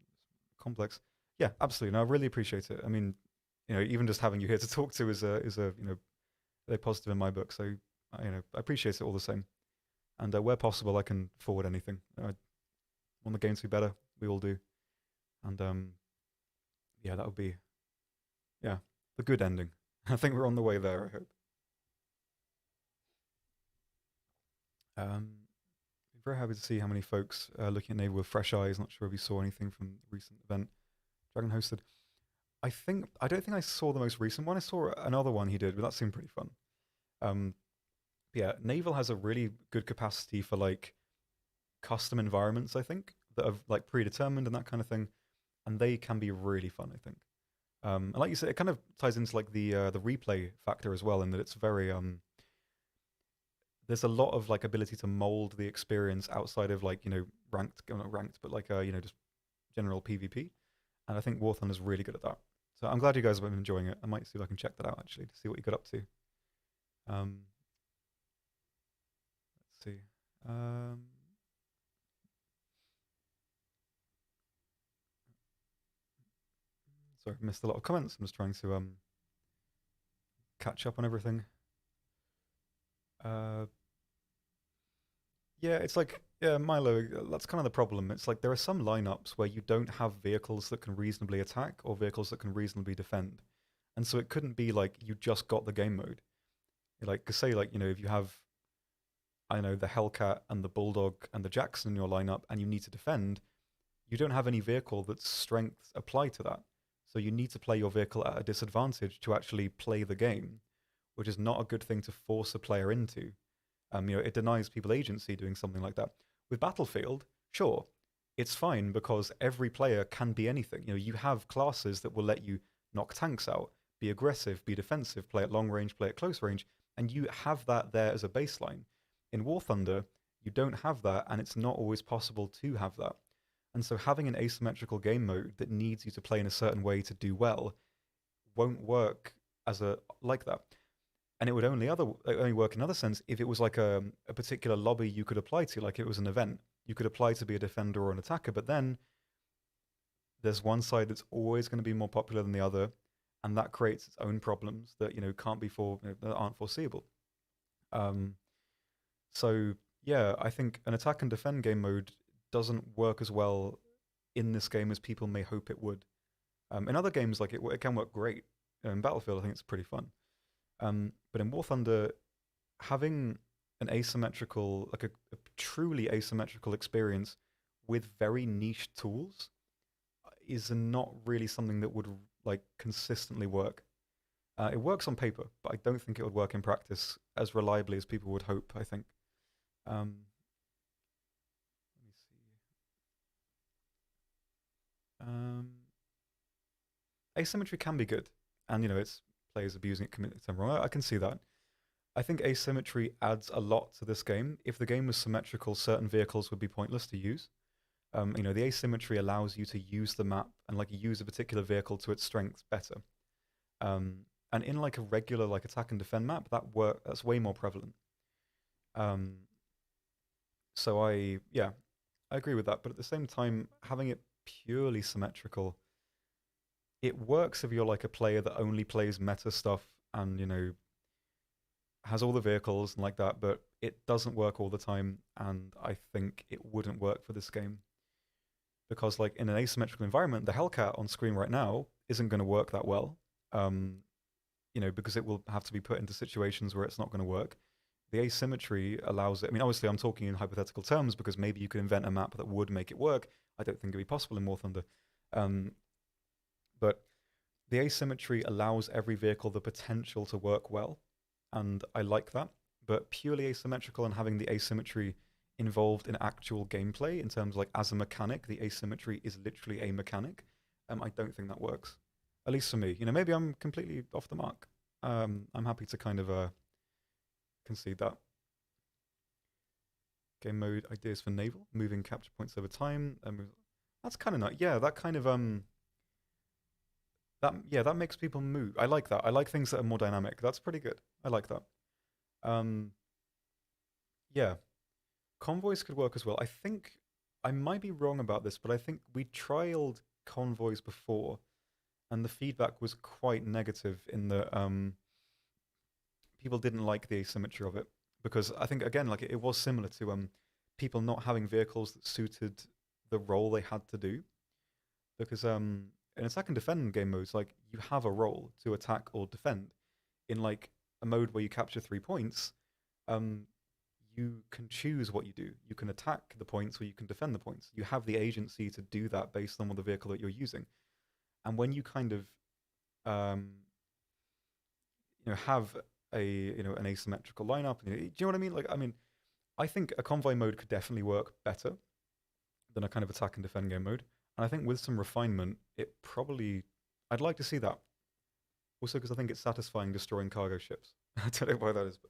Speaker 1: complex. Yeah, absolutely. No, I really appreciate it. I mean, even just having you here to talk to is a very positive in my book. So, I appreciate it all the same. And where possible, I can forward anything. I want the game to be better. We all do. And yeah, that would be, the good ending. I think we're on the way there, I hope. Very happy to see how many folks are looking at Naval with fresh eyes. Not sure if you saw anything from the recent event Dragon hosted. I don't think I saw the most recent one. I saw another one he did, but that seemed pretty fun. Yeah, Naval has a really good capacity for custom environments, I think, that are predetermined and that kind of thing, and they can be really fun, I think. And like you said, it kind of ties into the replay factor as well, in that it's very there's a lot of ability to mold the experience outside of ranked, not ranked, but just general PvP, and I think War Thunder is really good at that. So I'm glad you guys have been enjoying it. I might see if I can check that out actually to see what you got up to. Let's see. Sorry, I've missed a lot of comments. I'm just trying to catch up on everything. Yeah, it's Milo, that's kind of the problem. It's there are some lineups where you don't have vehicles that can reasonably attack or vehicles that can reasonably defend. And so it couldn't be you just got the game mode. Cause say if you have, I don't know, the Hellcat and the Bulldog and the Jackson in your lineup and you need to defend, you don't have any vehicle that's strengths apply to that. So you need to play your vehicle at a disadvantage to actually play the game, which is not a good thing to force a player into. It denies people agency doing something like that. With Battlefield, sure, it's fine because every player can be anything. You have classes that will let you knock tanks out, be aggressive, be defensive, play at long range, play at close range, and you have that there as a baseline. In War Thunder, you don't have that, and it's not always possible to have that. And so having an asymmetrical game mode that needs you to play in a certain way to do well won't work like that. And it would only work in another sense if it was a particular lobby you could apply to, like it was an event. You could apply to be a defender or an attacker, but then there's one side that's always going to be more popular than the other, and that creates its own problems that can't be that aren't foreseeable. So yeah, I think an attack and defend game mode doesn't work as well in this game as people may hope it would. In other games, like it can work great. In Battlefield, I think it's pretty fun. But in War Thunder, having an asymmetrical, like a truly asymmetrical experience with very niche tools is not really something that would like consistently work. It works on paper, but I don't think it would work in practice as reliably as people would hope. I think. Um, Let me see. Um, Asymmetry can be good, and it's players abusing it, committing something wrong. I can see that. I think asymmetry adds a lot to this game. If the game was symmetrical, certain vehicles would be pointless to use. The asymmetry allows you to use the map and like use a particular vehicle to its strengths better. And in like a regular like attack and defend map, that's way more prevalent. Um, so I agree with that. But at the same time, having it purely symmetrical, it works if you're like a player that only plays meta stuff and has all the vehicles and like that. But it doesn't work all the time, and I think it wouldn't work for this game because like in an asymmetrical environment, the Hellcat on screen right now isn't going to work that well. Um, because it will have to be put into situations where it's not going to work. The asymmetry allows it. I mean, obviously, I'm talking in hypothetical terms because maybe you could invent a map that would make it work. I don't think it'd be possible in War Thunder. Um, but the asymmetry allows every vehicle the potential to work well, and I like that. But purely asymmetrical and having the asymmetry involved in actual gameplay, in terms of like as a mechanic, the asymmetry is literally a mechanic. I don't think that works. At least for me. Maybe I'm completely off the mark. I'm happy to kind of concede that. Game mode ideas for naval, moving capture points over time. That's kind of nice. Yeah, that kind of that makes people move. I like that. I like things that are more dynamic. That's pretty good. I like that. Um, yeah, convoys could work as well. I think I might be wrong about this, but I think we trialed convoys before, and the feedback was quite negative in that people didn't like the asymmetry of it because I think again like it was similar to people not having vehicles that suited the role they had to do because in attack and defend game modes like you have a role to attack or defend. In like a mode where you capture 3 points, um you can choose what you do. You can attack the points or you can defend the points. You have the agency to do that based on what the vehicle that you're using. And when you kind of um have a an asymmetrical lineup, do you know what I mean? Like, I mean, I think a convoy mode could definitely work better than a kind of attack and defend game mode. And I think with some refinement, I'd like to see that. Also, because I think it's satisfying destroying cargo ships. I don't know why that is, but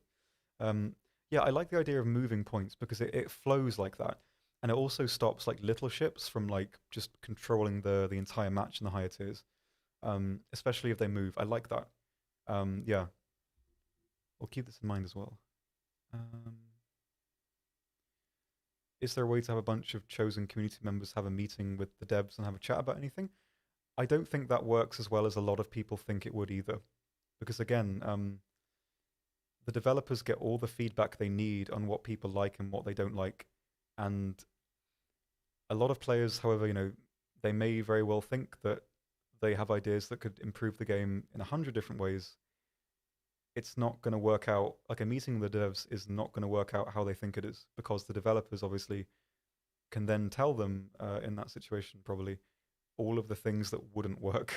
Speaker 1: yeah, I like the idea of moving points because it flows like that, and it also stops like little ships from like just controlling the entire match in the higher tiers. Especially if they move. I like that. Yeah, I'll keep this in mind as well. Um, is there a way to have a bunch of chosen community members have a meeting with the devs and have a chat about anything? I don't think that works as well as a lot of people think it would either. Because again, the developers get all the feedback they need on what people like and what they don't like. And a lot of players, however, they may very well think that they have ideas that could improve the game in 100 different ways. It's not going to work out. Like a meeting with the devs is not going to work out how they think it is because the developers obviously can then tell them in that situation probably all of the things that wouldn't work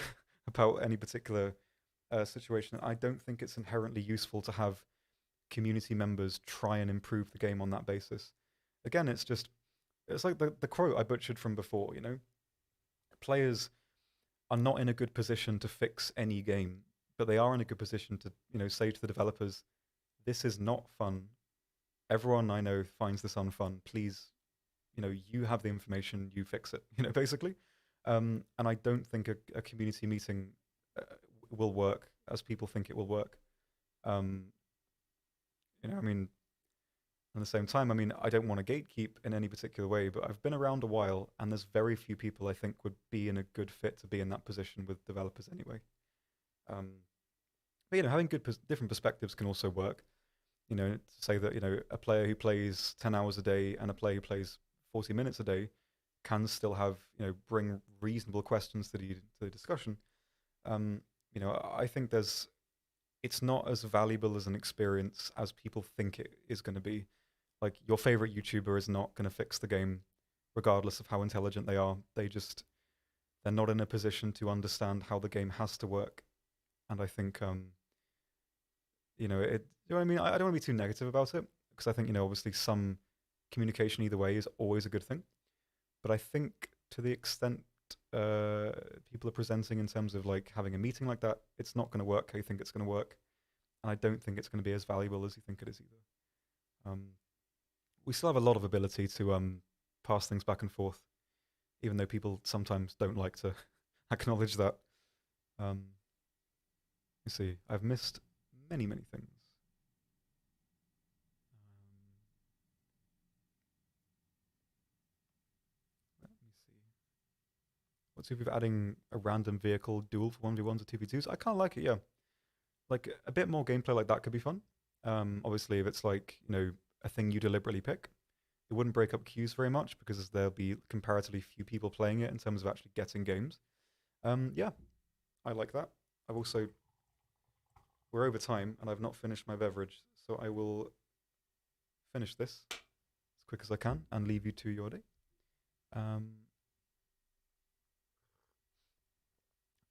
Speaker 1: about any particular situation. I don't think it's inherently useful to have community members try and improve the game on that basis. Again, it's like the quote I butchered from before. Players are not in a good position to fix any game, but they are in a good position to say to the developers, "This is not fun. Everyone I know finds this unfun. Please, you have the information. You fix it." Basically. And I don't think a community meeting will work as people think it will work. Um, I mean, at the same time, I mean, I don't want to gatekeep in any particular way, but I've been around a while, and there's very few people I think would be in a good fit to be in that position with developers anyway. Um, but having good different perspectives can also work. To say that a player who plays 10 hours a day and a player who plays 40 minutes a day can still have bring reasonable questions to the discussion. Um, I think it's not as valuable as an experience as people think it is going to be. Like your favorite YouTuber is not going to fix the game, regardless of how intelligent they are. They're not in a position to understand how the game has to work. And I think it. You know what I mean? I don't want to be too negative about it because I think obviously some communication either way is always a good thing. But I think to the extent uh, people are presenting in terms of like having a meeting like that, it's not going to work how you think it's going to work, and I don't think it's going to be as valuable as you think it is either. Um, we still have a lot of ability to pass things back and forth, even though people sometimes don't like to acknowledge that. Um, you see, I've missed many, many things. Let me see. What's if you're adding a random vehicle duel for 1v1s or 2v2s? I kind of like it, yeah. Like a bit more gameplay like that could be fun. Obviously, if it's like, a thing you deliberately pick, it wouldn't break up queues very much because there'll be comparatively few people playing it in terms of actually getting games. Yeah, I like that. I've also, we're over time and I've not finished my beverage, so I will finish this as quick as I can and leave you to your day. Um,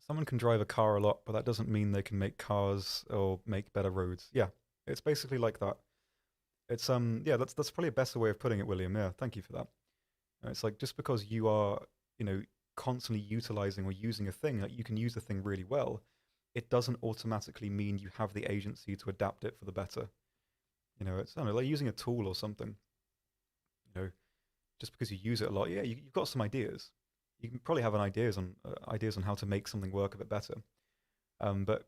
Speaker 1: Someone can drive a car a lot, but that doesn't mean they can make cars or make better roads. Yeah, it's basically like that. It's yeah, that's probably a better way of putting it, William. Yeah, thank you for that. It's like just because you are, you know, constantly utilizing or using a thing, like you can use the thing really well, it doesn't automatically mean you have the agency to adapt it for the better. It's I don't know, like using a tool or something. You know, just because you use it a lot, yeah, you've got some ideas. You can probably have an ideas on how to make something work a bit better. But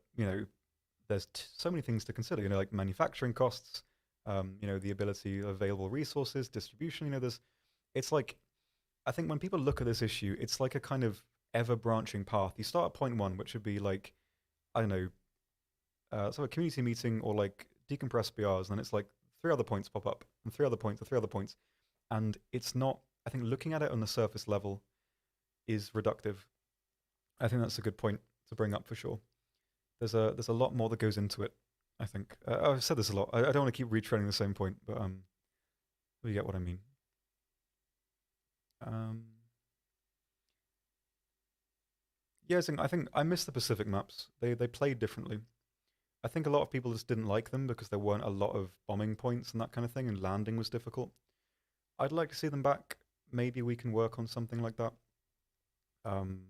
Speaker 1: there's so many things to consider. Like manufacturing costs, the ability of available resources, distribution. It's like I think when people look at this issue, it's like a kind of ever branching path. You start at point one, which would be like I don't know, so a community meeting or like decompress BRs, and then it's like three other points pop up, and three other points, and three other points, and it's not. I think looking at it on the surface level is reductive. I think that's a good point to bring up for sure. There's a lot more that goes into it. I think I've said this a lot. I don't want to keep retreading the same point, but you get what I mean. Um, yeah, I think I miss the Pacific maps. They played differently. I think a lot of people just didn't like them because there weren't a lot of bombing points and that kind of thing, and landing was difficult. I'd like to see them back. Maybe we can work on something like that. Um,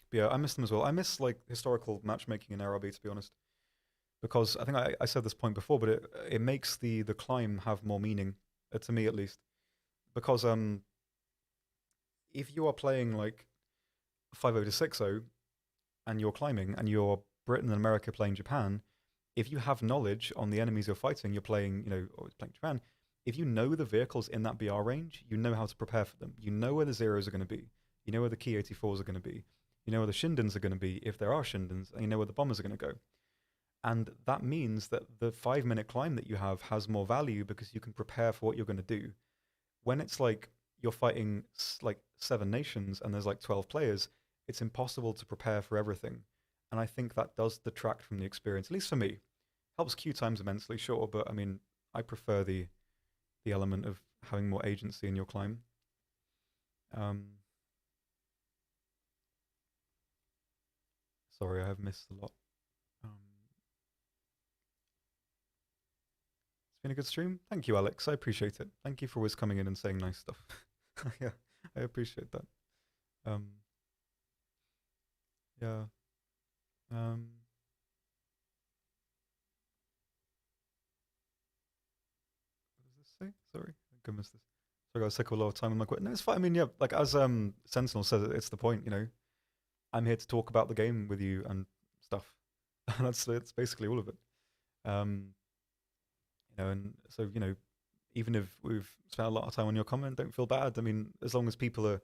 Speaker 1: but yeah, I miss them as well. I miss like historical matchmaking in RRB, to be honest, because I think I said this point before, but it makes the climb have more meaning, to me at least. Because if you are playing like 5-0 to 6-0 and you're climbing and you're Britain and America playing Japan, if you have knowledge on the enemies you're fighting, you're playing, or playing Japan, if you know the vehicles in that BR range, you know how to prepare for them. You know where the zeros are going to be. You know where the Ki 84s are going to be. You know where the Shindens are going to be if there are Shindens, and you know where the bombers are going to go. And that means that the 5 minute climb that you have has more value because you can prepare for what you're going to do. When it's like you're fighting like 7 nations and there's like 12 players, it's impossible to prepare for everything. And I think that does detract from the experience, at least for me. Helps queue times immensely, sure, but I mean, I prefer the element of having more agency in your climb. Um, Sorry, I have missed a lot. Um, it's been a good stream. Thank you, Alex. I appreciate it. Thank you for always coming in and saying nice stuff. Yeah, I appreciate that. Um, yeah. Um, what does this say? Sorry, I think I missed this. Sorry, I took a lot of time on my quit. No, it's fine. I mean, yeah, like as Sentinel says, it's the point. I'm here to talk about the game with you and stuff. That's basically all of it. Um, and so even if we've spent a lot of time on your comment, don't feel bad. I mean, as long as people are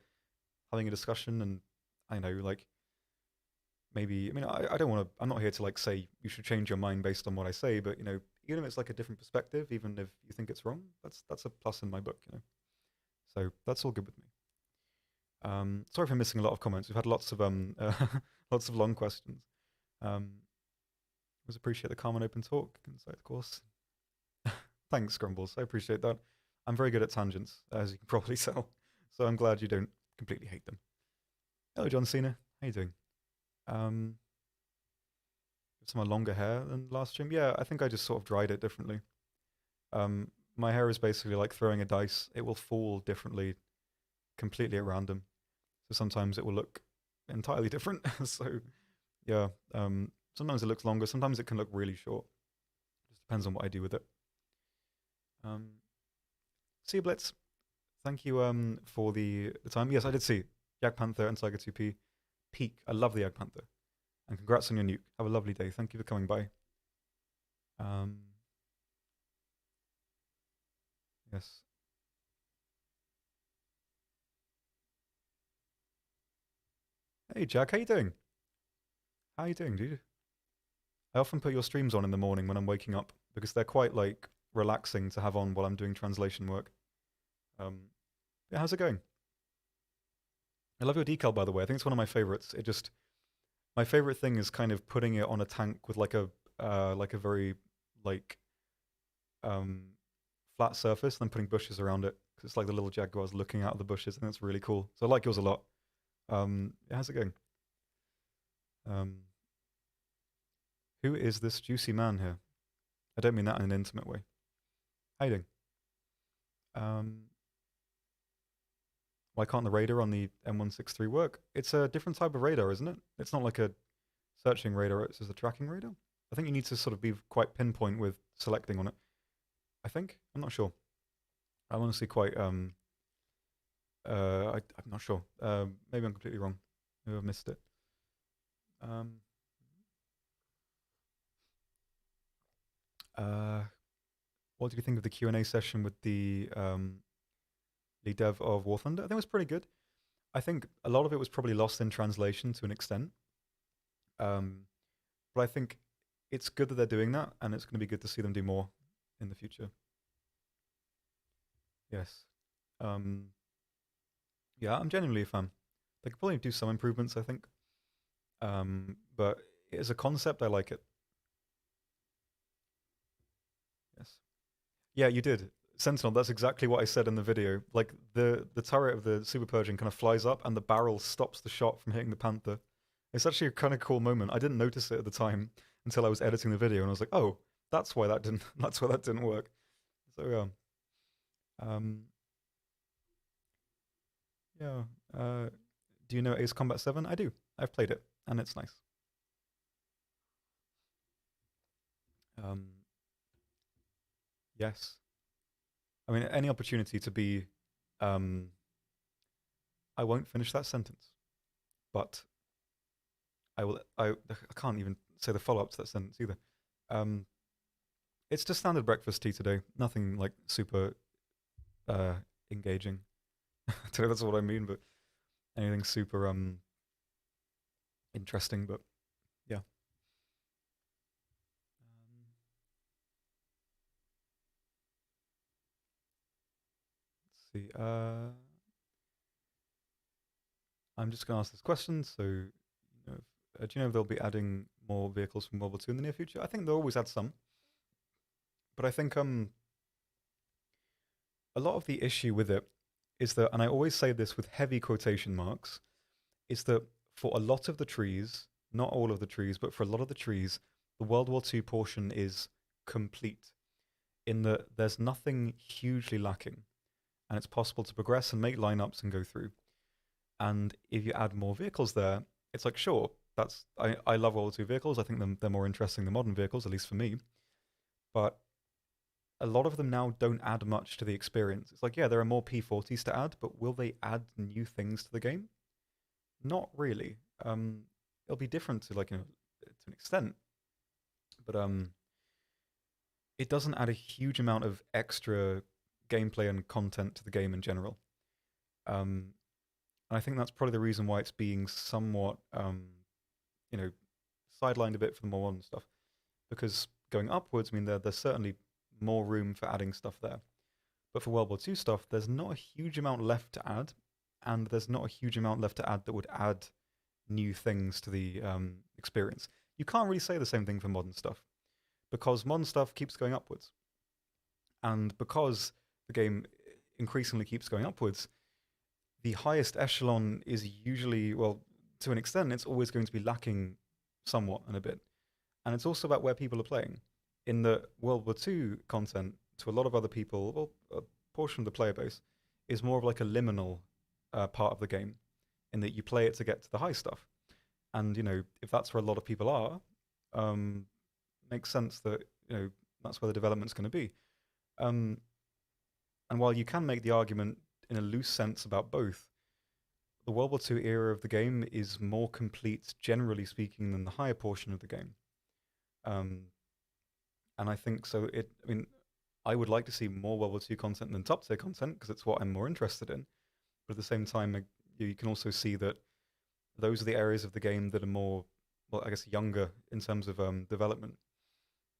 Speaker 1: having a discussion, and I know, like maybe, I mean, I don't want to. I'm not here to like say you should change your mind based on what I say, but even if it's like a different perspective, even if you think it's wrong, that's a plus in my book, you know. So that's all good with me. Sorry for missing a lot of comments. We've had lots of lots of long questions. Always appreciate the calm and open talk inside the course. Thanks, Grumbles. I appreciate that. I'm very good at tangents, as you can probably tell. So I'm glad you don't completely hate them. Hello, John Cena. How you doing? Some longer hair than last stream. Yeah, I think I just sort of dried it differently. My hair is basically like throwing a dice. It will fall differently, completely at random. So sometimes it will look entirely different. So yeah, sometimes it looks longer. Sometimes it can look really short. Just depends on what I do with it. See you, Blitz. Thank you for the time. Yes, I did see Jagdpanther and Tiger 2P peak. I love the Jagdpanther. And congrats on your nuke. Have a lovely day. Thank you for coming by. Yes. Hey, Jack. How you doing? How you doing, dude? I often put your streams on in the morning when I'm waking up because they're quite like relaxing to have on while I'm doing translation work. Yeah, how's it going? I love your decal, by the way. I think it's one of my favorites. My favorite thing is kind of putting it on a tank with like a very like um, flat surface, and then putting bushes around it because it's like the little jaguars looking out of the bushes, and it's really cool. So I like yours a lot. How's it going? Who is this juicy man here? I don't mean that in an intimate way. How you doing? Why can't the radar on the M163 work? It's a different type of radar, isn't it? It's not like a searching radar, it's just a tracking radar. I think you need to sort of be quite pinpoint with selecting on it. I think? I'm not sure. I'm honestly quite, I'm not sure. Maybe I'm completely wrong. Maybe I've missed it. What did you think of the Q&A session with the lead dev of War Thunder? I think it was pretty good. I think a lot of it was probably lost in translation to an extent. But I think it's good that they're doing that, and it's going to be good to see them do more in the future. Yes. Yeah, I'm genuinely a fan. They could probably do some improvements, I think. But as a concept, I like it. Yes. Yeah, you did. Sentinel, that's exactly what I said in the video. Like, the turret of the Super Persian kind of flies up, and the barrel stops the shot from hitting the Panther. It's actually a kind of cool moment. I didn't notice it at the time until I was editing the video, and I was like, "Oh, that's why that didn't. That's why that didn't work." So yeah, yeah. Do you know Ace Combat 7? I do. I've played it, and it's nice. Yes. I mean, any opportunity to be. I won't finish that sentence, but I will. I can't even say the follow up to that sentence either. It's just standard breakfast tea today. Nothing like super engaging. I don't know if that's what I mean, but anything super interesting. But yeah. Let's see. I'm just going to ask this question. So, do you know if they'll be adding more vehicles from World War II in the near future? I think they'll always add some, but I think a lot of the issue with it is that, and I always say this with heavy quotation marks, is that for a lot of the trees, not all of the trees, but for a lot of the trees, the World War II portion is complete in that there's nothing hugely lacking, and it's possible to progress and make lineups and go through. And if you add more vehicles there, it's like, sure, I love World War II vehicles. I think they're more interesting than modern vehicles, at least for me. But a lot of them now don't add much to the experience. It's like, yeah, there are more P40s to add, but will they add new things to the game? Not really. It'll be different to to an extent, but it doesn't add a huge amount of extra gameplay and content to the game in general. And I think that's probably the reason why it's being somewhat, sidelined a bit for the more modern stuff. Because going upwards, I mean, there's certainly more room for adding stuff there. But for World War II stuff, there's not a huge amount left to add, and there's not a huge amount left to add that would add new things to the experience. You can't really say the same thing for modern stuff, because modern stuff keeps going upwards. And because the game increasingly keeps going upwards, the highest echelon is usually, well, to an extent, it's always going to be lacking somewhat and a bit. And it's also about where people are playing. In the World War II content, to a lot of other people, well, a portion of the player base, is more of like a liminal part of the game, in that you play it to get to the high stuff. And, if that's where a lot of people are, makes sense that, that's where the development's going to be. And while you can make the argument in a loose sense about both, the World War II era of the game is more complete, generally speaking, than the higher portion of the game. And I think so. I would like to see more World War II content than top tier content because it's what I'm more interested in. But at the same time, you can also see that those are the areas of the game that are more, well, I guess, younger in terms of development.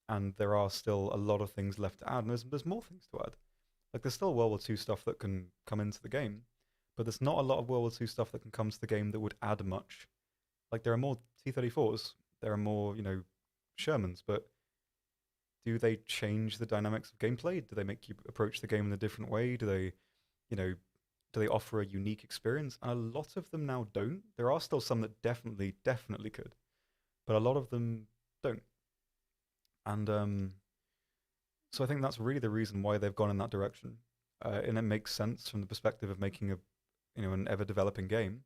Speaker 1: And there are still a lot of things left to add, and there's more things to add. Like, there's still World War II stuff that can come into the game, but there's not a lot of World War II stuff that can come to the game that would add much. Like, there are more T-34s, there are more, Shermans, but do they change the dynamics of gameplay? Do they make you approach the game in a different way? Do they, do they offer a unique experience? And a lot of them now don't. There are still some that definitely could, but a lot of them don't. And so I think that's really the reason why they've gone in that direction, and it makes sense from the perspective of making an ever developing game.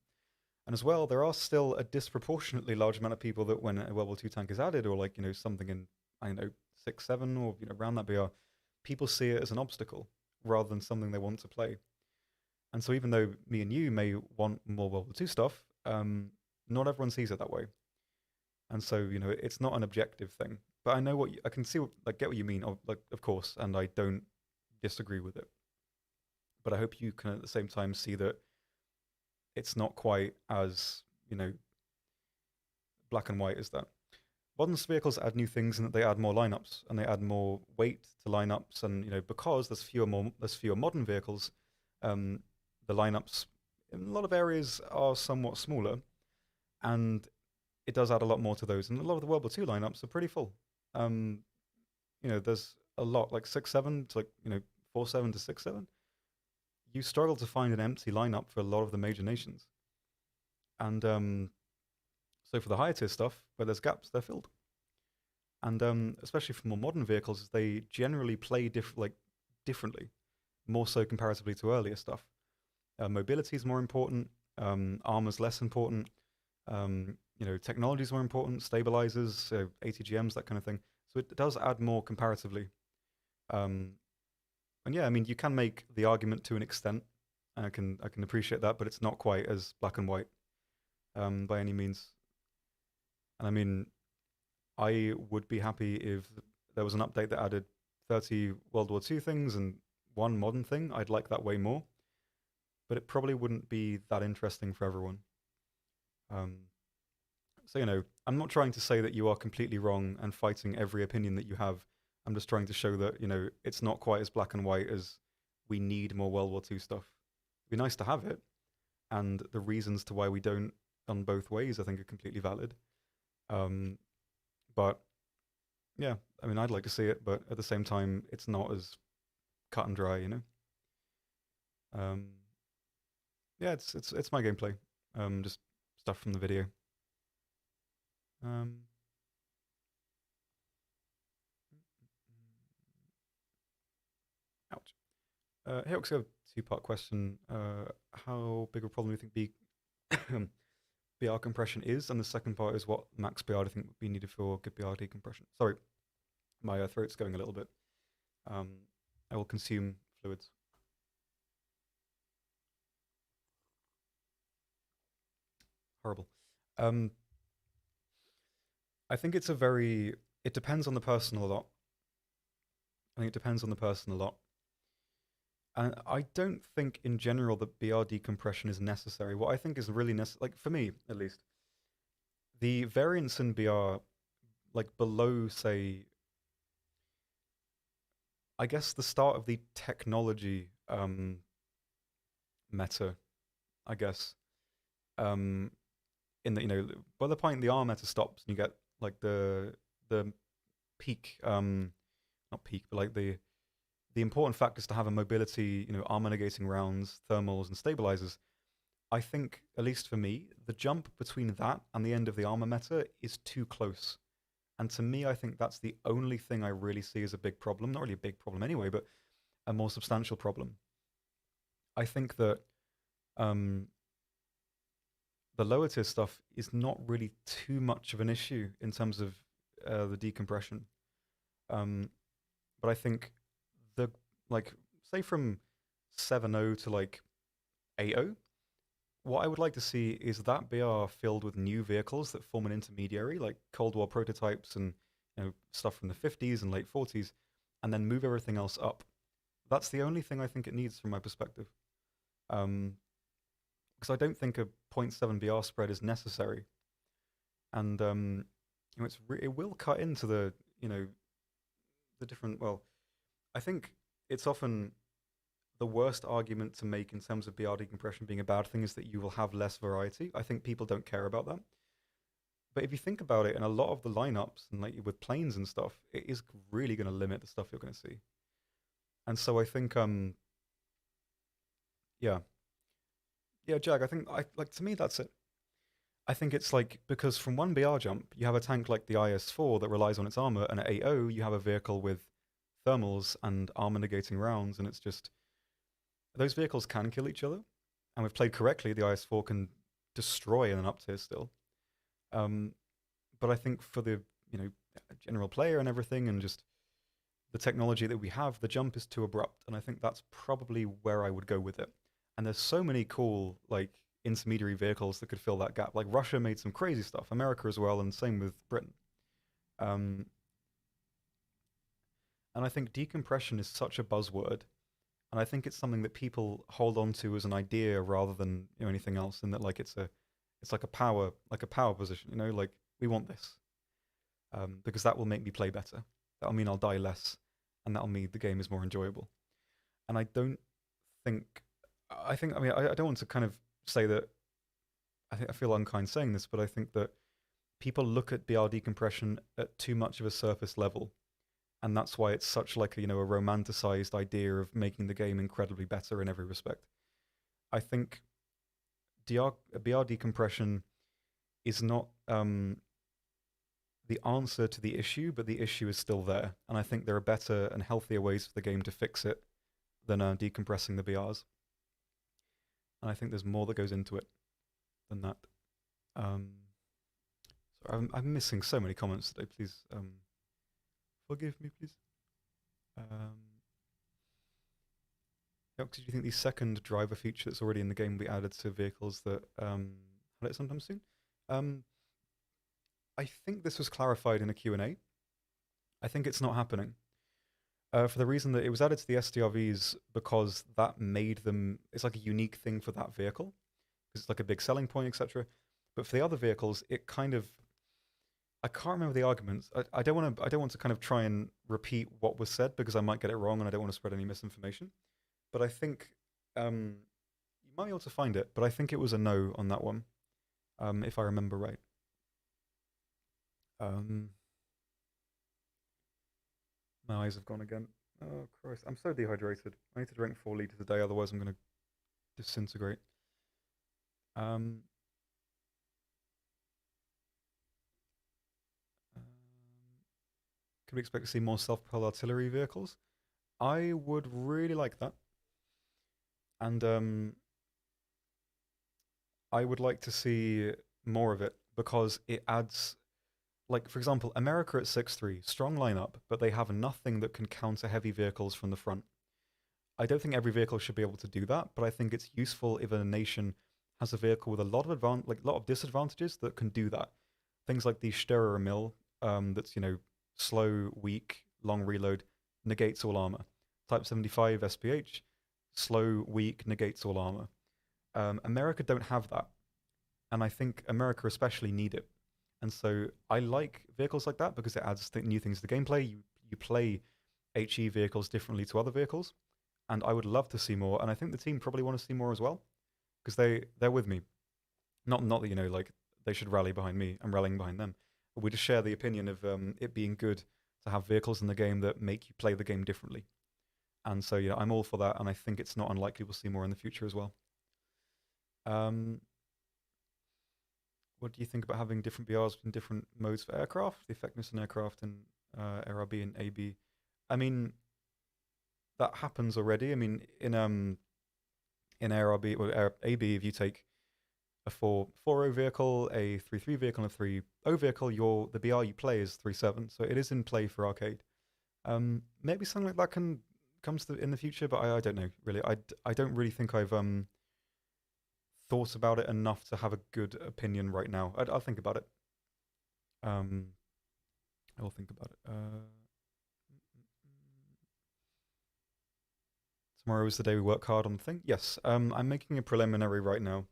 Speaker 1: And as well, there are still a disproportionately large amount of people that when a World War II tank is added, or like something in 6, 7, or around that BR, people see it as an obstacle rather than something they want to play. And so even though me and you may want more World War II stuff, not everyone sees it that way. And so it's not an objective thing. But I know I can see, get what you mean, of course, and I don't disagree with it. But I hope you can at the same time see that it's not quite as, black and white as that. Modern vehicles add new things in that they add more lineups and they add more weight to lineups, and because there's fewer modern vehicles, the lineups in a lot of areas are somewhat smaller, and it does add a lot more to those. And a lot of the World War II lineups are pretty full. There's a lot, like 6-7 to 4-7 to 6-7. You struggle to find an empty lineup for a lot of the major nations. And so for the higher tier stuff, where there's gaps, they're filled. And especially for more modern vehicles, they generally play differently, more so comparatively to earlier stuff. Mobility is more important, armor's less important, technology is more important, stabilizers, ATGMs, that kind of thing. So it does add more comparatively. And yeah, you can make the argument to an extent, and I can appreciate that, but it's not quite as black and white by any means. And I would be happy if there was an update that added 30 World War II things and one modern thing. I'd like that way more, but it probably wouldn't be that interesting for everyone. So I'm not trying to say that you are completely wrong and fighting every opinion that you have. I'm just trying to show that, it's not quite as black and white as we need more World War II stuff. It'd be nice to have it, and the reasons to why we don't on both ways, I think, are completely valid. But yeah, I'd like to see it, but at the same time, it's not as cut and dry, Yeah, it's my gameplay. Just stuff from the video. Ouch. Here we go. Two-part question. How big a problem do you think BR compression is? And the second part is what max BR do you think would be needed for good BR decompression? Sorry, my throat's going a little bit. I will consume fluids. Horrible. I think it depends on the person a lot. And I don't think in general that BR decompression is necessary. What I think is really necessary, for me at least, the variance in BR, below, say, I guess the start of the technology meta, I guess. Um, in that, by the point the arm meta stops and you get like the peak, not peak, but like the important factors to have a mobility, armor negating rounds, thermals, and stabilizers. I think, at least for me, the jump between that and the end of the armor meta is too close. And to me, I think that's the only thing I really see as a big problem. Not really a big problem anyway, but a more substantial problem. I think that um, the lower tier stuff is not really too much of an issue in terms of the decompression. Um, but I think the like say from 7.0 to like 8.0, what I would like to see is that BR filled with new vehicles that form an intermediary, like Cold War prototypes and stuff from the 50s and late 40s, and then move everything else up. That's the only thing I think it needs from my perspective. Because I don't think a zero point 0.7 BR spread is necessary, and it will cut into the different. Well, I think it's often the worst argument to make in terms of BR decompression being a bad thing is that you will have less variety. I think people don't care about that. But if you think about it, in a lot of the lineups and like with planes and stuff, it is really going to limit the stuff you're going to see. And so I think, yeah, yeah, Jag. I think to me that's it. I think it's like because from one BR jump, you have a tank like the IS-4 that relies on its armor, and at 8.0 you have a vehicle with thermals and armor negating rounds, and it's just those vehicles can kill each other, and we've played correctly. The IS-4 can destroy in an up tier still, um, but I think for the general player and everything, and just the technology that we have, the jump is too abrupt, and I think that's probably where I would go with it. And there's so many cool like intermediary vehicles that could fill that gap. Like Russia made some crazy stuff, America as well, and same with Britain. Um, and I think decompression is such a buzzword, and I think it's something that people hold on to as an idea rather than anything else, and that like it's like a power position. Like we want this because that will make me play better. That'll mean I'll die less, and that'll mean the game is more enjoyable. And I don't think I mean I don't want to kind of say that I feel unkind saying this, but I think that people look at BR decompression at too much of a surface level, and that's why it's such like a romanticized idea of making the game incredibly better in every respect. I think BR decompression is not the answer to the issue, but the issue is still there, and I think there are better and healthier ways for the game to fix it than decompressing the BRs. And I think there's more that goes into it than that. So I'm missing so many comments today. Please forgive me, please. Yox, do you think the second driver feature that's already in the game will be added to vehicles that have it sometime soon? I think this was clarified in a Q&A. I think it's not happening. For the reason that it was added to the SDRVs because that made them, it's like a unique thing for that vehicle, because it's like a big selling point, etc. But for the other vehicles, it kind of, I can't remember the arguments. I don't want to kind of try and repeat what was said because I might get it wrong and I don't want to spread any misinformation. But I think you might be able to find it, but I think it was a no on that one, if I remember right. My eyes have gone again. Oh, Christ. I'm so dehydrated. I need to drink 4 liters a day, otherwise I'm going to disintegrate. Um, could we expect to see more self-propelled artillery vehicles? I would really like that. And I would like to see more of it because it adds, like, for example, America at 6.3, strong lineup, but they have nothing that can counter heavy vehicles from the front. I don't think every vehicle should be able to do that, but I think it's useful if a nation has a vehicle with a lot of disadvantages that can do that. Things like the Störer Mill, that's slow, weak, long reload, negates all armor. Type 75 SPH, slow, weak, negates all armor. America don't have that, and I think America especially need it. And so I like vehicles like that because it adds new things to the gameplay. You play HE vehicles differently to other vehicles, and I would love to see more. And I think the team probably want to see more as well because they're with me. Not that like they should rally behind me. I'm rallying behind them. But we just share the opinion of it being good to have vehicles in the game that make you play the game differently. And so yeah, I'm all for that, and I think it's not unlikely we'll see more in the future as well. Um, what do you think about having different BRs in different modes for aircraft, the effectiveness in aircraft and ARB and AB? I mean, that happens already. I mean, in ARB or AB, if you take a 4.0 vehicle, a 3.3 vehicle, and a 3.0 vehicle, the BR you play is 3.7, so it is in play for arcade. Maybe something like that comes in the future, but I don't know really. I don't really think I've thought about it enough to have a good opinion right now. I'll think about it. I'll think about it. Tomorrow is the day we work hard on the thing. Yes, I'm making a preliminary right now.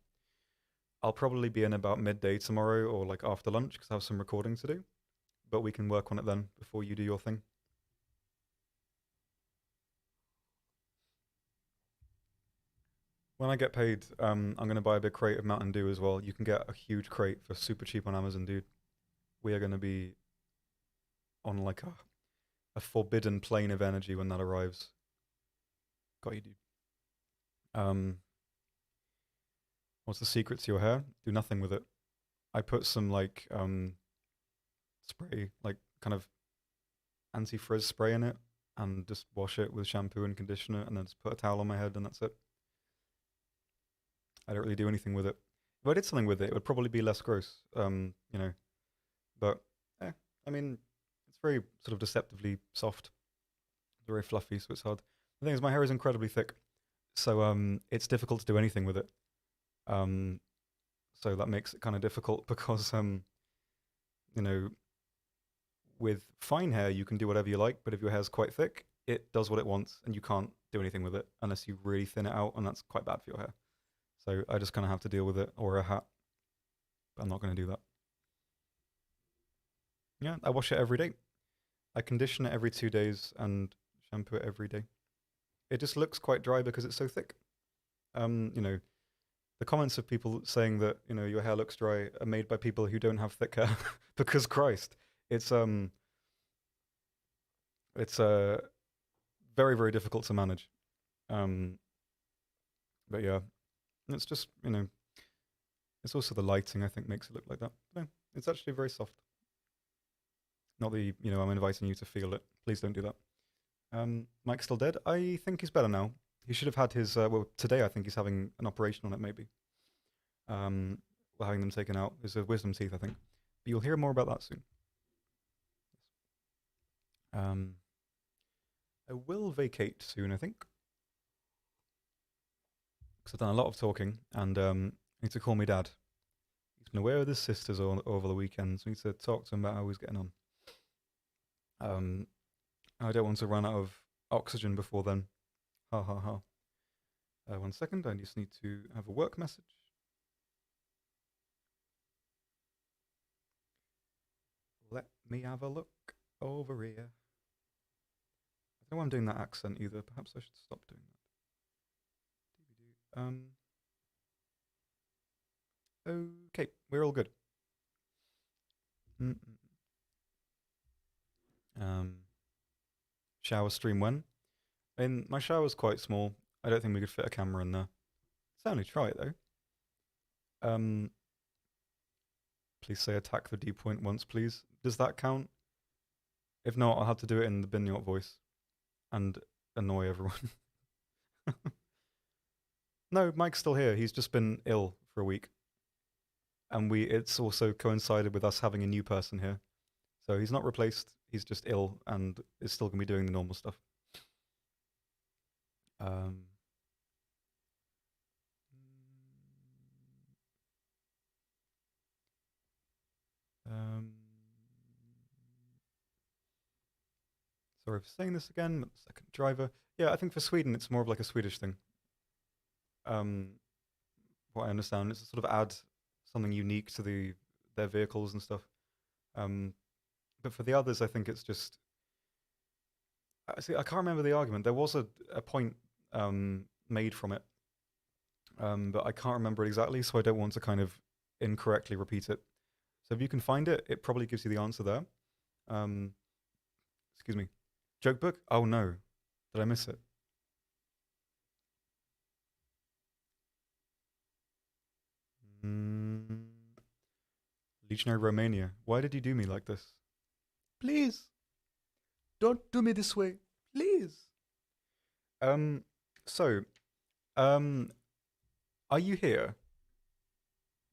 Speaker 1: I'll probably be in about midday tomorrow or like after lunch because I have some recording to do. But we can work on it then before you do your thing. When I get paid, I'm going to buy a big crate of Mountain Dew as well. You can get a huge crate for super cheap on Amazon, dude. We are going to be on like a forbidden plane of energy when that arrives. Got you, dude. What's the secret to your hair? Do nothing with it. I put some like spray, like kind of anti-frizz spray in it, and just wash it with shampoo and conditioner, and then just put a towel on my head, and that's it. I don't really do anything with it. If I did something with it, it would probably be less gross. But I mean, it's very sort of deceptively soft, very fluffy, so it's hard. The thing is, my hair is incredibly thick, so it's difficult to do anything with it. So that makes it kind of difficult because you know, with fine hair you can do whatever you like, but if your hair's quite thick, it does what it wants, and you can't do anything with it unless you really thin it out, and that's quite bad for your hair. So I just kind of have to deal with it, or a hat. But I'm not going to do that. Yeah, I wash it every day. I condition it every 2 days and shampoo it every day. It just looks quite dry because it's so thick. You know, the comments of people saying that your hair looks dry are made by people who don't have thick hair because Christ, it's it's very very difficult to manage. Um, but yeah, it's just it's also the lighting I think makes it look like that. No, it's actually very soft. Not that I'm inviting you to feel it. Please don't do that. Mike's still dead. I think he's better now. He should have had his. Well, today I think he's having an operation on it. Maybe. We're having them taken out. There's a wisdom teeth, I think. But you'll hear more about that soon. I will vacate soon, I think, because I've done a lot of talking, and I need to call my dad. He's been away with his sisters over the weekend, so I need to talk to him about how he's getting on. I don't want to run out of oxygen before then. Ha ha ha. 1 second, I just need to have a work message. Let me have a look over here. I don't know why I'm doing that accent either. Perhaps I should stop doing that. Okay, we're all good. Shower stream when? And my shower's quite small. I don't think we could fit a camera in there. Certainly try it though. Please say attack the D point once, please. Does that count? If not, I'll have to do it in the Binyot voice and annoy everyone. No, Mike's still here. He's just been ill for a week. And it's also coincided with us having a new person here. So he's not replaced, he's just ill and is still going to be doing the normal stuff. Sorry for saying this again, but second driver. Yeah, I think for Sweden it's more of like a Swedish thing. What I understand is to sort of add something unique to their vehicles and stuff. But for the others, I think it's just See, I can't remember the argument. There was a point made from it, but I can't remember it exactly, so I don't want to kind of incorrectly repeat it. So if you can find it, it probably gives you the answer there. Um, excuse me. Joke book? Oh no. Did I miss it? Mm, Legionary Romania. Why did you do me like this? Please, don't do me this way. Please. Um, so, um, are you here,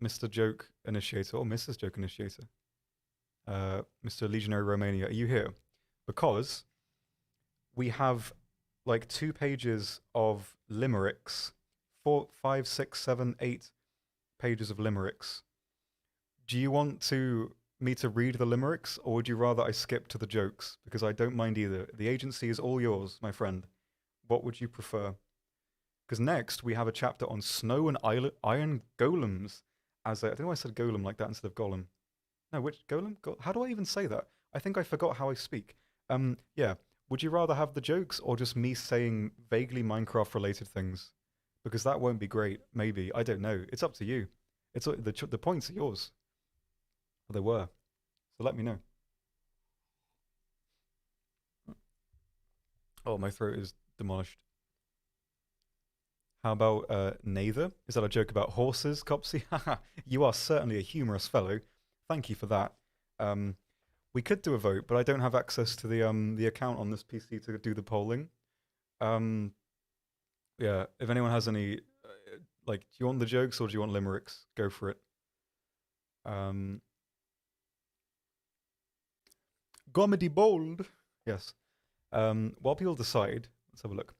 Speaker 1: Mr. Joke Initiator or Mrs. Joke Initiator? Mr. Legionary Romania, are you here? Because we have like 2 pages of limericks, 4, 5, 6, 7, 8 pages of limericks. Do you want me to read the limericks, or would you rather I skip to the jokes? Because I don't mind either. The agency is all yours, my friend. What would you prefer? Because next we have a chapter on snow and iron golems. I don't know why I said golem like that instead of golem. No, which golem? How do I even say that? I think I forgot how I speak. Yeah. Would you rather have the jokes or just me saying vaguely Minecraft related things? Because that won't be great. Maybe I don't know. It's up to you. It's the points are yours. Or they were. So let me know. Oh, my throat is demolished. How about Nather? Is that a joke about horses, Copsy? Haha, you are certainly a humorous fellow. Thank you for that. Um, we could do a vote, but I don't have access to the account on this PC to do the polling. Um, yeah, if anyone has any, like, do you want the jokes or do you want limericks? Go for it. Um, Comedy bold. Yes. While people decide, let's have a look.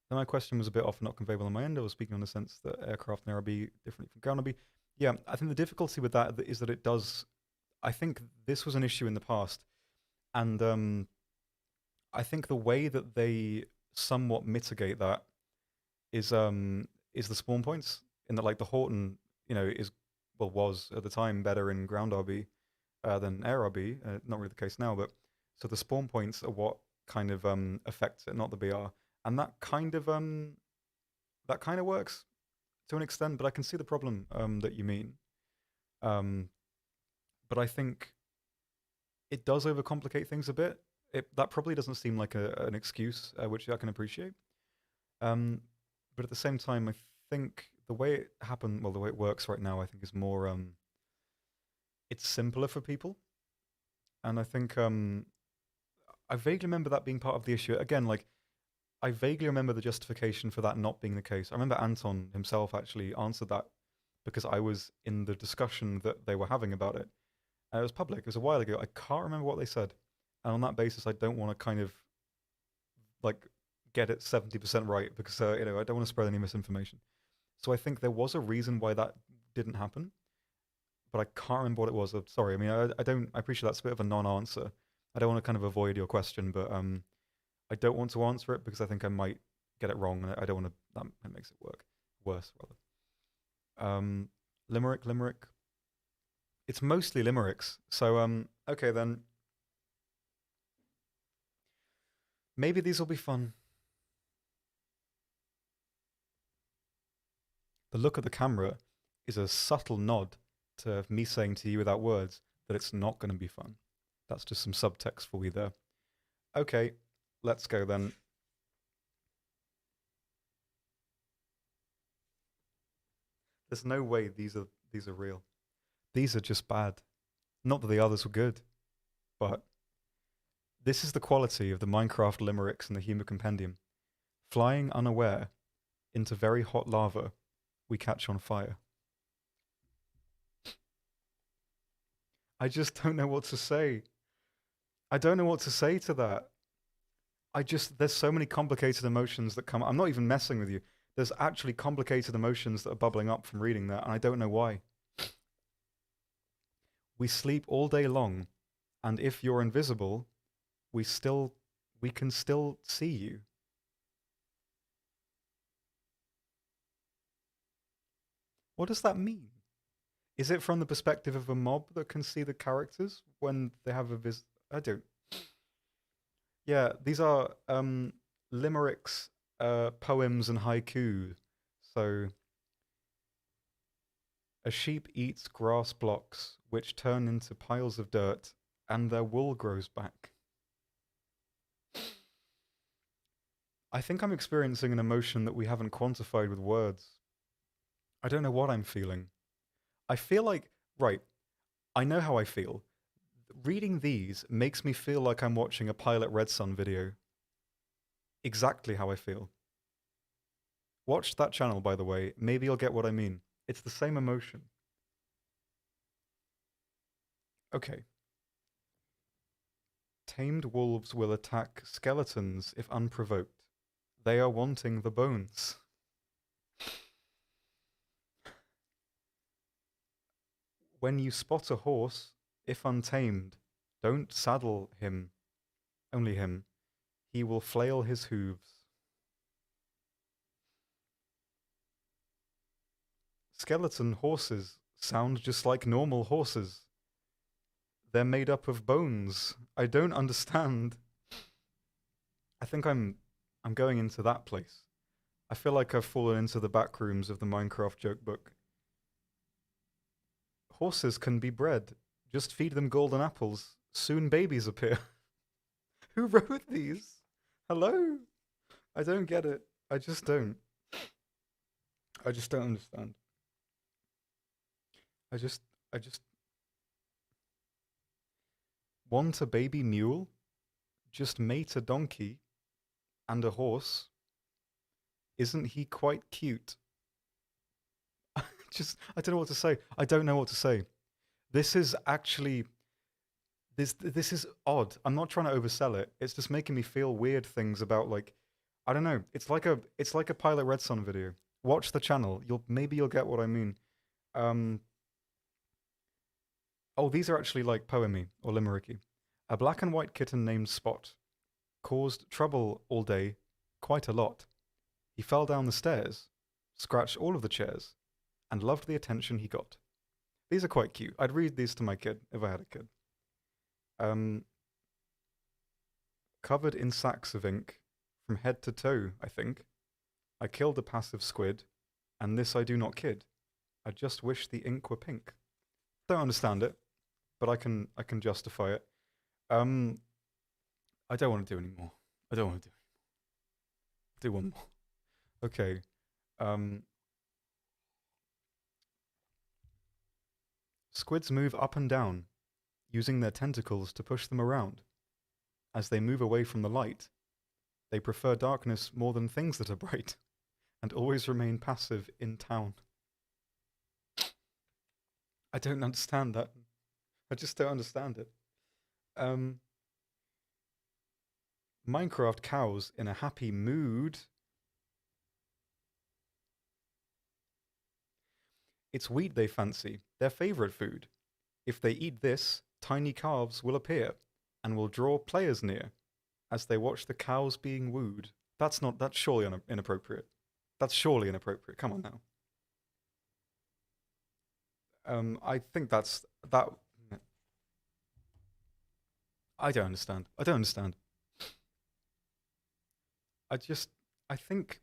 Speaker 1: Then my question was a bit often not conveyable on my end. I was speaking on the sense that aircraft and RB differently from ground RB. Yeah, I think the difficulty with that is that it does. I think this was an issue in the past, and I think the way that they somewhat mitigate that is the spawn points. In that, like the Horton, is was at the time better in ground RB than air RB. Not really the case now, but so the spawn points are what kind of affects it, not the BR, and that kind of works to an extent. But I can see the problem that you mean. Um, but I think it does overcomplicate things a bit. That probably doesn't seem like an excuse, which I can appreciate. Um, but at the same time, I think the way it happened, well, the way it works right now, I think is more it's simpler for people, and I think I vaguely remember that being part of the issue. Again, like I vaguely remember the justification for that not being the case. I remember Anton himself actually answered that because I was in the discussion that they were having about it. And it was public. It was a while ago. I can't remember what they said. And on that basis, I don't want to kind of like get it 70% right because I don't want to spread any misinformation. So I think there was a reason why that didn't happen, but I can't remember what it was. I'm sorry. I mean, I don't. I appreciate that's a bit of a non-answer. I don't want to kind of avoid your question, but I don't want to answer it because I think I might get it wrong, and I don't want to. That makes it worse rather. Limerick. It's mostly limericks. So okay then. Maybe these will be fun. The look at the camera is a subtle nod to me saying to you without words that it's not going to be fun. That's just some subtext for you there. Okay, let's go then. There's no way these are real. These are just bad. Not that the others were good, but this is the quality of the Minecraft limericks and the Humor Compendium. Flying unaware into very hot lava, we catch on fire. I just don't know what to say. I don't know what to say to that. There's so many complicated emotions that come. I'm not even messing with you. There's actually complicated emotions that are bubbling up from reading that, and I don't know why. We sleep all day long, and if you're invisible, we can still see you. What does that mean? Is it from the perspective of a mob that can see the characters when they have a I don't. Yeah, these are limericks, poems, and haiku. So, a sheep eats grass blocks, which turn into piles of dirt, and their wool grows back. I think I'm experiencing an emotion that we haven't quantified with words. I don't know what I'm feeling. I feel like, right, I know how I feel. Reading these makes me feel like I'm watching a Pilot Red Sun video. Exactly how I feel. Watch that channel, by the way. Maybe you'll get what I mean. It's the same emotion. Okay. Tamed wolves will attack skeletons if unprovoked. They are wanting the bones. When you spot a horse, if untamed, don't saddle him, only him. He will flail his hooves. Skeleton horses sound just like normal horses. They're made up of bones. I don't understand. I think I'm going into that place. I feel like I've fallen into the back rooms of the Minecraft joke book. Horses can be bred. Just feed them golden apples. Soon babies appear. Who wrote these? Hello? I don't get it. I just don't. I just don't understand. I just I just want a baby mule, just mate a donkey and a horse. Isn't he quite cute? Just I don't know what to say. I don't know what to say. This is actually this is odd. I'm not trying to oversell it. It's just making me feel weird things about like I don't know. It's like a Pilot Red Sun video. Watch the channel. You'll get what I mean. Um oh, these are actually like poemy or limericky. A black and white kitten named Spot caused trouble all day, quite a lot. He fell down the stairs, scratched all of the chairs, and loved the attention he got. These are quite cute. I'd read these to my kid if I had a kid. Um, Covered in sacks of ink, from head to toe, I think. I killed a passive squid, and this I do not kid. I just wish the ink were pink. Don't understand it, but I can justify it. Um, I don't want to do any more. I don't want to do one more. Okay. Um, Squids move up and down, using their tentacles to push them around. As they move away from the light, they prefer darkness more than things that are bright, and always remain passive in town. I don't understand that. I just don't understand it. Um, Minecraft cows in a happy mood. It's wheat they fancy, their favorite food. If they eat this, tiny calves will appear and will draw players near as they watch the cows being wooed. That's surely inappropriate. That's surely inappropriate. Come on now. I think that. I don't understand. I don't understand. I just, I think,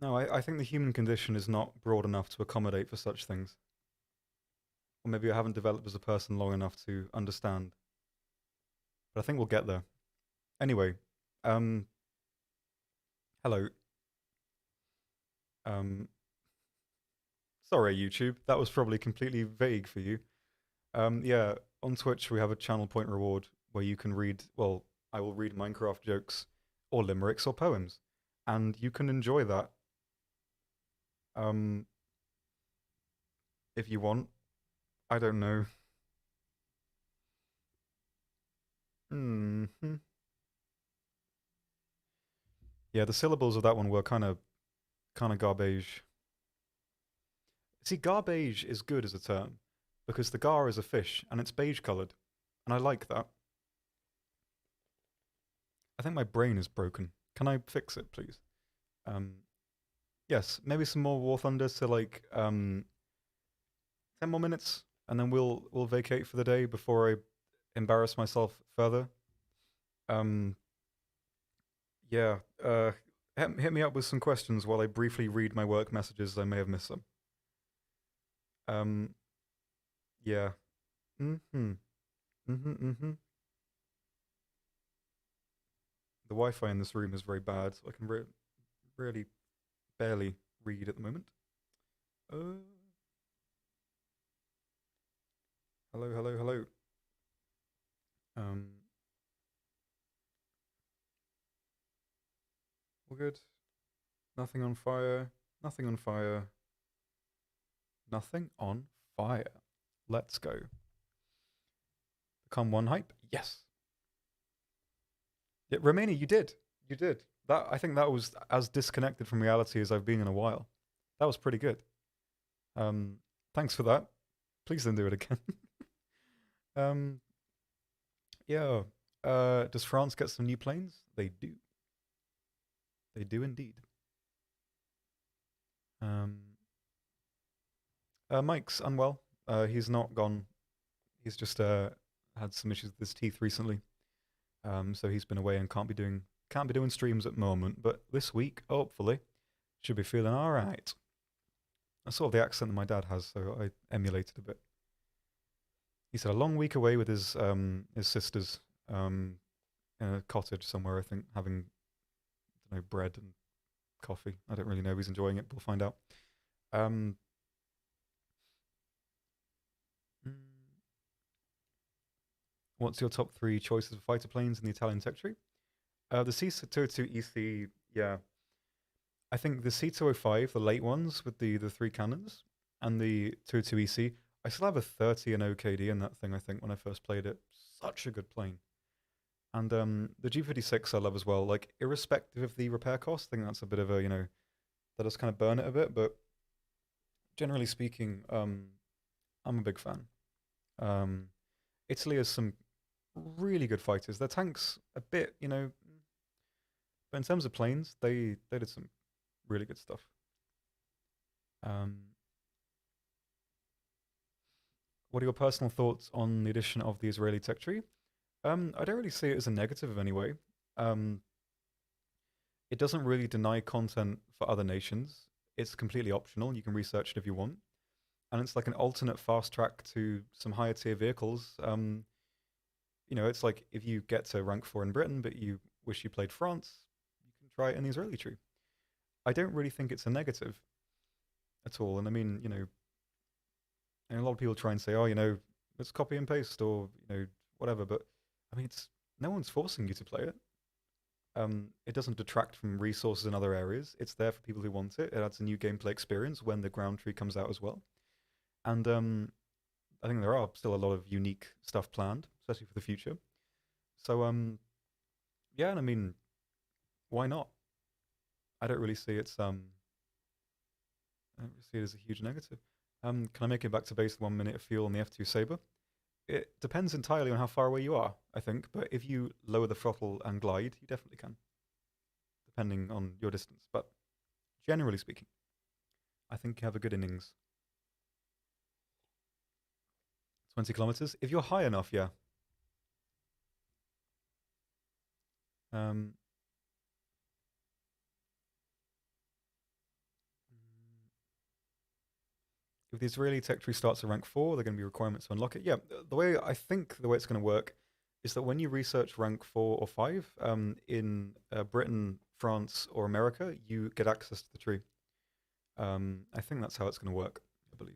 Speaker 1: no, I think the human condition is not broad enough to accommodate for such things. Or maybe I haven't developed as a person long enough to understand. But I think we'll get there. Anyway, um, hello. Um, Sorry, YouTube. That was probably completely vague for you. Yeah, on Twitch we have a channel point reward where you can read, well, I will read Minecraft jokes or limericks or poems, and you can enjoy that um, if you want. I don't know. Hmm. Yeah, the syllables of that one were kind of garbage. See, garbage is good as a term because the gar is a fish and it's beige coloured, and I like that. I think my brain is broken. Can I fix it, please? Um, yes, maybe some more War Thunder to like 10 more minutes, and then we'll vacate for the day before I embarrass myself further, um, yeah, hit me up with some questions while I briefly read my work messages. I may have missed some. Um, yeah. Mm-hmm. Mm-hmm. Mm-hmm. The Wi-Fi in this room is very bad, so I can really barely read at the moment. Uh, hello, hello, hello. Um, all good. Nothing on fire. Nothing on fire. Nothing on fire. Let's go. Become one hype. Yes. Yeah, Romania, you did. You did. That I think that was as disconnected from reality as I've been in a while. That was pretty good. Um, thanks for that. Please don't do it again. um, yeah. Does France get some new planes? They do. They do indeed. Um, Mike's unwell. He's not gone. He's just had some issues with his teeth recently. So he's been away and can't be doing streams at the moment. But this week, hopefully, should be feeling all right. That's sort of the accent that my dad has, so I emulated a bit. He said a long week away with his sisters um, in a cottage somewhere. I think having bread and coffee. I don't really know if he's enjoying it, but we'll find out. Um, mm, what's your top three choices of fighter planes in the Italian tech tree? The C-202 EC, yeah. I think the C-205, the late ones with the three cannons, and the 202 EC. I still have a 30 and OKD in that thing, I think, when I first played it. Such a good plane. And the G56 I love as well. Like, irrespective of the repair cost, I think that's a bit of that does kind of burn it a bit. But generally speaking, I'm a big fan. Um, Italy has some really good fighters. Their tanks a bit, but in terms of planes, they did some really good stuff. Um, what are your personal thoughts on the addition of the Israeli tech tree? I don't really see it as a negative in any way. Um, it doesn't really deny content for other nations. It's completely optional. You can research it if you want, and it's like an alternate fast track to some higher tier vehicles. It's like if you get to rank 4 in Britain, but you wish you played France, you can try it in the Israeli tree. I don't really think it's a negative at all. And I mean, and a lot of people try and say, oh, let's copy and paste or whatever. But I mean, it's no one's forcing you to play it. It doesn't detract from resources in other areas. It's there for people who want it. It adds a new gameplay experience when the ground tree comes out as well. And I think there are still a lot of unique stuff planned, especially for the future. So yeah, and I mean, why not? I don't really see I don't see it as a huge negative. Can I make it back to base 1 minute of fuel on the F2 Sabre? It depends entirely on how far away you are, I think. But if you lower the throttle and glide, you definitely can, depending on your distance. But generally speaking, I think you have a good innings. 20 kilometers. If you're high enough, yeah. Um, if the Israeli tech tree starts at rank 4, there are going to be requirements to unlock it. Yeah, the way it's going to work is that when you research rank 4 or 5 in Britain, France, or America, you get access to the tree. I think that's how it's going to work, I believe.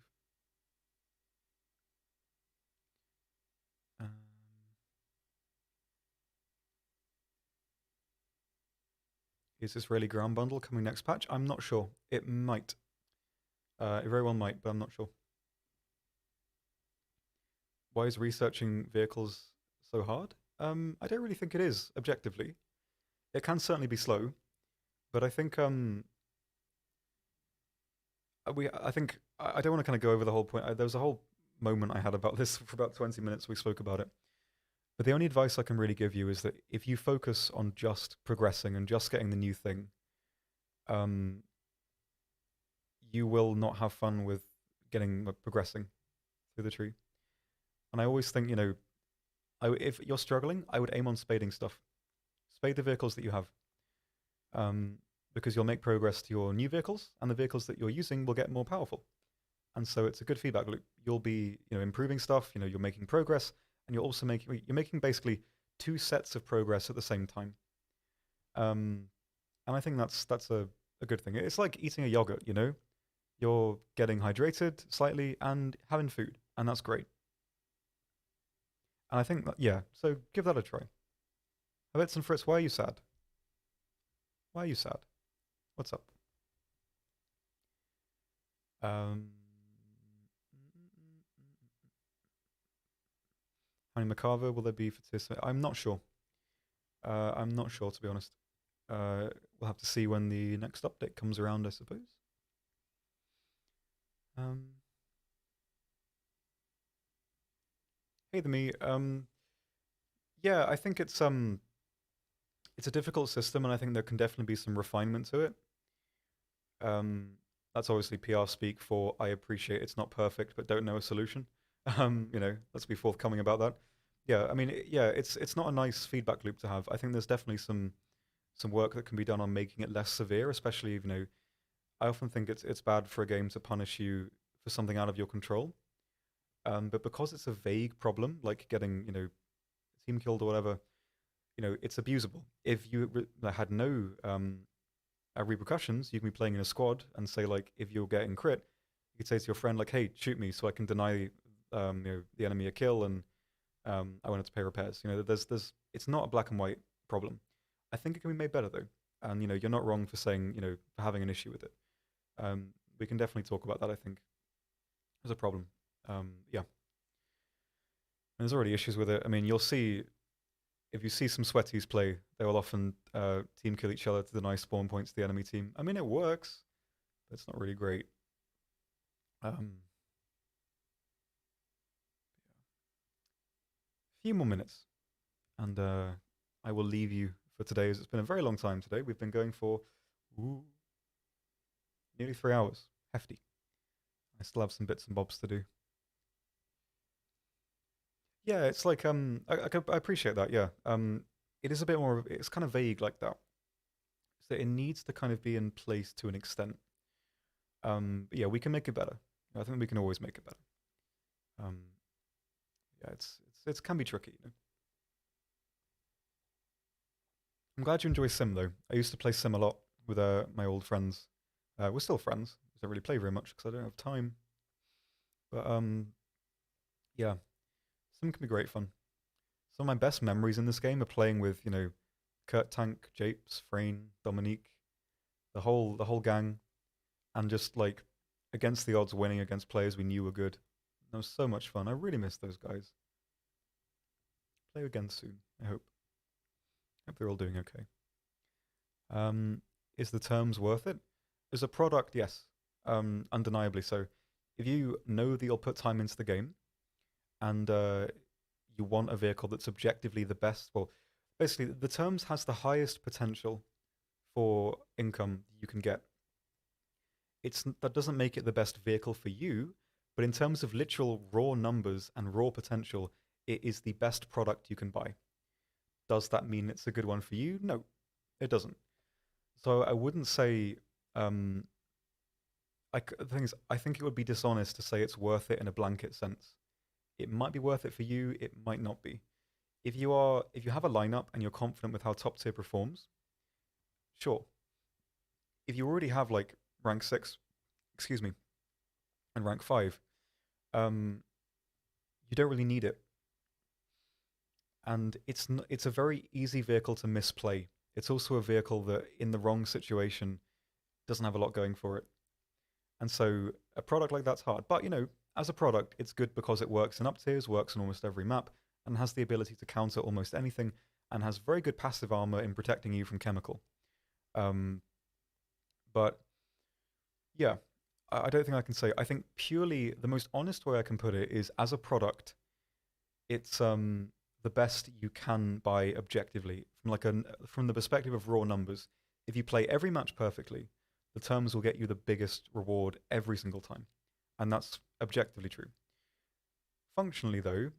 Speaker 1: Um, is Israeli ground bundle coming next patch? I'm not sure. It might. It very well might, but I'm not sure. Why is researching vehicles so hard? I don't really think it is, objectively. It can certainly be slow, but I think I think I don't want to kind of go over the whole point. There was a whole moment I had about this for about 20 minutes. We spoke about it. But the only advice I can really give you is that if you focus on just progressing and just getting the new thing, um, you will not have fun with getting progressing through the tree. And I always think, If you're struggling, I would aim on spading stuff. Spade the vehicles that you have, um, because you'll make progress to your new vehicles, and the vehicles that you're using will get more powerful. And so it's a good feedback loop. You'll be, improving stuff. You're making progress, and you're making basically two sets of progress at the same time. Um, and I think that's a good thing. It's like eating a yogurt. You're getting hydrated slightly and having food, and that's great. And I think that, yeah, so give that a try. Habits and Fritz, why are you sad? Why are you sad? What's up? Um, Honey Macarver, will there be for this? I'm not sure. I'm not sure, to be honest. We'll have to see when the next update comes around, I suppose. Um, hey, the me. Yeah, I think it's a difficult system, and I think there can definitely be some refinement to it. Um, that's obviously PR speak for I appreciate it's not perfect, but don't know a solution. Let's be forthcoming about that. Yeah, I mean, yeah, it's not a nice feedback loop to have. I think there's definitely some work that can be done on making it less severe, especially I often think it's bad for a game to punish you for something out of your control. But because it's a vague problem, like getting a team killed or whatever, it's abusable. If you had no repercussions, you can be playing in a squad and say like, if you're getting crit, you could say to your friend like, "Hey, shoot me so I can deny the enemy a kill, and I wanted to pay repairs." It's not a black and white problem. I think it can be made better though, and you're not wrong for saying for having an issue with it. We can definitely talk about that. I think there's a problem. Yeah, and there's already issues with it. I mean, you'll see if you see some sweaties play, they will often team kill each other to deny spawn points to the enemy team. I mean, it works, but it's not really great. A few more minutes, and I will leave you for today, as it's been a very long time today. We've been going for ooh, nearly 3 hours. Hefty. I still have some bits and bobs to do. Yeah, it's like I appreciate that. Yeah, it is a bit more. It's kind of vague like that. So it needs to kind of be in place to an extent. But yeah, we can make it better. I think we can always make it better. Um, yeah, it can be tricky. I'm glad you enjoy Sim though. I used to play Sim a lot with my old friends. We're still friends. I don't really play very much because I don't have time. But yeah, Sim can be great fun. Some of my best memories in this game are playing with Kurt Tank, Japes, Frayne, Dominique, the whole gang, and just like against the odds winning against players we knew were good. That was so much fun. I really miss those guys. Play again soon, I hope. Hope they're all doing okay. Um, is the terms worth it? As a product, yes, undeniably so. If you know that you'll put time into the game and you want a vehicle that's objectively the best, well, basically, the terms has the highest potential for income you can get. That doesn't make it the best vehicle for you, but in terms of literal raw numbers and raw potential, it is the best product you can buy. Does that mean it's a good one for you? No, it doesn't. So I wouldn't say. The thing is, I think it would be dishonest to say it's worth it in a blanket sense. It might be worth it for you. It might not be. If you have a lineup and you're confident with how top tier performs, sure. If you already have like rank 6, excuse me, and rank 5, um, you don't really need it. And it's a very easy vehicle to misplay. It's also a vehicle that, in the wrong situation, doesn't have a lot going for it. And so a product like that's hard. But as a product, it's good because it works in up tiers, works on almost every map, and has the ability to counter almost anything, and has very good passive armor in protecting you from chemical. Um, but yeah, I don't think I can say. I think purely the most honest way I can put it is, as a product, it's the best you can buy objectively from the perspective of raw numbers. If you play every match perfectly, the terms will get you the biggest reward every single time, and that's objectively true. Functionally, though,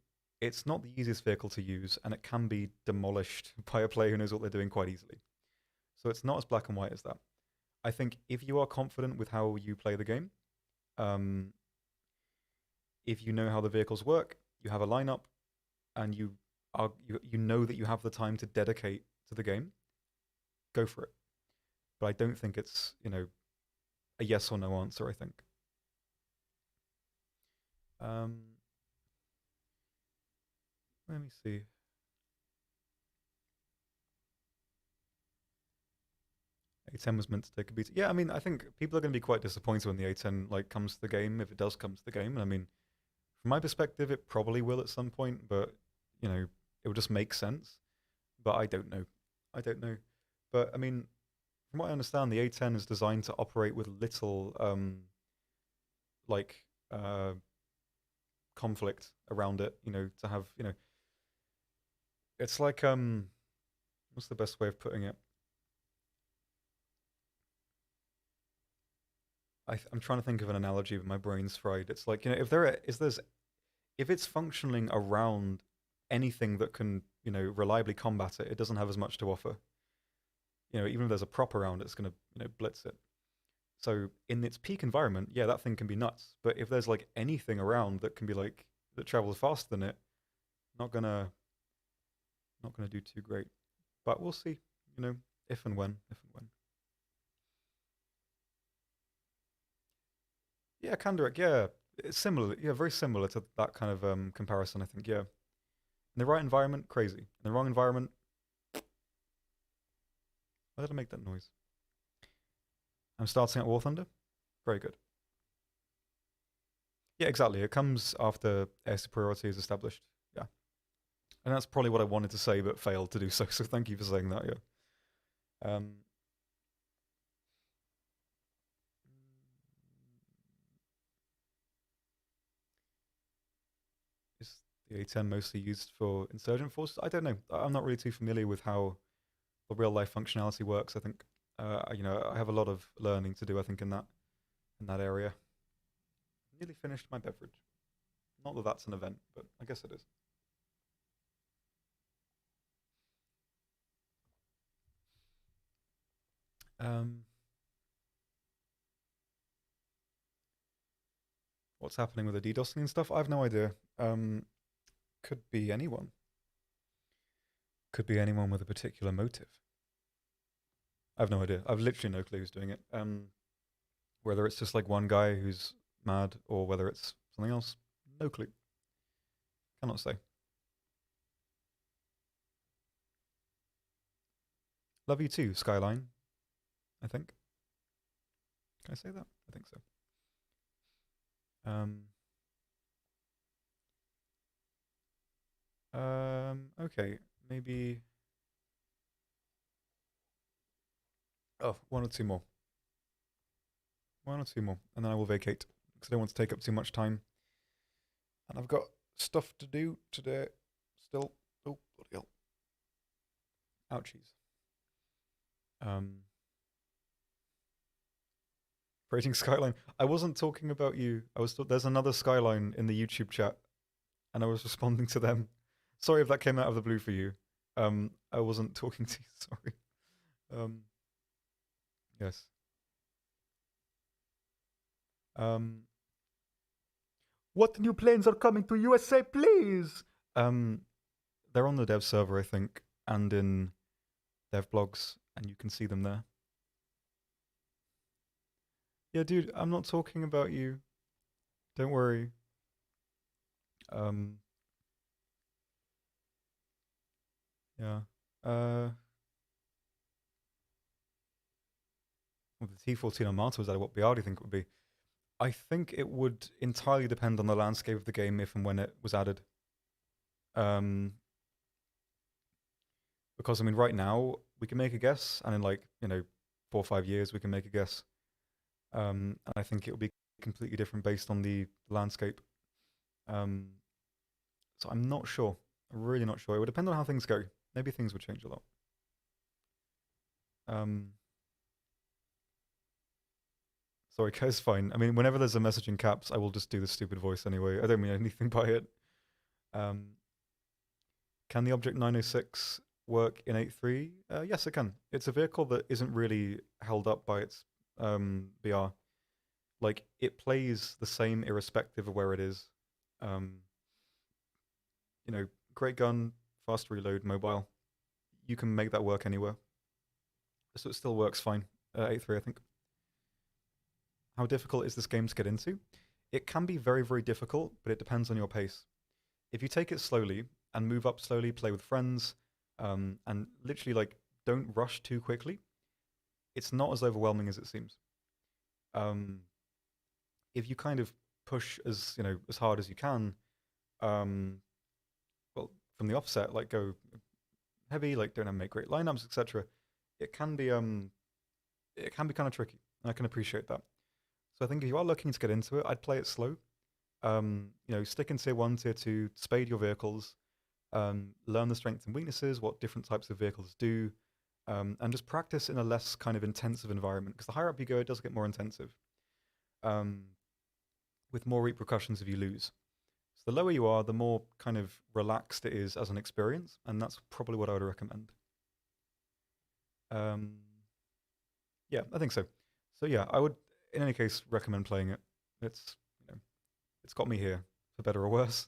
Speaker 1: it's not the easiest vehicle to use, and it can be demolished by a player who knows what they're doing quite easily. So it's not as black and white as that. I think if you are confident with how you play the game, um, if you know how the vehicles work, you have a lineup, and you know that you have the time to dedicate to the game, go for it. But I don't think it's a yes or no answer. I think. Um, Let me see. A10 was meant to take a beat. Yeah, I mean, I think people are going to be quite disappointed when the A10 comes to the game, if it does come to the game. And I mean, from my perspective, it probably will at some point, but it will just make sense. But I don't know. I don't know. But I mean, from what I understand, the A10 is designed to operate with little like uh, conflict around it. To have it's like what's the best way of putting it? I'm trying to think of an analogy, but my brain's fried. It's like if it's functioning around anything that can reliably combat it, it doesn't have as much to offer. Even if there's a prop around it, it's going to blitz it. So in its peak environment, yeah, that thing can be nuts. But if there's anything around that can be that travels faster than it, not gonna do too great. But we'll see. If and when, if and when. Yeah, Kandarak, yeah. It's similar, yeah, very similar to that kind of comparison, I think, yeah. In the right environment, crazy. In the wrong environment, why did I make that noise? I'm starting at War Thunder? Very good. Yeah, exactly. It comes after air superiority is established. Yeah. And that's probably what I wanted to say, but failed to do so. So thank you for saying that, yeah. Is the A10 mostly used for insurgent forces? I don't know. I'm not really too familiar with how the real life functionality works. I think I have a lot of learning to do. I think in that area. Nearly finished my beverage. Not that that's an event, but I guess it is. Um, what's happening with the DDoSing and stuff? I have no idea. Could be anyone. Could be anyone with a particular motive. I have no idea. I've literally no clue who's doing it. Whether it's just one guy who's mad or whether it's something else, no clue. Cannot say. Love you too, Skyline. I think. Can I say that? I think so. Okay, maybe. Oh, one or two more. One or two more, and then I will vacate because I don't want to take up too much time. And I've got stuff to do today. Still. Oh, bloody hell. Ouchies. Praising Skyline. I wasn't talking about you. There's another Skyline in the YouTube chat, and I was responding to them. Sorry if that came out of the blue for you. I wasn't talking to you. Sorry. Yes. What new planes are coming to USA, please? They're on the dev server, I think, and in dev blogs, and you can see them there. Yeah, dude, I'm not talking about you. Don't worry. Yeah. With the T14 on Marta, was that what BR do you think it would be? I think it would entirely depend on the landscape of the game if and when it was added. Because I mean, right now we can make a guess, and in 4 or 5 years we can make a guess. And I think it will be completely different based on the landscape. So I'm not sure. I'm really not sure. It would depend on how things go. Maybe things would change a lot. Sorry, guys, fine. I mean, whenever there's a message in caps, I will just do the stupid voice anyway. I don't mean anything by it. Can the Object 906 work in 8.3? Yes, it can. It's a vehicle that isn't really held up by its BR. Like, it plays the same irrespective of where it is. Um, you know, great gun, fast reload, mobile. You can make that work anywhere. So it still works fine. 8.3, I think. How difficult is this game to get into? It can be very, very difficult, but it depends on your pace. If you take it slowly and move up slowly, play with friends, and literally like don't rush too quickly, it's not as overwhelming as it seems. Um, if you kind of push as hard as you can, um, well, from the offset, like go heavy, like don't have make great lineups, etc. It can be kind of tricky, and I can appreciate that. So I think if you are looking to get into it, I'd play it slow. Stick in tier one, tier two, spade your vehicles, learn the strengths and weaknesses, what different types of vehicles do, and just practice in a less kind of intensive environment. Because the higher up you go, it does get more intensive, um, with more repercussions if you lose. So the lower you are, the more kind of relaxed it is as an experience, and that's probably what I would recommend. Um, yeah, I think so. So yeah, I would, in any case, recommend playing it. It's it's got me here for better or worse,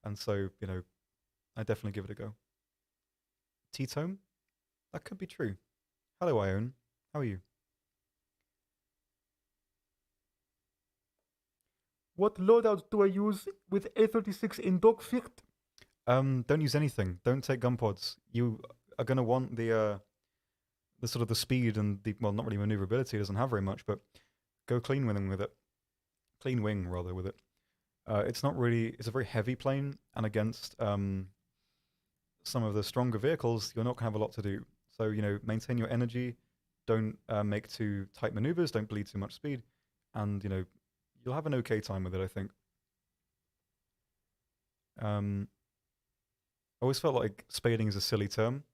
Speaker 1: and so I definitely give it a go. T-Tome? That could be true. Hello, Ione. How are you?
Speaker 2: What loadout do I use with A36 in Dogfight?
Speaker 1: Don't use anything. Don't take gun pods. You are gonna want the sort of the speed and the, well, not really maneuverability. It doesn't have very much, but go clean wing with it. Clean wing rather with it. It's not really. It's a very heavy plane, and against some of the stronger vehicles, you're not gonna have a lot to do. So maintain your energy. Don't make too tight maneuvers. Don't bleed too much speed, and you'll have an okay time with it. I think. Um, I always felt like spading is a silly term.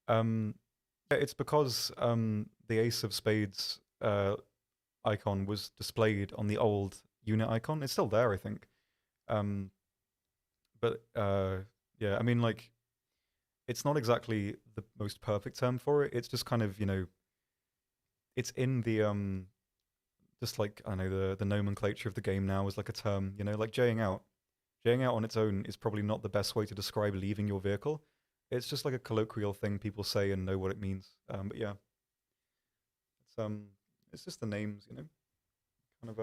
Speaker 1: Um, yeah, it's because the Ace of Spades icon was displayed on the old unit icon. It's still there, I think. Um, but yeah, I mean, like, it's not exactly the most perfect term for it. It's just kind of, it's in the just like I don't know the nomenclature of the game now is like a term. Like jaying out. Jaying out on its own is probably not the best way to describe leaving your vehicle. It's just like a colloquial thing people say and know what it means. But yeah, it's um, it's just the names, kind of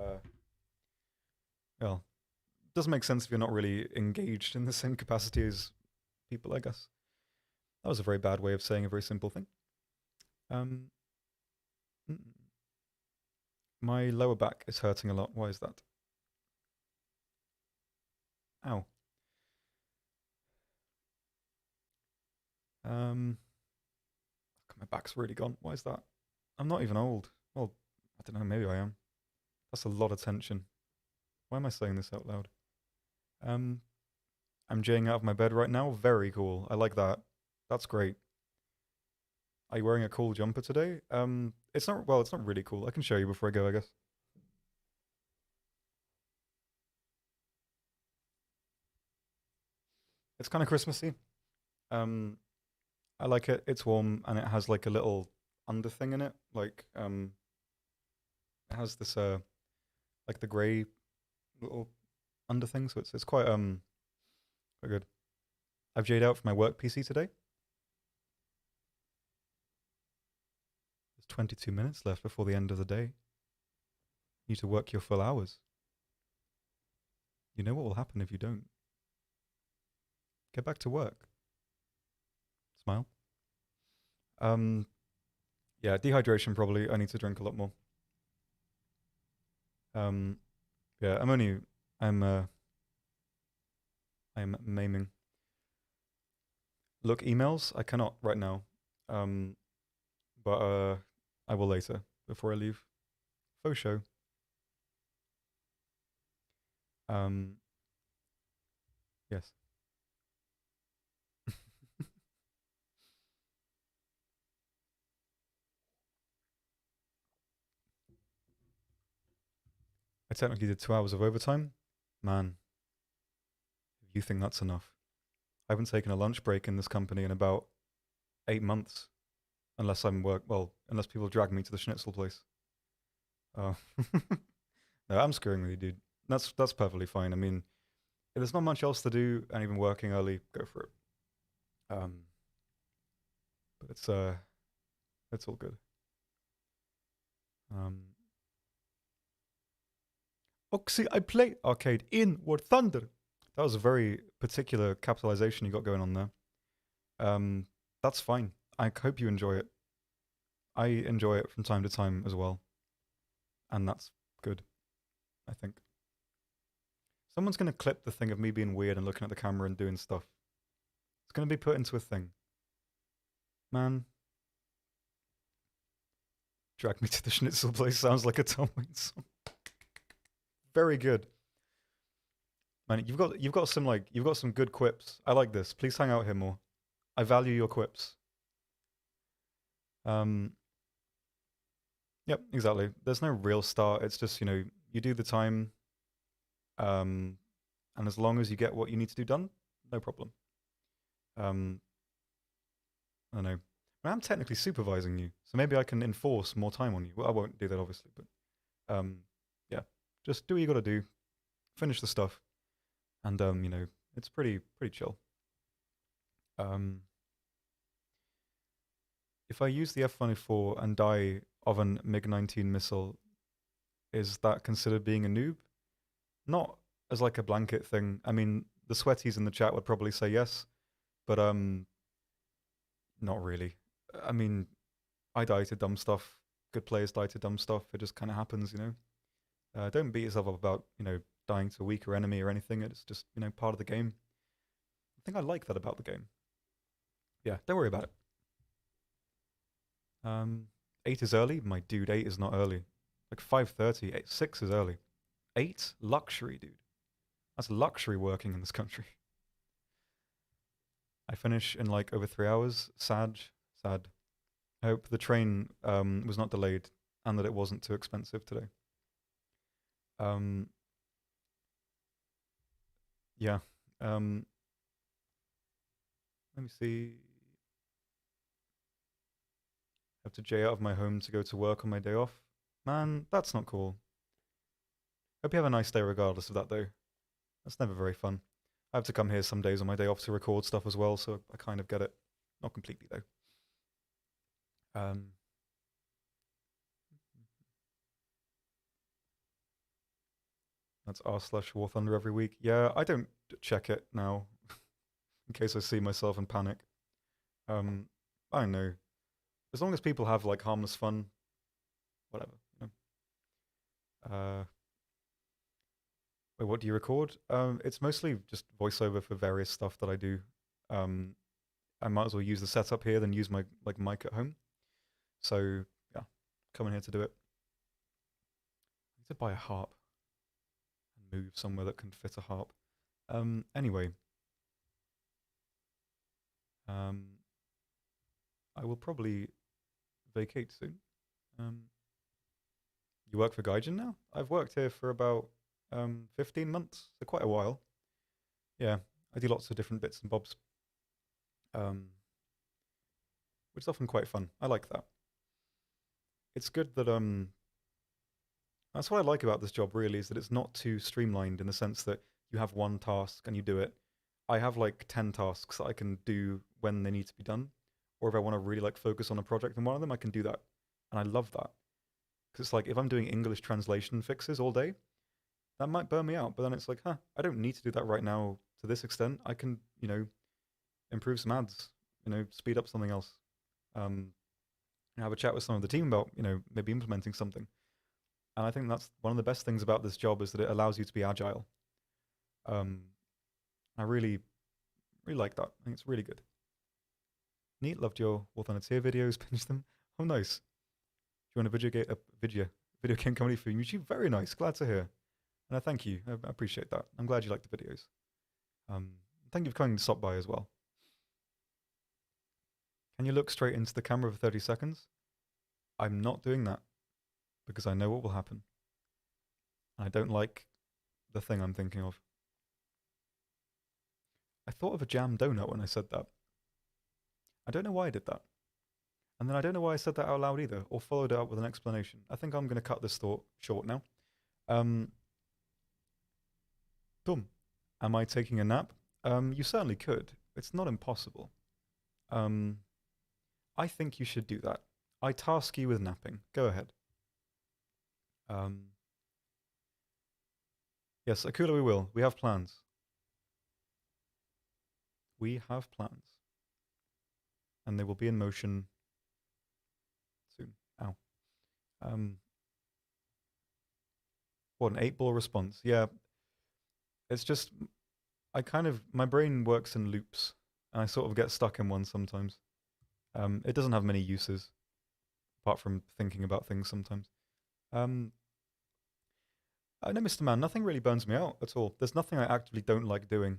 Speaker 1: uh, well, doesn't make sense if you're not really engaged in the same capacity as people, I guess. That was a very bad way of saying a very simple thing. Um, my lower back is hurting a lot. Why is that? Ow. Um, my back's really gone. Why is that? I'm not even old. Well, I don't know. Maybe I am. That's a lot of tension. Why am I saying this out loud? Um, I'm jaying out of my bed right now. Very cool. I like that. That's great. Are you wearing a cool jumper today? It's not. Well, it's not really cool. I can show you before I go, I guess. It's kind of Christmassy. Um, I like it. It's warm and it has like a little under thing in it. Like it has this like the grey little under thing. So it's quite good. I've jayed out for my work PC today. There's 22 minutes left before the end of the day. You need to work your full hours. You know what will happen if you don't. Get back to work. Smile. Um, yeah, dehydration probably. I need to drink a lot more. Um, yeah, I'm maiming. Look, emails. I cannot right now. Um, but I will later before I leave. Faux show. Um, yes. I technically did 2 hours of overtime. Man, you think that's enough. I haven't taken a lunch break in this company in about 8 months, unless unless people drag me to the schnitzel place. Oh, no, I'm screwing with you, dude. That's perfectly fine. I mean, if there's not much else to do and even working early, go for it. Um, but it's all good. Um, Oxy, I play arcade in War Thunder. That was a very particular capitalization you got going on there. That's fine. I hope you enjoy it. I enjoy it from time to time as well, and that's good. I think someone's gonna clip the thing of me being weird and looking at the camera and doing stuff. It's gonna be put into a thing. Man, drag me to the schnitzel place sounds like a Tom Waits song. Very good. Man, you've got some good quips. I like this. Please hang out here more. I value your quips. Um, yep, exactly. There's no real start. It's just, you do the time, and as long as you get what you need to do done, no problem. Um, I don't know. I'm technically supervising you, so maybe I can enforce more time on you. Well, I won't do that, obviously, but yeah, just do what you got to do, finish the stuff, and it's pretty chill. Um, if I use the F-104 and die of an MiG-19 missile, is that considered being a noob? Not as like a blanket thing. I mean, the sweaties in the chat would probably say yes, but not really. I mean, I die to dumb stuff. Good players die to dumb stuff. It just kind of happens, Don't beat yourself up about, dying to a weaker enemy or anything. It's just, part of the game. I think I like that about the game. Yeah, don't worry about it. 8 is early? My dude, 8 is not early. Like 5:30, 6 is early. 8? Luxury, dude. That's luxury working in this country. I finish in like over 3 hours. Sad. I hope the train was not delayed and that it wasn't too expensive today. Yeah. Let me see. I have to J out of my home to go to work on my day off. Man, that's not cool. Hope you have a nice day regardless of that, though. That's never very fun. I have to come here some days on my day off to record stuff as well, so I kind of get it. Not completely, though. That's r/War Thunder every week. Yeah, I don't check it now, in case I see myself and panic. I don't know. As long as people have like harmless fun, whatever. Wait, what do you record? It's mostly just voiceover for various stuff that I do. I might as well use the setup here than use my like mic at home. So yeah, coming here to do it. I need to buy a harp and move somewhere that can fit a harp. Anyway, I will probably vacate soon. You work for Gaijin now? I've worked here for about 15 months, so quite a while. Yeah, I do lots of different bits and bobs, which is often quite fun. I like that. It's good that that's what I like about this job. Really, is that it's not too streamlined in the sense that you have one task and you do it. I have like 10 tasks that I can do when they need to be done, or if I want to really like focus on a project on one of them, I can do that, and I love that because it's like if I'm doing English translation fixes all day, that might burn me out. But then it's like, I don't need to do that right now to this extent. I can, improve some ads, speed up something else. Have a chat with some of the team about, maybe implementing something. And I think that's one of the best things about this job is that it allows you to be agile. I really, really like that. I think it's really good. Neat. Loved your War Thunder tier videos. Pinch them. Oh, nice. Do you want a video game company for YouTube? Very nice. Glad to hear. And I thank you. I appreciate that. I'm glad you like the videos. Thank you for coming to stop by as well. Can you look straight into the camera for 30 seconds? I'm not doing that because I know what will happen. I don't like the thing I'm thinking of. I thought of a jam donut when I said that. I don't know why I did that. And then I don't know why I said that out loud either, or followed it up with an explanation. I think I'm going to cut this thought short now. Tom, am I taking a nap? You certainly could. It's not impossible. I think you should do that. I task you with napping. Go ahead. Yes, Akula, we will. We have plans. We have plans. And they will be in motion soon. Ow. What, an 8-ball response? Yeah. It's just, my brain works in loops, and I sort of get stuck in one sometimes. It doesn't have many uses, apart from thinking about things sometimes. No, Mr. Man, nothing really burns me out at all. There's nothing I actively don't like doing.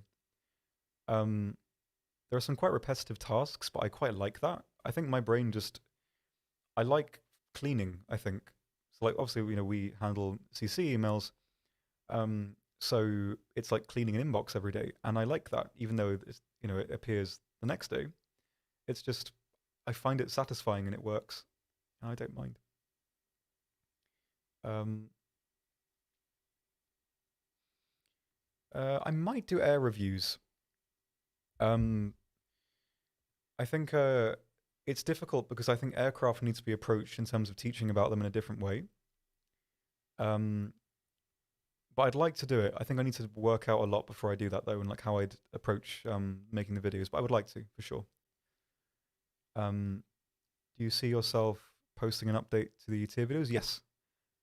Speaker 1: There are some quite repetitive tasks, but I quite like that. I think my brain just, I like cleaning, I think. So like, obviously, we handle CC emails, so it's like cleaning an inbox every day, and I like that, even though it appears the next day. It's just, I find it satisfying and it works, and I don't mind. I might do air reviews. I think it's difficult because I think aircraft needs to be approached in terms of teaching about them in a different way. But I'd like to do it. I think I need to work out a lot before I do that, though, and like how I'd approach making the videos. But I would like to, for sure. Do you see yourself posting an update to the tier videos? Yes.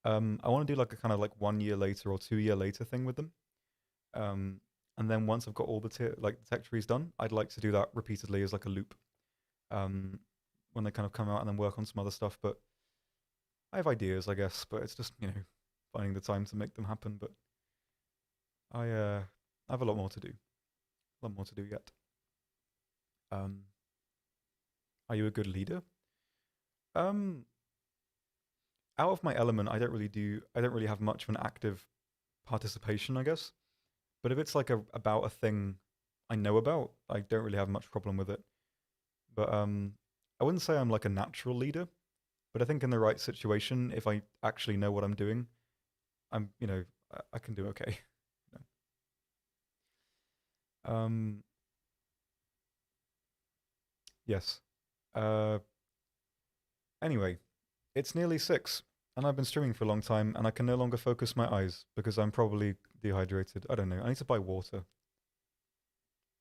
Speaker 1: I want to do like a kind of like 1 year later or 2 year later thing with them. And then once I've got all the tech trees done, I'd like to do that repeatedly as like a loop. When they kind of come out and then work on some other stuff. But I have ideas, I guess, but it's just, finding the time to make them happen. But I have a lot more to do. A lot more to do yet. Are you a good leader? Out of my element, I don't really have much of an active participation, I guess. But if it's like about a thing I know about, I don't really have much problem with it. But I wouldn't say I'm like a natural leader, but I think in the right situation, if I actually know what I'm doing, I can do okay. Yes. Anyway, it's nearly 6, and I've been streaming for a long time, and I can no longer focus my eyes because I'm probably dehydrated. I don't know. I need to buy water.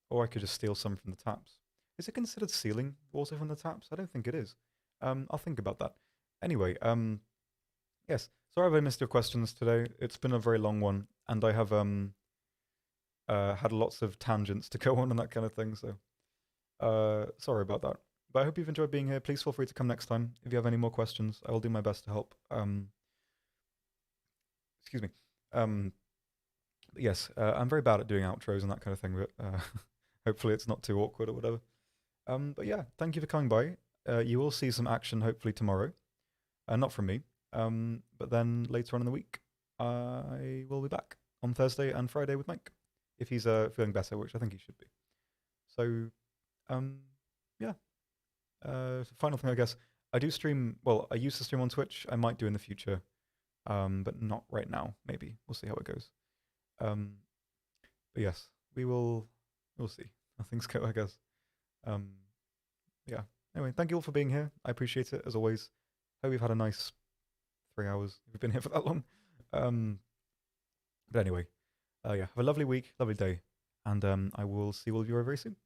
Speaker 1: Or I could just steal some from the taps. Is it considered stealing water from the taps? I don't think it is. I'll think about that. Anyway, yes. Sorry if I missed your questions today. It's been a very long one, and I have had lots of tangents to go on and that kind of thing, so sorry about that. But I hope you've enjoyed being here. Please feel free to come next time if you have any more questions. I will do my best to help. Excuse me. Yes, I'm very bad at doing outros and that kind of thing, but hopefully it's not too awkward or whatever. But yeah, thank you for coming by. You will see some action hopefully tomorrow. Not from me. But then later on in the week, I will be back on Thursday and Friday with Mike, if he's feeling better, which I think he should be. So, yeah. Final thing, I guess. I do stream. Well, I used to stream on Twitch. I might do in the future, but not right now. Maybe we'll see how it goes. But yes, we'll see how things go, I guess. Yeah. Anyway, thank you all for being here. I appreciate it as always. Hope you've had a nice 3 hours if you've been here for that long. But anyway, yeah, have a lovely week, lovely day, and I will see all of you very soon.